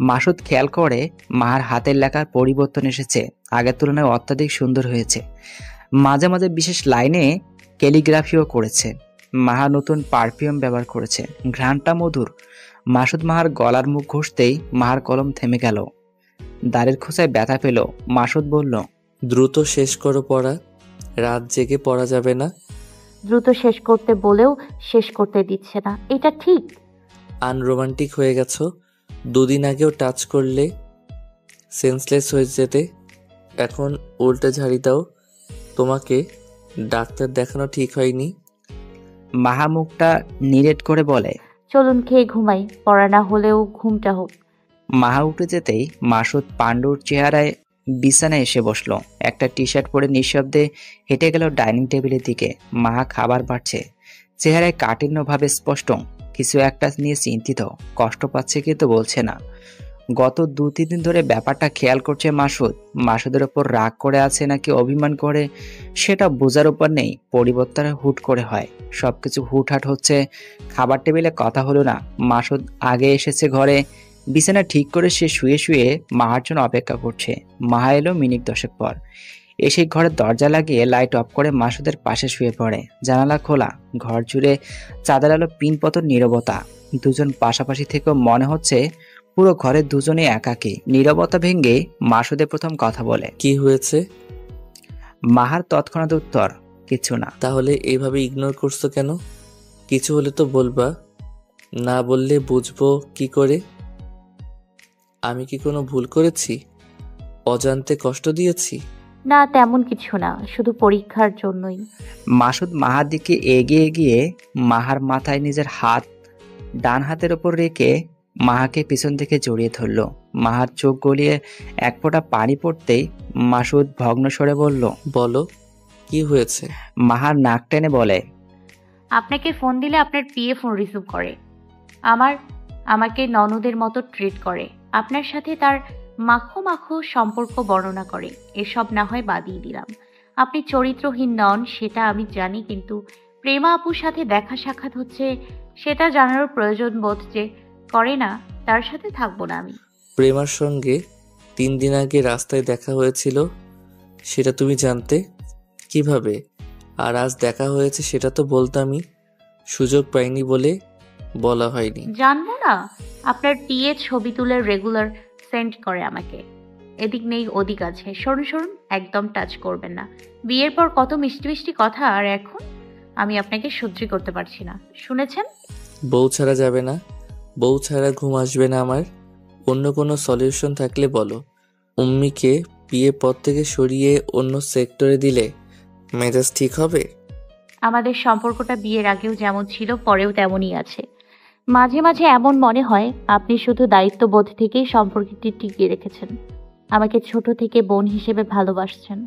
মাসুদ খেয়াল করে মাহার হাতের লেখার পরিবর্তন এসেছে, আগের তুলনায় অত্যাধিক সুন্দর হয়েছে। মাঝে মাঝে বিশেষ লাইনে ক্যালিগ্রাফিও করেছে। মাহা নতুন পারফিউম ব্যবহার করেছে, ঘ্রাণটা মধুর। মাসুদ মাহার গলার মুখ ঘষতেই মাহার কলম থেমে গেল। দাড়ির খোঁচায় ব্যথা পেল। মাসুদ বলল, দ্রুত শেষ করো পড়া, রাত জেগে পড়া যাবে না। দ্রুত শেষ করতে বলেও শেষ করতে দিচ্ছে না, এটা ঠিক? আনরোমান্টিক হয়ে গেছো। 2 দিন আগেও টাচ করলে সেন্সলেস হয়ে যেতে, এখন উল্টে ঝাড়ি দাও। তোমাকে ডাক্তার দেখানো ঠিক হয়নি। মাহা মুখটা নিরেট করে বলে, চলুন খেয়ে ঘুমাই, পড়া না হলেও ঘুমটা হোক। মাহা উঠে যেতেই মাসুদ পাণ্ডুর চেহারায় বিছানায় এসে বসলো। একটা টি শার্ট পরে নিঃশব্দে হেঁটে গেল ডাইনিং টেবিলের দিকে। মাহা খাবার বাড়ছে, চেহারায় কাঠিন্যভাবে স্পষ্ট কিছু একটা নিয়ে চিন্তিত। কষ্ট পাচ্ছে কিন্তু বলছে না। গত 2-3 দিন ধরে ব্যাপারটা খেয়াল করছে মাসুদ। মাসুদের ওপর রাগ করে আছে নাকি অভিমান করে সেটা বোঝার উপর নেই। পরিবর্তন হুট করে হয়, সবকিছু হুটহাট হচ্ছে। খাবার টেবিলে কথা হলো না। মাসুদ আগে এসেছে ঘরে, বিছানা ঠিক করে সে শুয়ে শুয়ে মাহার জন্য অপেক্ষা করছে। মাহা এলো মিনিট 10 পর। এসে ঘরের দরজা লাগিয়ে লাইট অফ করে মাসুদের পাশে শুয়ে পড়ে। জানালা খোলা, ঘর জুড়ে চাঁদের আলো পিনপতন নীরবতা। দুজন পাশাপাশি থেকেও মনে হচ্ছে পুরো ঘরের দুজনে একাকী। নীরবতা ভেঙে মাসুদে প্রথম কথা বলে, কি হয়েছে? মাহার তৎক্ষণাৎ উত্তর, কিছু না। তাহলে এইভাবে ইগনোর করছো কেন? কিছু হলে তো বলবা, না বললে বুঝবো কি করে? আমি কি কোনো ভুল করেছি? অজান্তে কষ্ট দিয়েছি? না, তেমন কিছু না, শুধু পরীক্ষার জন্যই। মাসুদ মাহার দিকে এগিয়ে গিয়ে মাহার মাথায় নিজের হাত ডান হাতের ওপর রেখে মাহাকে পিছন থেকে জড়িয়ে ধরল। মাহার চোখ গলিয়ে এক ফোঁটা পানি পড়তেই মাসুদ ভগ্ন স্বরে বলল, বলো কি হয়েছে? মাহার নাক টেনে বলে, আপনাকে ফোন দিলে আপনার পিএ ফোন রিসিভ করে, আমাকে ননদের মতো ট্রিট করে, আপনার সাথে তার মাখো মাখো সম্পর্ক বর্ণনা করে। এসব না হয় বাদিয়ে দিলাম, আপনি চরিত্রহীন নন সেটা আমি জানি, কিন্তু প্রেমা আপুর সাথে দেখা সাক্ষাৎ হচ্ছে সেটা জানার প্রয়োজন বোধ যে করে না, তার সাথে থাকবো না আমি। প্রেমার সঙ্গে 3 দিন আগে রাস্তায় দেখা হয়েছিল, সেটা তুমি জানতে কিভাবে? আর আজ দেখা হয়েছে সেটা তো বলতামই, সুযোগ পাইনি বলে বলা হয়নি। জানবো না? আপনার পিএ ছবি তুলে রেগুলার সেন্ড করে আমাকে, এদিক নেই ওদিক আছে। সরুন সরুন, একদম টাচ করবেন না। বিয়ের পর কত মিষ্টি মিষ্টি কথা, আর এখন আমি আপনাকে সহ্য করতে পারছি না, শুনেছেন? বউ ছাড়া যাবে না, বউ ছাড়া ঘুম আসবে না আমার। অন্য কোনো সলিউশন থাকলে বলো। উম্মিকে বিয়ে পথ থেকে সরিয়ে অন্য সেক্টরে দিলে মেজাজ ঠিক হবে? আমাদের সম্পর্কটা বিয়ের আগেও যেমন ছিল পরেও তেমনই আছে। মাঝে মাঝে এমন মনে হয় আপনি শুধু দায়িত্ববোধ থেকেই সম্পর্কটি টিকিয়ে রেখেছেন, আমাকে ছোট থেকে বোন হিসেবে ভালোবাসছেন,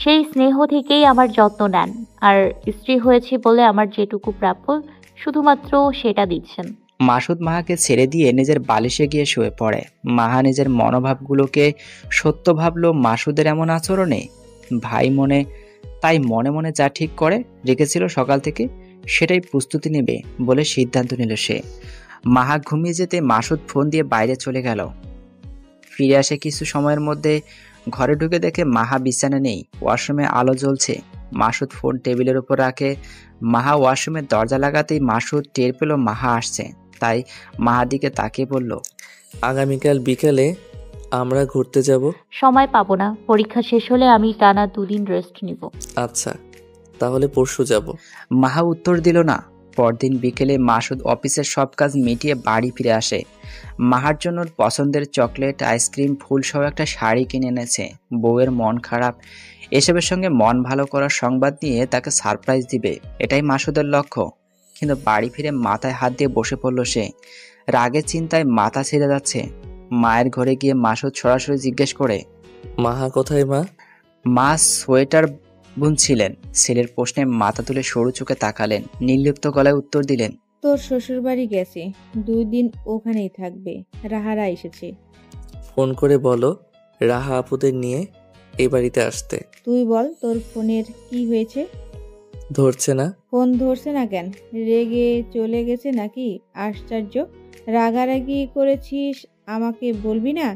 সেই স্নেহ থেকেই আমার যত্ন নেন, আর স্ত্রী হয়েছি বলে আমার যেটুকু প্রাপ্য শুধুমাত্র সেটা দিচ্ছেন। মাসুদ মাহাকে ছেড়ে দিয়ে নিজের বালিশে গিয়ে শুয়ে পড়ে। মাহা নিজের মনোভাবগুলোকে সত্য ভাবলো মাসুদের এমন আচরণে। ভাই মনে তাই মনে মনে যা ঠিক করে রেখেছিল সকাল থেকে সেটাই প্রস্তুতি নেবে বলে সিদ্ধান্ত নিল সে। মাহা ঘুমিয়ে যেতে মাসুদ ফোন দিয়ে বাইরে চলে গেল। ফিরে আসে কিছু সময়ের মধ্যে। ঘরে ঢুকে দেখে মাহা বিছানা নেই, ওয়াশরুমে আলো জ্বলছে। মাসুদ ফোন টেবিলের উপর রাখে। মাহা ওয়াশরুমের দরজা লাগাতেই মাসুদ টের পেল মাহা আসছে, তাই মাহার দিকে তাকিয়ে বলল, আগামীকাল বিকালে আমরা ঘুরতে যাব। সময় পাবো না, পরীক্ষা শেষ হলে আমি টানা 2 দিন রেস্ট নিব। আচ্ছা, তাহলে পরশু যাব। মাহা উত্তর দিল না। পরদিন বিকেলে মাসুদ অফিসের সব কাজ মিটিয়ে বাড়ি ফিরে আসে। মাহার জন্য পছন্দের চকলেট, আইসক্রিম, ফুল সহ একটা শাড়ি কিনে এনেছে। বউয়ের মন খারাপ, এসবের সঙ্গে মন ভালো করার সংবাদ নিয়ে তাকে সারপ্রাইজ দিবে, এটাই মাসুদের লক্ষ্য। কিন্তু বাড়ি ফিরে মাথায় হাত দিয়ে বসে পড়ল সে। রাগের চিন্তায় মাথা ছেড়ে যাচ্ছে। মায়ের ঘরে গিয়ে মাসুদ সরাসরি জিজ্ঞেস করে, মাহা কোথায়? মা সোয়েটার বুনছিলেন। ছেলের প্রশ্নে মাথা তুলে সরু চোখে তাকালেন, নির্লিপ্ত গলায় উত্তর দিলেন, তোর শ্বশুর বাড়ি গেছে, 2 দিন ওখানেই থাকবে, রাহারা এসেছে। ফোন করে বলো রাহা আপুদের নিয়ে এই বাড়িতে আসতে। তুই বল তোর ফোনের কি হয়েছে? ধরছে না। ফোন ধরছে না কেন? রেগে চলে গেছে নাকি? আশ্চর্য, রাগারাগি করেছিস আমাকে বলবি না?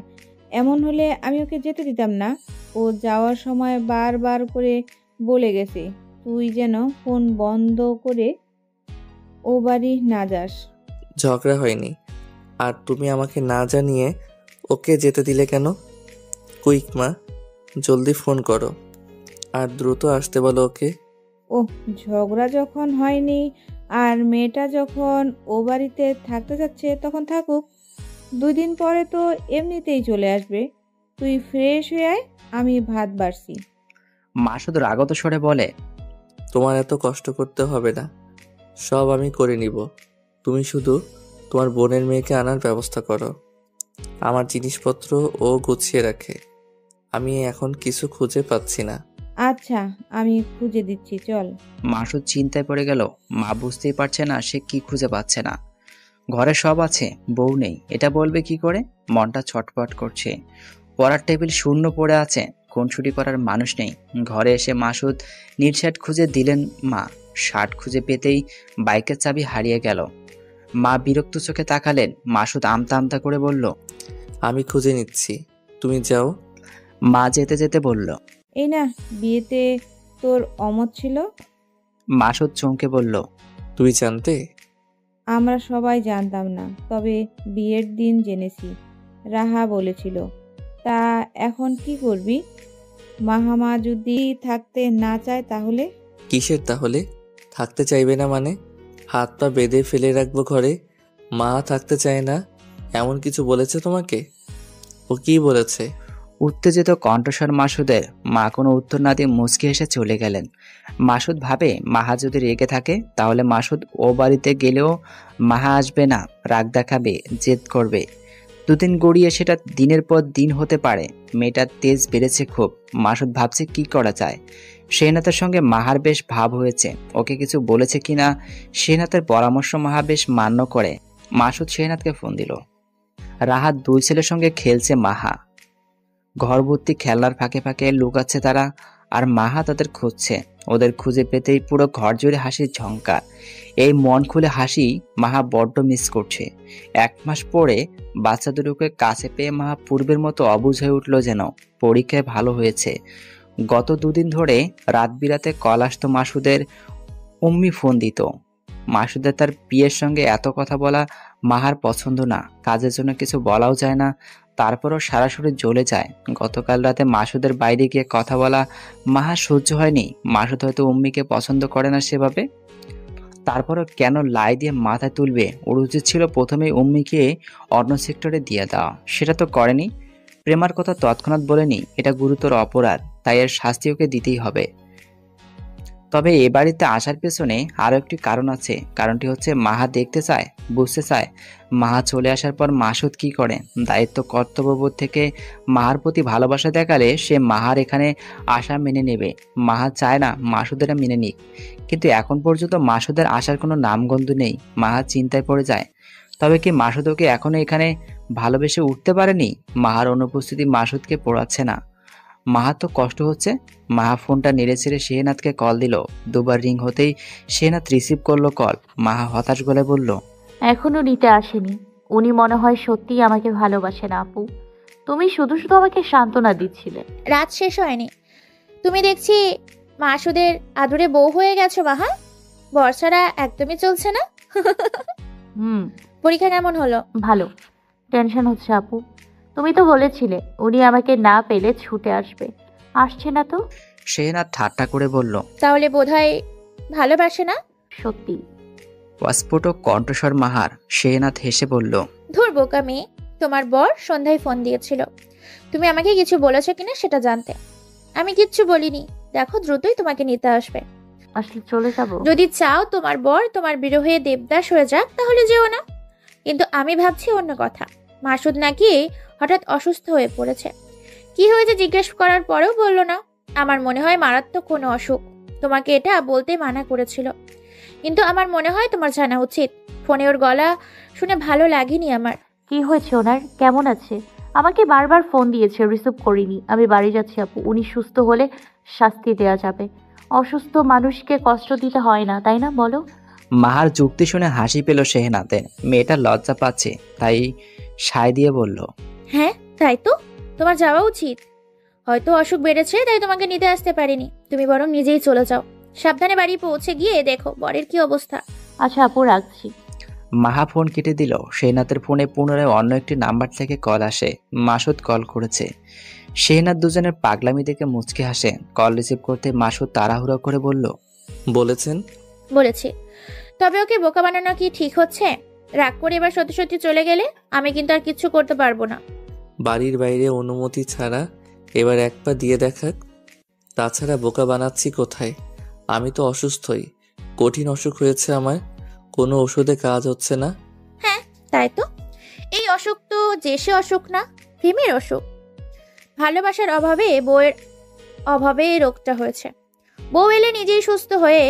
এমন হলে আমি ওকে যেতে দিতাম না। ও যাওয়ার সময় বারবার করে বলে গেছে তুই যেন ফোন বন্ধ করে ও বাড়ি না যাস। ঝগড়া হয়নি, আর তুমি আমাকে না জানিয়ে ওকে যেতে দিলে কেন? কুইক মা, জলদি ফোন করো আর দ্রুত আসতে বলো ওকে। ওহ, ঝগড়া যখন হয়নি আর মেয়েটা যখন ও বাড়িতে থাকতে যাচ্ছে তখন থাকুক, 2 দিন পরে তো এমনিতেই চলে আসবে। তুই ফ্রেশ হয়ে আয়, আমি ভাত বাড়ছি। মাসুদ রাগত স্বরে বলে, তোমার এত কষ্ট করতে হবে না, সব আমি করে নিব। তুমি শুধু তোমার বোনের মেয়েকে আনার ব্যবস্থা করো। আমার জিনিসপত্র ও গুছিয়ে রাখে, আমি এখন কিছু খুঁজে পাচ্ছি না। আচ্ছা, আমি খুঁজে দিচ্ছি, চল। মাসুদ চিন্তায় পড়ে গেল। মা বুঝতেই পারছে না সে কি খুঁজে পাচ্ছে না। ঘরে সব আছে, বউ নেই, এটা বলবে কি করে? মনটা ছটপট করছে। পড়ার টেবিল শূন্য পড়ে আছে, খুনসুটি করার মানুষ নেই। ঘরে এসে মাসুদ নীল শার্ট খুঁজে দিলেন মা। শার্ট খুঁজে পেতেই বাইকের চাবি হারিয়ে গেল। মা বিরক্ত চোখে তাকালেন। মাসুদ আমতা আমতা করে বলল, আমি খুঁজে নিচ্ছি, তুমি যাও। মা যেতে যেতে বলল, এই না, বিয়েতে তোর অমত ছিল। মাসুদ চমকে বলল, তুমি জানতে? আমরা সবাই জানতাম না, তবে বিয়ের দিন জেনেছি, রাহা বলেছিল। তা এখন কি করবি? মাহামা যদি থাকতে না চায় তাহলে? কিসের তাহলে? থাকতে চাইবে না মানে? হাত পা বেঁধে ফেলে রাখবো ঘরে? মা থাকতে চায় না এমন কিছু বলেছে তোমাকে? ও কি বলেছে? উত্তেজিত কণ্ঠস্বর মাসুদের। মা কোনো উত্তর না দিয়ে মুচকি এসে চলে গেলেন। মাসুদ ভাবে মাহা যদি রেগে থাকে তাহলে মাসুদ ও বাড়িতে গেলেও মাহা আসবে না, রাগ দেখাবে, জেদ করবে। দুদিন গড়িয়ে সেটা দিনের পর দিন হতে পারে। মেয়েটার তেজ বেড়েছে খুব। মাসুদ ভাবছে কি করা যায়। শেহনাতের সঙ্গে মাহার বেশ ভাব হয়েছে, ওকে কিছু বলেছে কিনা। শেহনাতের পরামর্শ মাহা বেশ মান্য করে। মাসুদ শেহনাতকে ফোন দিল। রাহাত দুই ছেলের সঙ্গে খেলছে মাহা। ঘর ভর্তি খেলনার ফাঁকে ফাঁকে লুকাচ্ছে তারা, আর মাহা তাদের খুঁজছে। ওদের খুঁজে পেতেই পুরো ঘর জুড়ে হাসির ঝঙ্কার। এই মন খুলে হাসি মাহা বড্ড মিস করছে। 1 মাস পরে বাচ্চা দুটোকে কাছে পেয়ে মাহা পূর্বের মতো অবুঝ হয়ে উঠল যেন। পরীক্ষায় ভালো হয়েছে। গত 2 দিন ধরে রাত বিরাতে কল আসতো মাসুদের। উম্মি ফোন দিত। মাসুদের তার বিয়ের সঙ্গে এত কথা বলা মাহার পছন্দ না। কাজের জন্য কিছু বলাও যায় না, তারপরও সরাসরি জ্বলে যায়। গতকাল রাতে মাসুদের বাইরে গিয়ে কথা বলা মাহা সহ্য হয়নি। মাসুদ হয়তো উম্মিকে পছন্দ করে না সেভাবে, তারপরও কেন লাই দিয়ে মাথায় তুলবে? ওর উচিত ছিল প্রথমেই উম্মিকে অন্য সেক্টরে দিয়ে দেওয়া। সেটা তো করেনি। প্রেমার কথা তৎক্ষণাৎ বলেনি, এটা গুরুতর অপরাধ, তাই এর শাস্তি ওকে দিতেই হবে। তবে এ বাড়িতে আসার পেছনে আরো একটি কারণ আছে। কারণটি হচ্ছে মাহা দেখতে চায়, বুঝতে চায় মাহা চলে আসার পর মাসুদ কি করে। দায়িত্ব কর্তব্যবোধ থেকে মাহার প্রতি ভালোবাসা দেখালে সে মাহার এখানে আশা মেনে নেবে। মাহা চায় না মাসুদেরা মেনে নিক, কিন্তু এখন পর্যন্ত মাসুদের আসার কোনো নামগন্ধ নেই। মাহা চিন্তায় পড়ে যায়, তবে কি মাসুদ ওকে এখনো এখানে ভালোবেসে উঠতে পারেনি? মাহার অনুপস্থিতি মাসুদকে পোড়াচ্ছে না। মাহা তো কষ্ট হচ্ছে। মাহা ফোনটা নেড়ে ছেড়ে শেহনাথকে কল দিল। 2 বার রিং হতেই শেহনাথ রিসিভ করলো কল। মাহা হতাশ গলায় বলল, এখনো নিতে আসেনি। উনি মনে হয় সত্যিই আমাকে ভালোবাসে না আপু। তুমি শুধু শুধু আমাকে সান্ত্বনা দিচ্ছিলে। রাত শেষ হয়নি, তুমি দেখছি মাসুদের আদুরে বউ হয়ে গেছো মাহা। বর্ষারা একদমই চলছে না। পরীক্ষা কেমন হলো? ভালো। টেনশন হচ্ছে আপু। তুমি তো বলেছিলে উনি আমাকে না পেলে ছুটে আসবে, আসছে না তো? শেহনাথ ঠাট্টা করে বলল, তাহলে বোধহয় ভালোবাসে না। সত্যি? অস্ফুট কণ্ঠস্বর মাহার। শেহনাথ হেসে বলল, ধুর বোকা মেয়ে, তোমার বর সন্ধ্যায় ফোন দিয়েছিল, তুমি আমাকে কিছু বলেছো কিনা সেটা জানতে। আমি কিচ্ছু বলিনি। দেখো দ্রুতই তোমাকে নিতে আসবে। আসলে চলে যাব? যদি চাও তোমার বর তোমার বিরহে দেবদাস হয়ে যাক তাহলে যেও না, কিন্তু আমি ভাবছি অন্য কথা। মাসুদ নাকি হঠাৎ অসুস্থ হয়ে পড়েছে। কি হয়েছে জিজ্ঞেস করার পরেও বললো না। আমার মনে হয় মারাত্মক কোনো অসুখ। তোমাকে এটা বলতে মানা করেছিল, কিন্তু আমার মনে হয় তোমার জানা উচিত। ফোনে ওর গলা শুনে ভালো লাগেনি আমার। কি হয়েছে ওনার? কেমন আছে? আমাকে বারবার ফোন দিয়েছে, রিসিভ করিনি। আমি বাড়ি যাচ্ছি আপু। উনি সুস্থ হলে শাস্তি দেয়া যাবে। অসুস্থ মানুষকে কষ্ট দিতে হয় না, তাই না বলো? মাহার যুক্তি শুনে হাসি পেল শেহনাথের। মেয়েটা লজ্জা পাচ্ছে, তাই সায় দিয়ে বলল, হ্যাঁ তাই তো, তোমার যাওয়া উচিত। হয়তো অসুখ বেড়েছে তাই তোমাকে নিতে আসতে পারিনি। তুমি বরং নিজেই চলে যাও। সাবধানে বাড়ি পৌঁছে গিয়ে দেখো বরের কি অবস্থা। আচ্ছা আপু, রাখছি। মাহা ফোন কেটে দিল। শেহনাথের ফোনে পুনরায় অন্য একটি নাম্বার থেকে কল আসে। মাসুদ কল করেছে। শেহনাথ দুজনের পাগলামি দেখে মুচকে হাসে। কল রিসিভ করতে মাসুদ তাড়াহুড়ো করে বলল, বলেছেন? বলেছি। তবে ওকে বোকা বানানো কি ঠিক হচ্ছে? রাগ করে এবার সত্যি সত্যি চলে গেলে আমি কিন্তু আর কিচ্ছু করতে পারবো না। বাড়ির বাইরে অনুমতি ছাড়া এবার এক পা দিয়ে দেখাক। তাছাড়া বোকা বানাচ্ছি কোথায়? আমি তো অসুস্থই, কঠিন অসুখ হয়েছে আমার। কোনো ওষুধে কাজ হচ্ছে না। হ্যাঁ তাই তো, এই অসুখ তো যে সে অসুখ না, প্রেমের অসুখ। ভালোবাসার অভাবে, বউয়ের অভাবে রোগটা হয়েছে। বউ এলে নিজেই সুস্থ হয়ে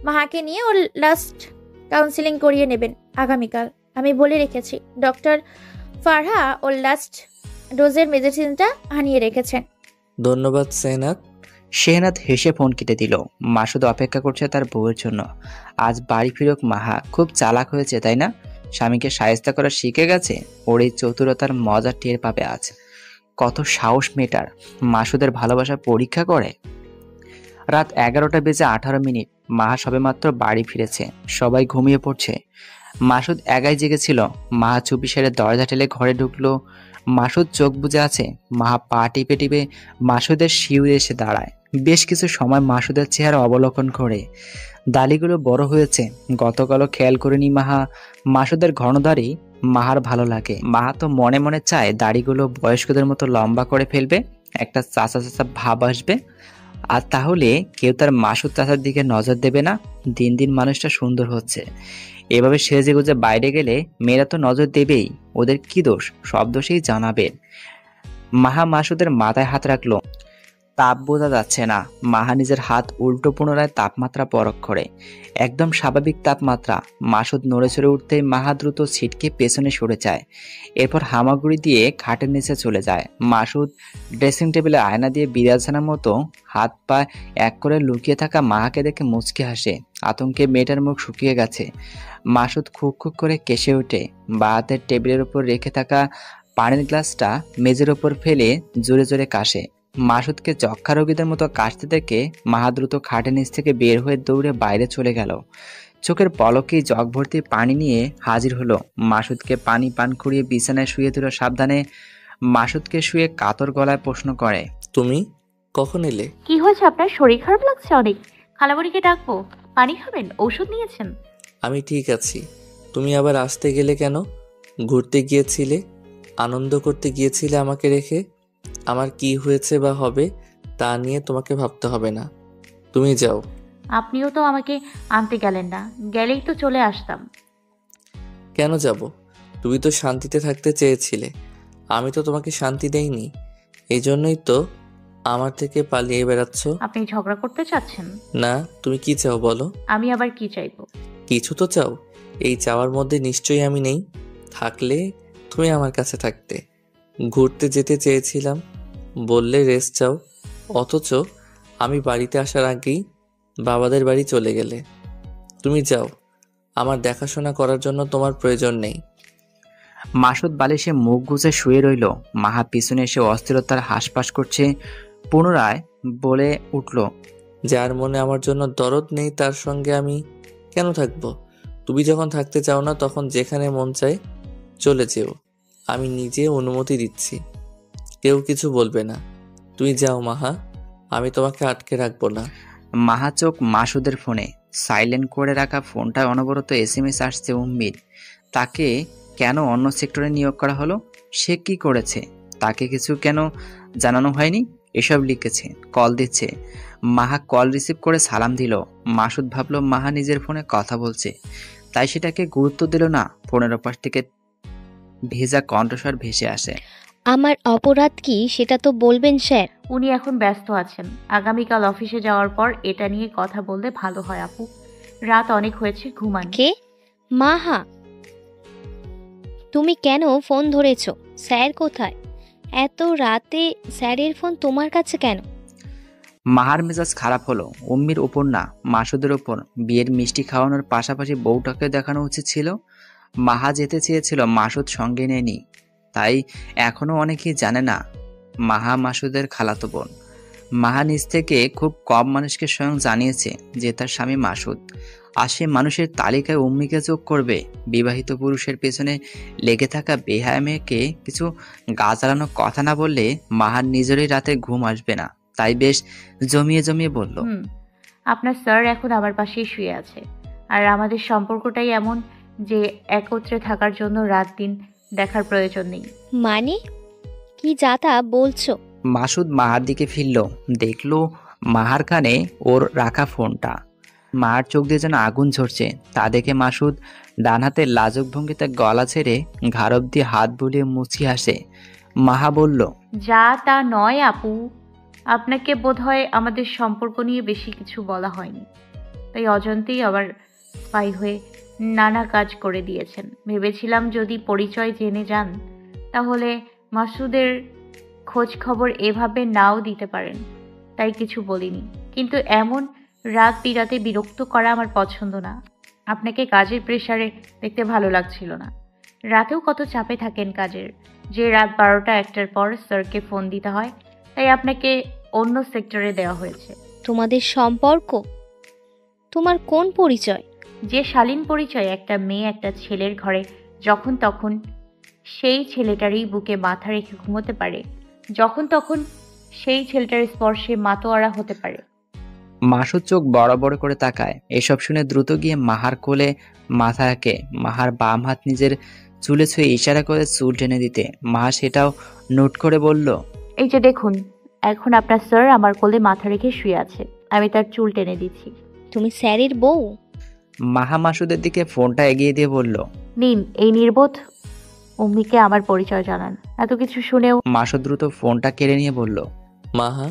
মাহাকে নিয়ে ওর লাস্ট কাউন্সিলিং করিয়ে নেবেন আগামীকাল। আমি বলে রেখেছি ডক্টর ফারহা ওর লাস্ট ডোজের মেডিসিনটা আনিয়ে রেখেছেন। ধন্যবাদ সেনাত। শেহনাদ হেসে ফোন কেটে দিল। মাসুদ অপেক্ষা করছে তার বউয়ের জন্য। আজ বাড়ি ফিরুক মাহা। খুব চালাক হয়েছে তাই না? স্বামীকে সায়স্তা করা শিখে গেছে। ওর এই চতুরতার মজা টের পাবে আজ। কত সাহস মেটার, মাসুদের ভালোবাসা পরীক্ষা করে। রাত 11টা বেজে 18 মিনিট। মাহা সবেমাত্র বাড়ি ফিরেছে। সবাই ঘুমিয়ে পড়ছে। মাসুদ একাই জেগেছিল। মাহা চুপি সেরে দরজা ঠেলে ঘরে ঢুকলো। মাসুদ চোখ বুজে আছে। মাহা পা টিপে টিপে মাসুদের শিউরে এসে দাঁড়ায়। বেশ কিছু সময় মাসুদের চেহারা অবলোকন করে। দাড়িগুলো বড় হয়েছে। গতকালও খেয়াল করেনি মাহা। মাসুদের ঘন দাড়ি মাহার ভালো লাগে। মাহা তো মনে মনে চায় দাড়িগুলো বয়স্কদের মতো লম্বা করে ফেলবে, একটা চাচা চাচা ভাব আসবে। আর তাহলে কেউ তার মাসুদ চাচার দিকে নজর দেবে না। দিন দিন মানুষটা সুন্দর হচ্ছে। এভাবে সেজে গুজে বাইরে গেলে মেয়েরা তো নজর দেবেই। ওদের কি দোষ? সব দোষেই জানাবে। মাহা মাসুদের মাথায় হাত রাখলো। তাপ বোঝা যাচ্ছে না। মাহা নিজের হাত উল্টো পুনরায় তাপমাত্রা পরখ করে। একদম স্বাভাবিক তাপমাত্রা। মাসুদ নড়ে চড়ে উঠতেই মাহা দ্রুত ছিটকে পেছনে সরে যায়। এরপর হামাগুড়ি দিয়ে খাটের নিচে চলে যায়। মাসুদ ড্রেসিং টেবিলে আয়না দিয়ে বিরাজনার মতো হাত পা এক করে লুকিয়ে থাকা মাহাকে দেখে মুচকে হাসে। আতঙ্কে মেয়েটার মুখ শুকিয়ে গেছে। মাসুদ খুক খুক করে কেসে ওঠে। বা হাতের টেবিলের উপর রেখে থাকা পানির গ্লাসটা মেঝের ওপর ফেলে জোরে জোরে কাশে। মাসুদকে যক্ষা রোগীদের মতো কাশতে দেখে মাহা দ্রুত খাটের নিচ থেকে বের হয়ে দৌড়ে বাইরে চলে গেল। চোখের পলকেই জগ ভর্তি পানি নিয়ে হাজির হলো। মাসুদকে পানি পান করিয়ে বিছানায় শুয়ে দিল সাবধানে। মাসুদকে শুয়ে কাতর গলায় প্রশ্ন করে, তুমি কখন এলে? কি হয়েছে আপনার? শরীর খারাপ লাগছে অনেক। খালামণিকে ডাকবো? পানি খাবেন? ঔষধ নিয়েছেন? আমি ঠিক আছি। তুমি আবার আসতে গেলে কেন? ঘুরতে গিয়েছিলে, আনন্দ করতে গিয়েছিলে আমাকে রেখে। আমার কি হয়েছে বা হবে তা নিয়ে তোমাকে ভাবতে হবে না। তুমি যাও। আপনিও তো আমাকে আনতে গেলেন না। গেলেই তো চলে আসতাম। কেন যাব? তুমি তো শান্তিতে থাকতে চেয়েছিলে। আমি তো তোমাকে শান্তি দেইনি। এই জন্যই তো আমার থেকে পালিয়ে বেড়াচ্ছ। আপনি ঝগড়া করতে চাচ্ছেন? না, তুমি কি চাও বলো? আমি আবার কি চাইবো? কিছু তো চাও। এই চাওয়ার মধ্যে নিশ্চয়ই আমি নেই। থাকলে তুমি আমার কাছে থাকতে। ঘুরতে যেতে চেয়েছিলাম বললে রেস্ট চাও, অথচ আমি বাড়িতে আসার আগেই বাবাদের বাড়ি চলে গেলে। তুমি যাও। আমার দেখাশোনা করার জন্য তোমার প্রয়োজন নেই। মাসুদ বালিশে মুখ গুজে শুয়ে রইল। মাহা পিছনে এসে অস্থিরতার হাসপাস করছে। পুনরায় বলে উঠল, যার মনে আমার জন্য দরদ নেই তার সঙ্গে আমি কেন থাকবো? তুমি যখন থাকতে চাও না তখন যেখানে মন চায় চলে যেও। আমি নিজে অনুমতি দিচ্ছি। কেউ কিছু বলবে না। তুই যাও মাহা, আমি তোমাকে আটকে রাখবো না। মাহা চোখ মাসুদের ফোনে। সাইলেন্ট করে রাখা ফোনটায় অনবরত SMS আসছে উম্মির। তাকে কেন অন্য সেক্টরে নিয়োগ করা হলো? সে কি করেছে? তাকে কিছু কেন জানানো হয়নি? এসব লিখেছে, কল দিচ্ছে। মাহা কল রিসিভ করে সালাম দিল। মাসুদ ভাবলো মাহা নিজের ফোনে কথা বলছে, তাই সেটাকে গুরুত্ব দিল না। ফোনের ওপাশ থেকে ভেজা কণ্ঠস্বর ভেসে আসে, আমার অপরাধ কি সেটা তো বলবেন স্যার। উনি এখন ব্যস্ত আছেন। আগামীকাল অফিসে যাওয়ার পর এটা নিয়ে কথা বললে ভালো হয় আপু। রাত অনেক হয়েছে, ঘুমান। কে? মাহা, তুমি কেন ফোন ধরেছো? স্যার কোথায়? এত রাতে স্যারের ফোন তোমার কাছে কেন? মাহার মেজাজ খারাপ হলো। উম্মির উপর না, মাসুদের উপর। বিয়ের মিষ্টি খাওয়ানোর পাশাপাশি বউটাকে দেখানো উচিত ছিল। মাহা যেতে চেয়েছিল, মাসুদ সঙ্গে নেয়নি। তাই এখনো অনেকেই জানে না মাহা মাসুদের খালাতো বোন। মাহা নিজ থেকে খুব কম মানুষকে স্বয়ং জানিয়েছে যে তার স্বামী মাসুদ। আর সে মানুষের তালিকায় উম্মিকে যোগ করবে? বিবাহিত পুরুষের পেছনে লেগে থাকা বেহায়া মেয়েকে কিছু গা জ্বালানো কথা না বললে মাহার নিজেরই রাতে ঘুম আসবে না। তাই বেশ জমিয়ে জমিয়ে বলল, আপনার স্যার এখন আমার পাশেই শুয়ে আছে। আর আমাদের সম্পর্কটাই এমন যে একত্রে থাকার জন্য রাত দিন দেখার প্রয়োজন নেই। মানে কি যাতা বলছো? মাসুদ মাহার দিকে ফিরল। দেখলো মাহার কানে ওর রাখা ফোনটা। মাহার চোখ দিয়ে যেন আগুন ঝরছে। তা দেখে মাসুদ ডান হাতে লাজুক ভঙ্গিতে গলা ছেড়ে ঘাড় অব্দি হাত বুলিয়ে মুচকি হাসে। মাহা বলল, যা তা নয় আপু। আপনাকে বোধহয় আমাদের সম্পর্ক নিয়ে বেশি কিছু বলা হয়নি, তাই অজান্তেই আবার স্পাই হয়ে নানা কাজ করে দিয়েছেন। ভেবেছিলাম যদি পরিচয় জেনে যান তাহলে মাসুদের খোঁজ খবর এভাবে নাও দিতে পারেন, তাই কিছু বলিনি। কিন্তু এমন রাত বিরাতে বিরক্ত করা আমার পছন্দ না। আপনাকে কাজের প্রেসারে দেখতে ভালো লাগছিল না। রাতেও কত চাপে থাকেন কাজের, যে রাত 12টা-1টার পর স্যারকে ফোন দিতে হয়, তাই আপনাকে অন্য সেক্টরে দেওয়া হয়েছে। তোমাদের সম্পর্ক? তোমার কোন পরিচয়? যে শালীন পরিচয় একটা মেয়ে একটা ছেলের ঘরে যখন তখন সেই ছেলেটারই বুকে মাথা রেখে ঘুমোতে পারে, যখন তখন সেই ছেলেটার স্পর্শে মাতোয়ারা হতে পারে। মাসুদ চোখ বড় বড় করে তাকায়। এসব শুনে দ্রুত গিয়ে মাহার কোলে মাথা রাখে। মাহার বাম হাত নিজের চুলে ছুঁয়ে ইশারা করে চুল টেনে দিতে মাহা সেটাও নোট করে বলল, এই যে দেখুন, এখন আপনার স্যার আমার কোলে মাথা রেখে শুয়ে আছে, আমি তার চুল টেনে দিচ্ছি। তুমি স্যারের বউ? মাহা মাসুদের দিকে ফোনটা এগিয়ে দিয়ে বলল, নিন এই নির্বোধ উম্মিকে আমার পরিচয় জানান। এত কিছু শুনেও মাসুদ দ্রুত ফোনটা কেড়ে নিয়ে বলল, মাহা,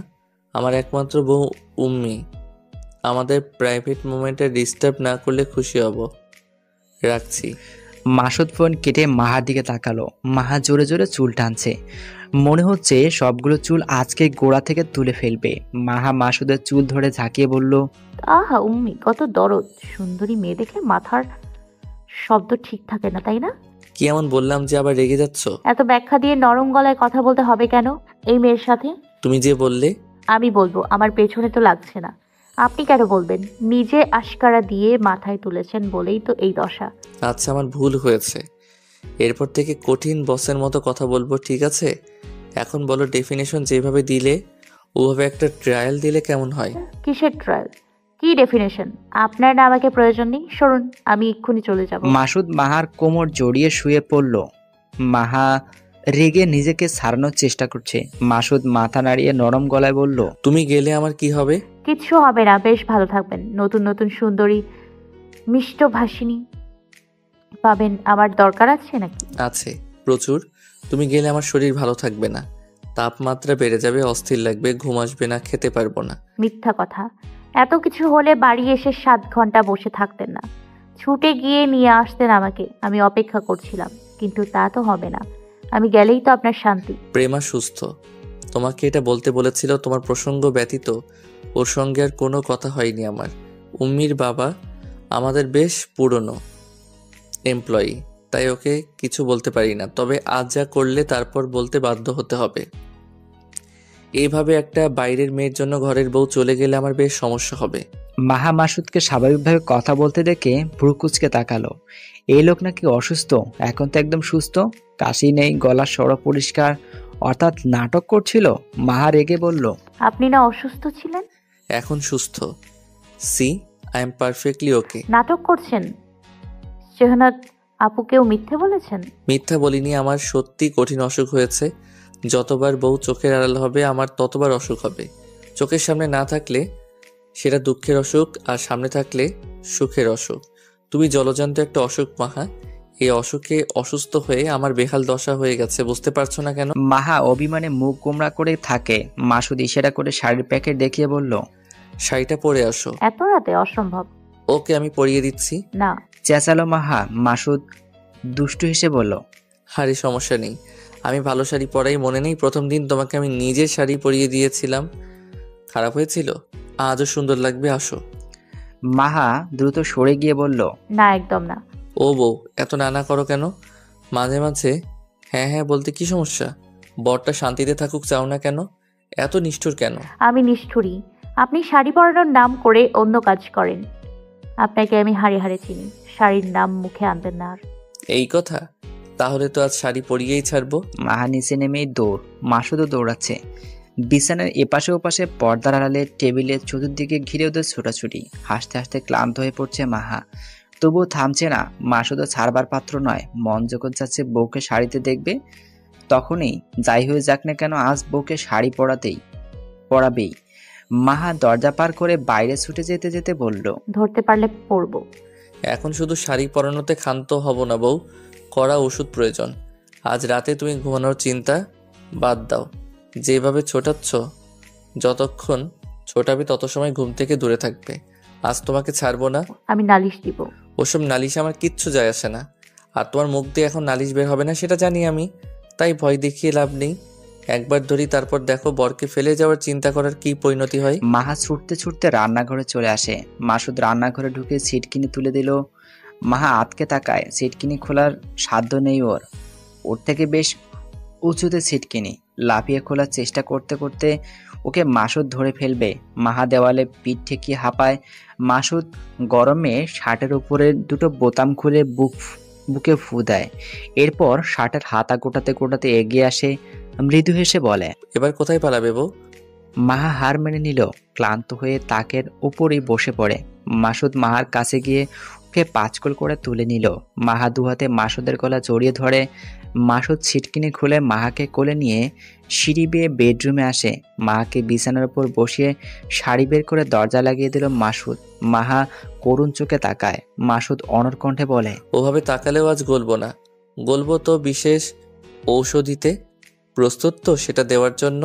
আমার একমাত্র বউ উম্মি। আমাদের প্রাইভেট মোমেন্টে ডিস্টার্ব না করলে খুশি হব। রাখছি। মাসুদ ফোন কেটে মাহার দিকে তাকালো। মাহা জোরে জোরে চুল টানছে, মনে হচ্ছে সবগুলো চুল আজকে গোড়া থেকে তুলে ফেলবে। মাহা মাসুদের চুল ধরে ঝাঁকিয়ে বলল, আহা উম্মি, কত দরদ। সুন্দরী মেয়ে দেখে মাথার শব্দ ঠিক থাকে না, তাই না? কি এমন বললাম যে আবার রেগে যাচ্ছ? এত ব্যাখ্যা দিয়ে নরম গলায় কথা বলতে হবে কেন এই মেয়ের সাথে? তুমি যে বললে। আমি বলবো, আমার পেছনে তো লাগছে না। আপনি কেন বলবেন? নিজে আশকারা দিয়ে মাথায় তুলেছেন বলেই তো এই দশা। আচ্ছা, আমার ভুল হয়েছে। এরপর থেকে কঠিন বসের মতো কথা বলবো, ঠিক আছে? এখন বলো, ডেফিনেশন যেভাবে দিলে ওভাবে একটা ট্রায়াল দিলে কেমন হয়? কিসের ট্রায়াল? কি ডেফিনেশন? আপনার না আমাকে প্রয়োজন নেই, সরুন, আমি এক্ষুনি চলে যাব। মাসুদ মাহার কোমর জড়িয়ে শুয়ে পড়ল। মাহা রেগে নিজেকে ছাড়ানোর চেষ্টা করছে। মাসুদ মাথা নাড়িয়ে নরম গলায় বলল, তুমি গেলে আমার কি হবে? কিচ্ছু হবে না, বেশ ভালো থাকবেন। নতুন নতুন সুন্দরী মিষ্টভাষিনী পাবেন। আমার দরকার আছে নাকি? আছে, প্রচুর। তুমি গেলে আমার শরীর ভালো থাকবে না, তাপমাত্রা বেড়ে যাবে, অস্থির লাগবে, ঘুম আসবে না, খেতে পারবো না। মিথ্যা কথা। এত কিছু হলে বাড়ি এসে 7 ঘন্টা বসে থাকতেন না, ছুটে গিয়ে নিয়ে আসতেন আমাকে। আমি অপেক্ষা করছিলাম, কিন্তু তা তো হবে না। আমি গেলেই তো আপনার শান্তি। প্রেমা সুস্থ। তোমাকে এটা বলতে বলেছিল, তোমার প্রসঙ্গ ব্যতীত ওর সঙ্গে আর কোনো কথা হয়নি আমার। উম্মির বাবা আমাদের বেশ পুরনো এমপ্লয়ি, তাই ওকে কিছু বলতে পারি না। তবে আজ যা করলে তারপর বলতে বাধ্য হতে হবে। এইভাবে একটা বাইরের মেয়ের জন্য ঘরের বউ চলে গেলে আমার বেশ সমস্যা হবে। মাহা মাসুদকে স্বাভাবিকভাবে কথা বলতে দেখে ভ্রু কুঁচকে তাকালো। এই লোক নাকি অসুস্থ? এখন তো একদম সুস্থ, কাশি নেই, গলার স্বর পরিষ্কার, অর্থাৎ নাটক করছিল। মাহা রেগে বলল, আপনি না অসুস্থ ছিলেন? এখন সুস্থ। সি, আই এম পারফেক্টলি ওকে। নাটক করছেন? চেহনাত আপুকেও মিথ্যে বলেছেন? মিথ্যা বলিনি, আমার সত্যি কঠিন অসুখ হয়েছে। যতবার বউ চোখের আড়াল হবে আমার ততবার অসুখ হবে। চোখের সামনে না থাকলে সেটা দুঃখের অসুখ, আর সামনে থাকলে সুখের অসুখ। তুমি জলজান্ত একটা অসুখ মাহা। এই অসুখে অসুস্থ হয়ে আমার বেহাল দশা হয়ে গেছে, বুঝতে পারছো না কেন? মাহা অভিমানে মুখ গোমড়া করে থাকে। মাসুদ ইশারা করে শাড়ির প্যাকেট দেখিয়ে বলল, শাড়িটা পরে আসো। এত রাতে? অসম্ভব। ওকে, আমি পরিয়ে দিচ্ছি। না। চেঁচালো মাহা। মাসুদ দুষ্টু হেসে বলল, আরে সমস্যা নেই, আমি ভালো শাড়ি পরাই। মনে নেই প্রথম দিন তোমাকে আমি নিজে শাড়ি পরিয়ে দিয়েছিলাম? খারাপ হয়েছিল? আজও সুন্দর লাগবে, আসো। মাহা দ্রুত সরে গিয়ে বলল, না, একদম না। ও বউ, এত নানা করো কেন? মাঝে মাঝে হ্যাঁ হ্যাঁ বলতে কি সমস্যা? বরটা শান্তিতে থাকুক চাও না কেন? এত নিষ্ঠুর কেন? আমি নিষ্ঠুরই। আপনি শাড়ি পরানোর নাম করে অন্য কাজ করেন। আপনাকে আমি হাড়ে হাড়ে চিনি, শাড়ির নাম মুখে আনবেন না আর। এই কথা? তাহলে তো আজ শাড়ি পরিয়েই ছাড়বো। মাহা নিচে নেমেই দৌড়। মাসুদও দৌড়াচ্ছে। বিছানার এপাশে ওপাশে পর্দার আড়ালে টেবিলের চতুর্দিকে ঘিরে ওদের ছোটাছুটি। হাসতে হাসতে ক্লান্ত হয়ে পড়ছে মাহা, তবুও থামছে না। মাসুদও ছাড়বার পাত্র নয়। মন যখন যাচ্ছে বউকে শাড়িতে দেখবে, তখনই যাই হয়ে যাক না কেন আজ বউকে শাড়ি পরাবেই। মাহা দরজা পার করে বাইরে ছুটে যেতে যেতে বলল, ধরতে পারলে পরবো। এখন শুধু শাড়ি পরানোতে ক্ষান্ত হব না বউ, কড়া ওষুধ প্রয়োজন। আজ রাতে তুমি ঘুমানোর চিন্তা বাদ দাও। যেভাবে ছোটাচ্ছ, যতক্ষণ ছোটাবে তত সময় ঘুম থেকে দূরে থাকবে। আজ তোমাকে ছাড়বো না। আমি নালিশ দিব। ওসব নালিশ আমার কিচ্ছু যায় আসে না। আর তোমার মুখ দিয়ে এখন নালিশ বের হবে না সেটা জানি আমি, তাই ভয় দেখিয়ে লাভ নেই। একবার ধরি, তারপর দেখো বরকে ফেলে যাওয়ার চিন্তা করার কি পরিণতি হয়। মাহা ছুটতে ছুটতে রান্নাঘরে চলে আসে। মাসুদ রান্নাঘরে ঢুকে সিটকিনি তুলে দিল। মাহা আতকে তাকায়। সিটকিনি খোলার সাধ্য নেই ওর থেকে বেশ উঁচুতে সিটকিনি। লাফিয়ে খোলার চেষ্টা করতে করতে ওকে মাসুদ ধরে ফেলবে। মাহা দেওয়ালে পিঠ ঠেকিয়ে হাঁপায়। মাসুদ গরমে শার্টের উপরে দুটো বোতাম খুলে বুকে ফু দেয়। এরপর শার্টের হাতা গোটাতে গোটাতে এগিয়ে আসে। মৃদু হেসে বলে, এবার কোথায় পালাবে বউ? মাহা হার মেনে নিল। ক্লান্ত হয়ে তাকের উপরই বসে পড়ে। মাসুদ মাহার কাছে গিয়ে ওকে পাঁচকল করে তুলে নিল। মাহা দুহাতে মাসুদের গলা জড়িয়ে ধরে। মাসুদ ছিটকিনি খুলে মাহাকে কোলে নিয়ে সিঁড়ি বেয়ে বেডরুমে আসে। মাহাকে বিছানার উপর বসিয়ে শাড়ি বের করে দরজা লাগিয়ে দিল মাসুদ। মাহা করুণ চোখে তাকায়। মাসুদ অনড় কণ্ঠে বলে, ওভাবে তাকালেও আজ গলবো না। গলবো তো বিশেষ ঔষধিতে। প্রস্তুত তো সেটা দেওয়ার জন্য?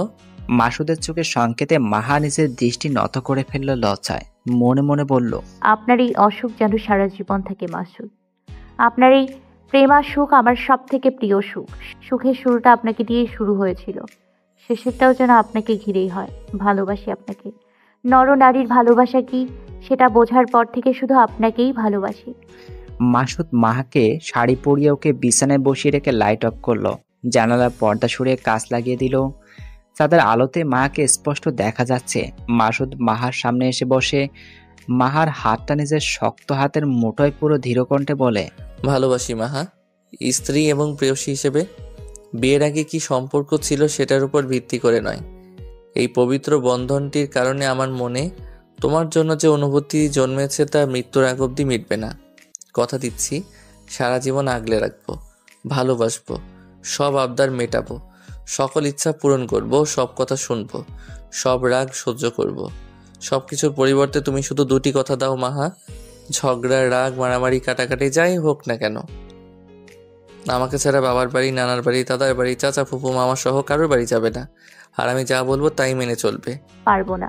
মাসুদের চোখের সংকেতে মাহা নিজের দৃষ্টি নত করে ফেলল লজ্জায়। মনে মনে বলল, আপনার এই অসুখ যেন সারা জীবন থাকে মাসুদ। আপনার এই প্রেমা সুখ আমার সব থেকে প্রিয় সুখ। সুখের শুরুটা আপনাকে দিয়েই শুরু হয়েছিল, শেষেরটাও যেন আপনাকে ঘিরেই হয়। ভালোবাসি আপনাকে। নরনারীর ভালোবাসা কি সেটা বোঝার পর থেকে শুধু আপনাকেই ভালোবাসি। মাসুদ মাহাকে শাড়ি পরিয়ে ওকে বিছানায় বসিয়ে রেখে লাইট অফ করলো। জানালার পর্দা সরিয়ে কাঁচ লাগিয়ে দিল। তাদের আলোতে মাহাকে স্পষ্ট দেখা যাচ্ছে। মাসুদ মাহার সামনে এসে বসে। মাহার হাতটা নিজের শক্ত হাতের মুঠোয় পুরো ধীরকণ্ঠে বলে, ভালোবাসি মাহা। স্ত্রী এবং প্রেয়সী হিসেবে। বিয়ের আগে কি সম্পর্ক ছিল সেটার উপর ভিত্তি করে নয়, এই পবিত্র বন্ধনটির কারণে আমার মনে তোমার জন্য যে অনুভূতি জন্মেছে তা মৃত্যুর আগ অবধি মিটবে না। কথা দিচ্ছি, সারা জীবন আগলে রাখবো, ভালোবাসবো, সব আবদার মেটাবো, সকল ইচ্ছা পূরণ করব, সব কথা শুনবো, সব রাগ সহ্য করব। সব কিছুর পরিবর্তে তুমি শুধু দুটি কথা দাও মাহা, ঝগড়া, রাগ, মারামারি, কাটাকাটি যাই হোক না কেন, আমাকে ছাড়া বাবার বাড়ি, নানার বাড়ি, দাদার বাড়ি, চাচা, ফুপু, মামা সহ কারোর বাড়ি যাবে না। আর আমি যা বলবো তাই মেনে চলবে। পারবো না।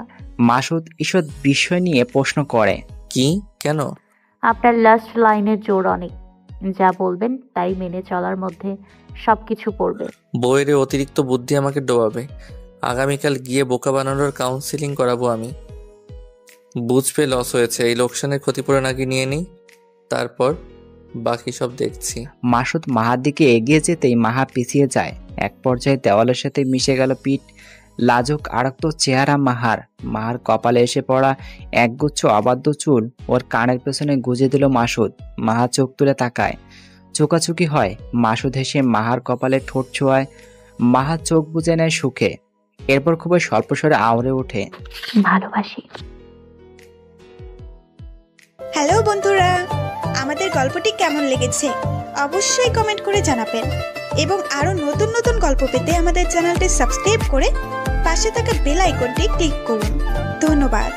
মাসুদ ঈষৎ বিস্ময় নিয়ে প্রশ্ন করে, কি? কেন? আপনার লাস্ট লাইনের জোর অনেক। যা বলবেন তাই মেনে চলার মধ্যে সবকিছু পড়বে। বইয়ের অতিরিক্ত বুদ্ধি আমাকে ডোবাবে। আগামীকাল গিয়ে বোকা বানানোর কাউন্সিলিং করাবো আমি। বুঝবে লস হয়েছে, এই লোকসানের ক্ষতিপূরণ আগে নিয়ে নিই, তারপর বাকি সব দেখছি। মাসুদ মাহার দিকে এগিয়ে যেতেই মাহা পিছিয়ে যায়। এক পর্যায়ে দেওয়ালের সাথে মিশে গেল পিঠ। লাজুক আরক্ত চেহারা মাহার। মাহার কপালে এসে পড়া একগুচ্ছ অবাধ্য চুল ওর কানের পেছনে গুজে দিল মাসুদ। মাহা চোখ তুলে তাকায়। চোকাচুকি হয়। মাসুদ হেসে মাহার কপালে ঠোঁট ছোঁয়ায়। মাহা চোখ বুজে নেয় সুখে। এরপর খুবই স্বল্প স্বরে আওড়ে ওঠে, ভালোবাসি। হ্যালো বন্ধুরা, আমাদের গল্পটি কেমন লেগেছে অবশ্যই কমেন্ট করে জানাবেন এবং আরো নতুন নতুন গল্প পেতে আমাদের চ্যানেলটি সাবস্ক্রাইব করে পাশে থাকা বেল আইকনটি ক্লিক করুন। ধন্যবাদ।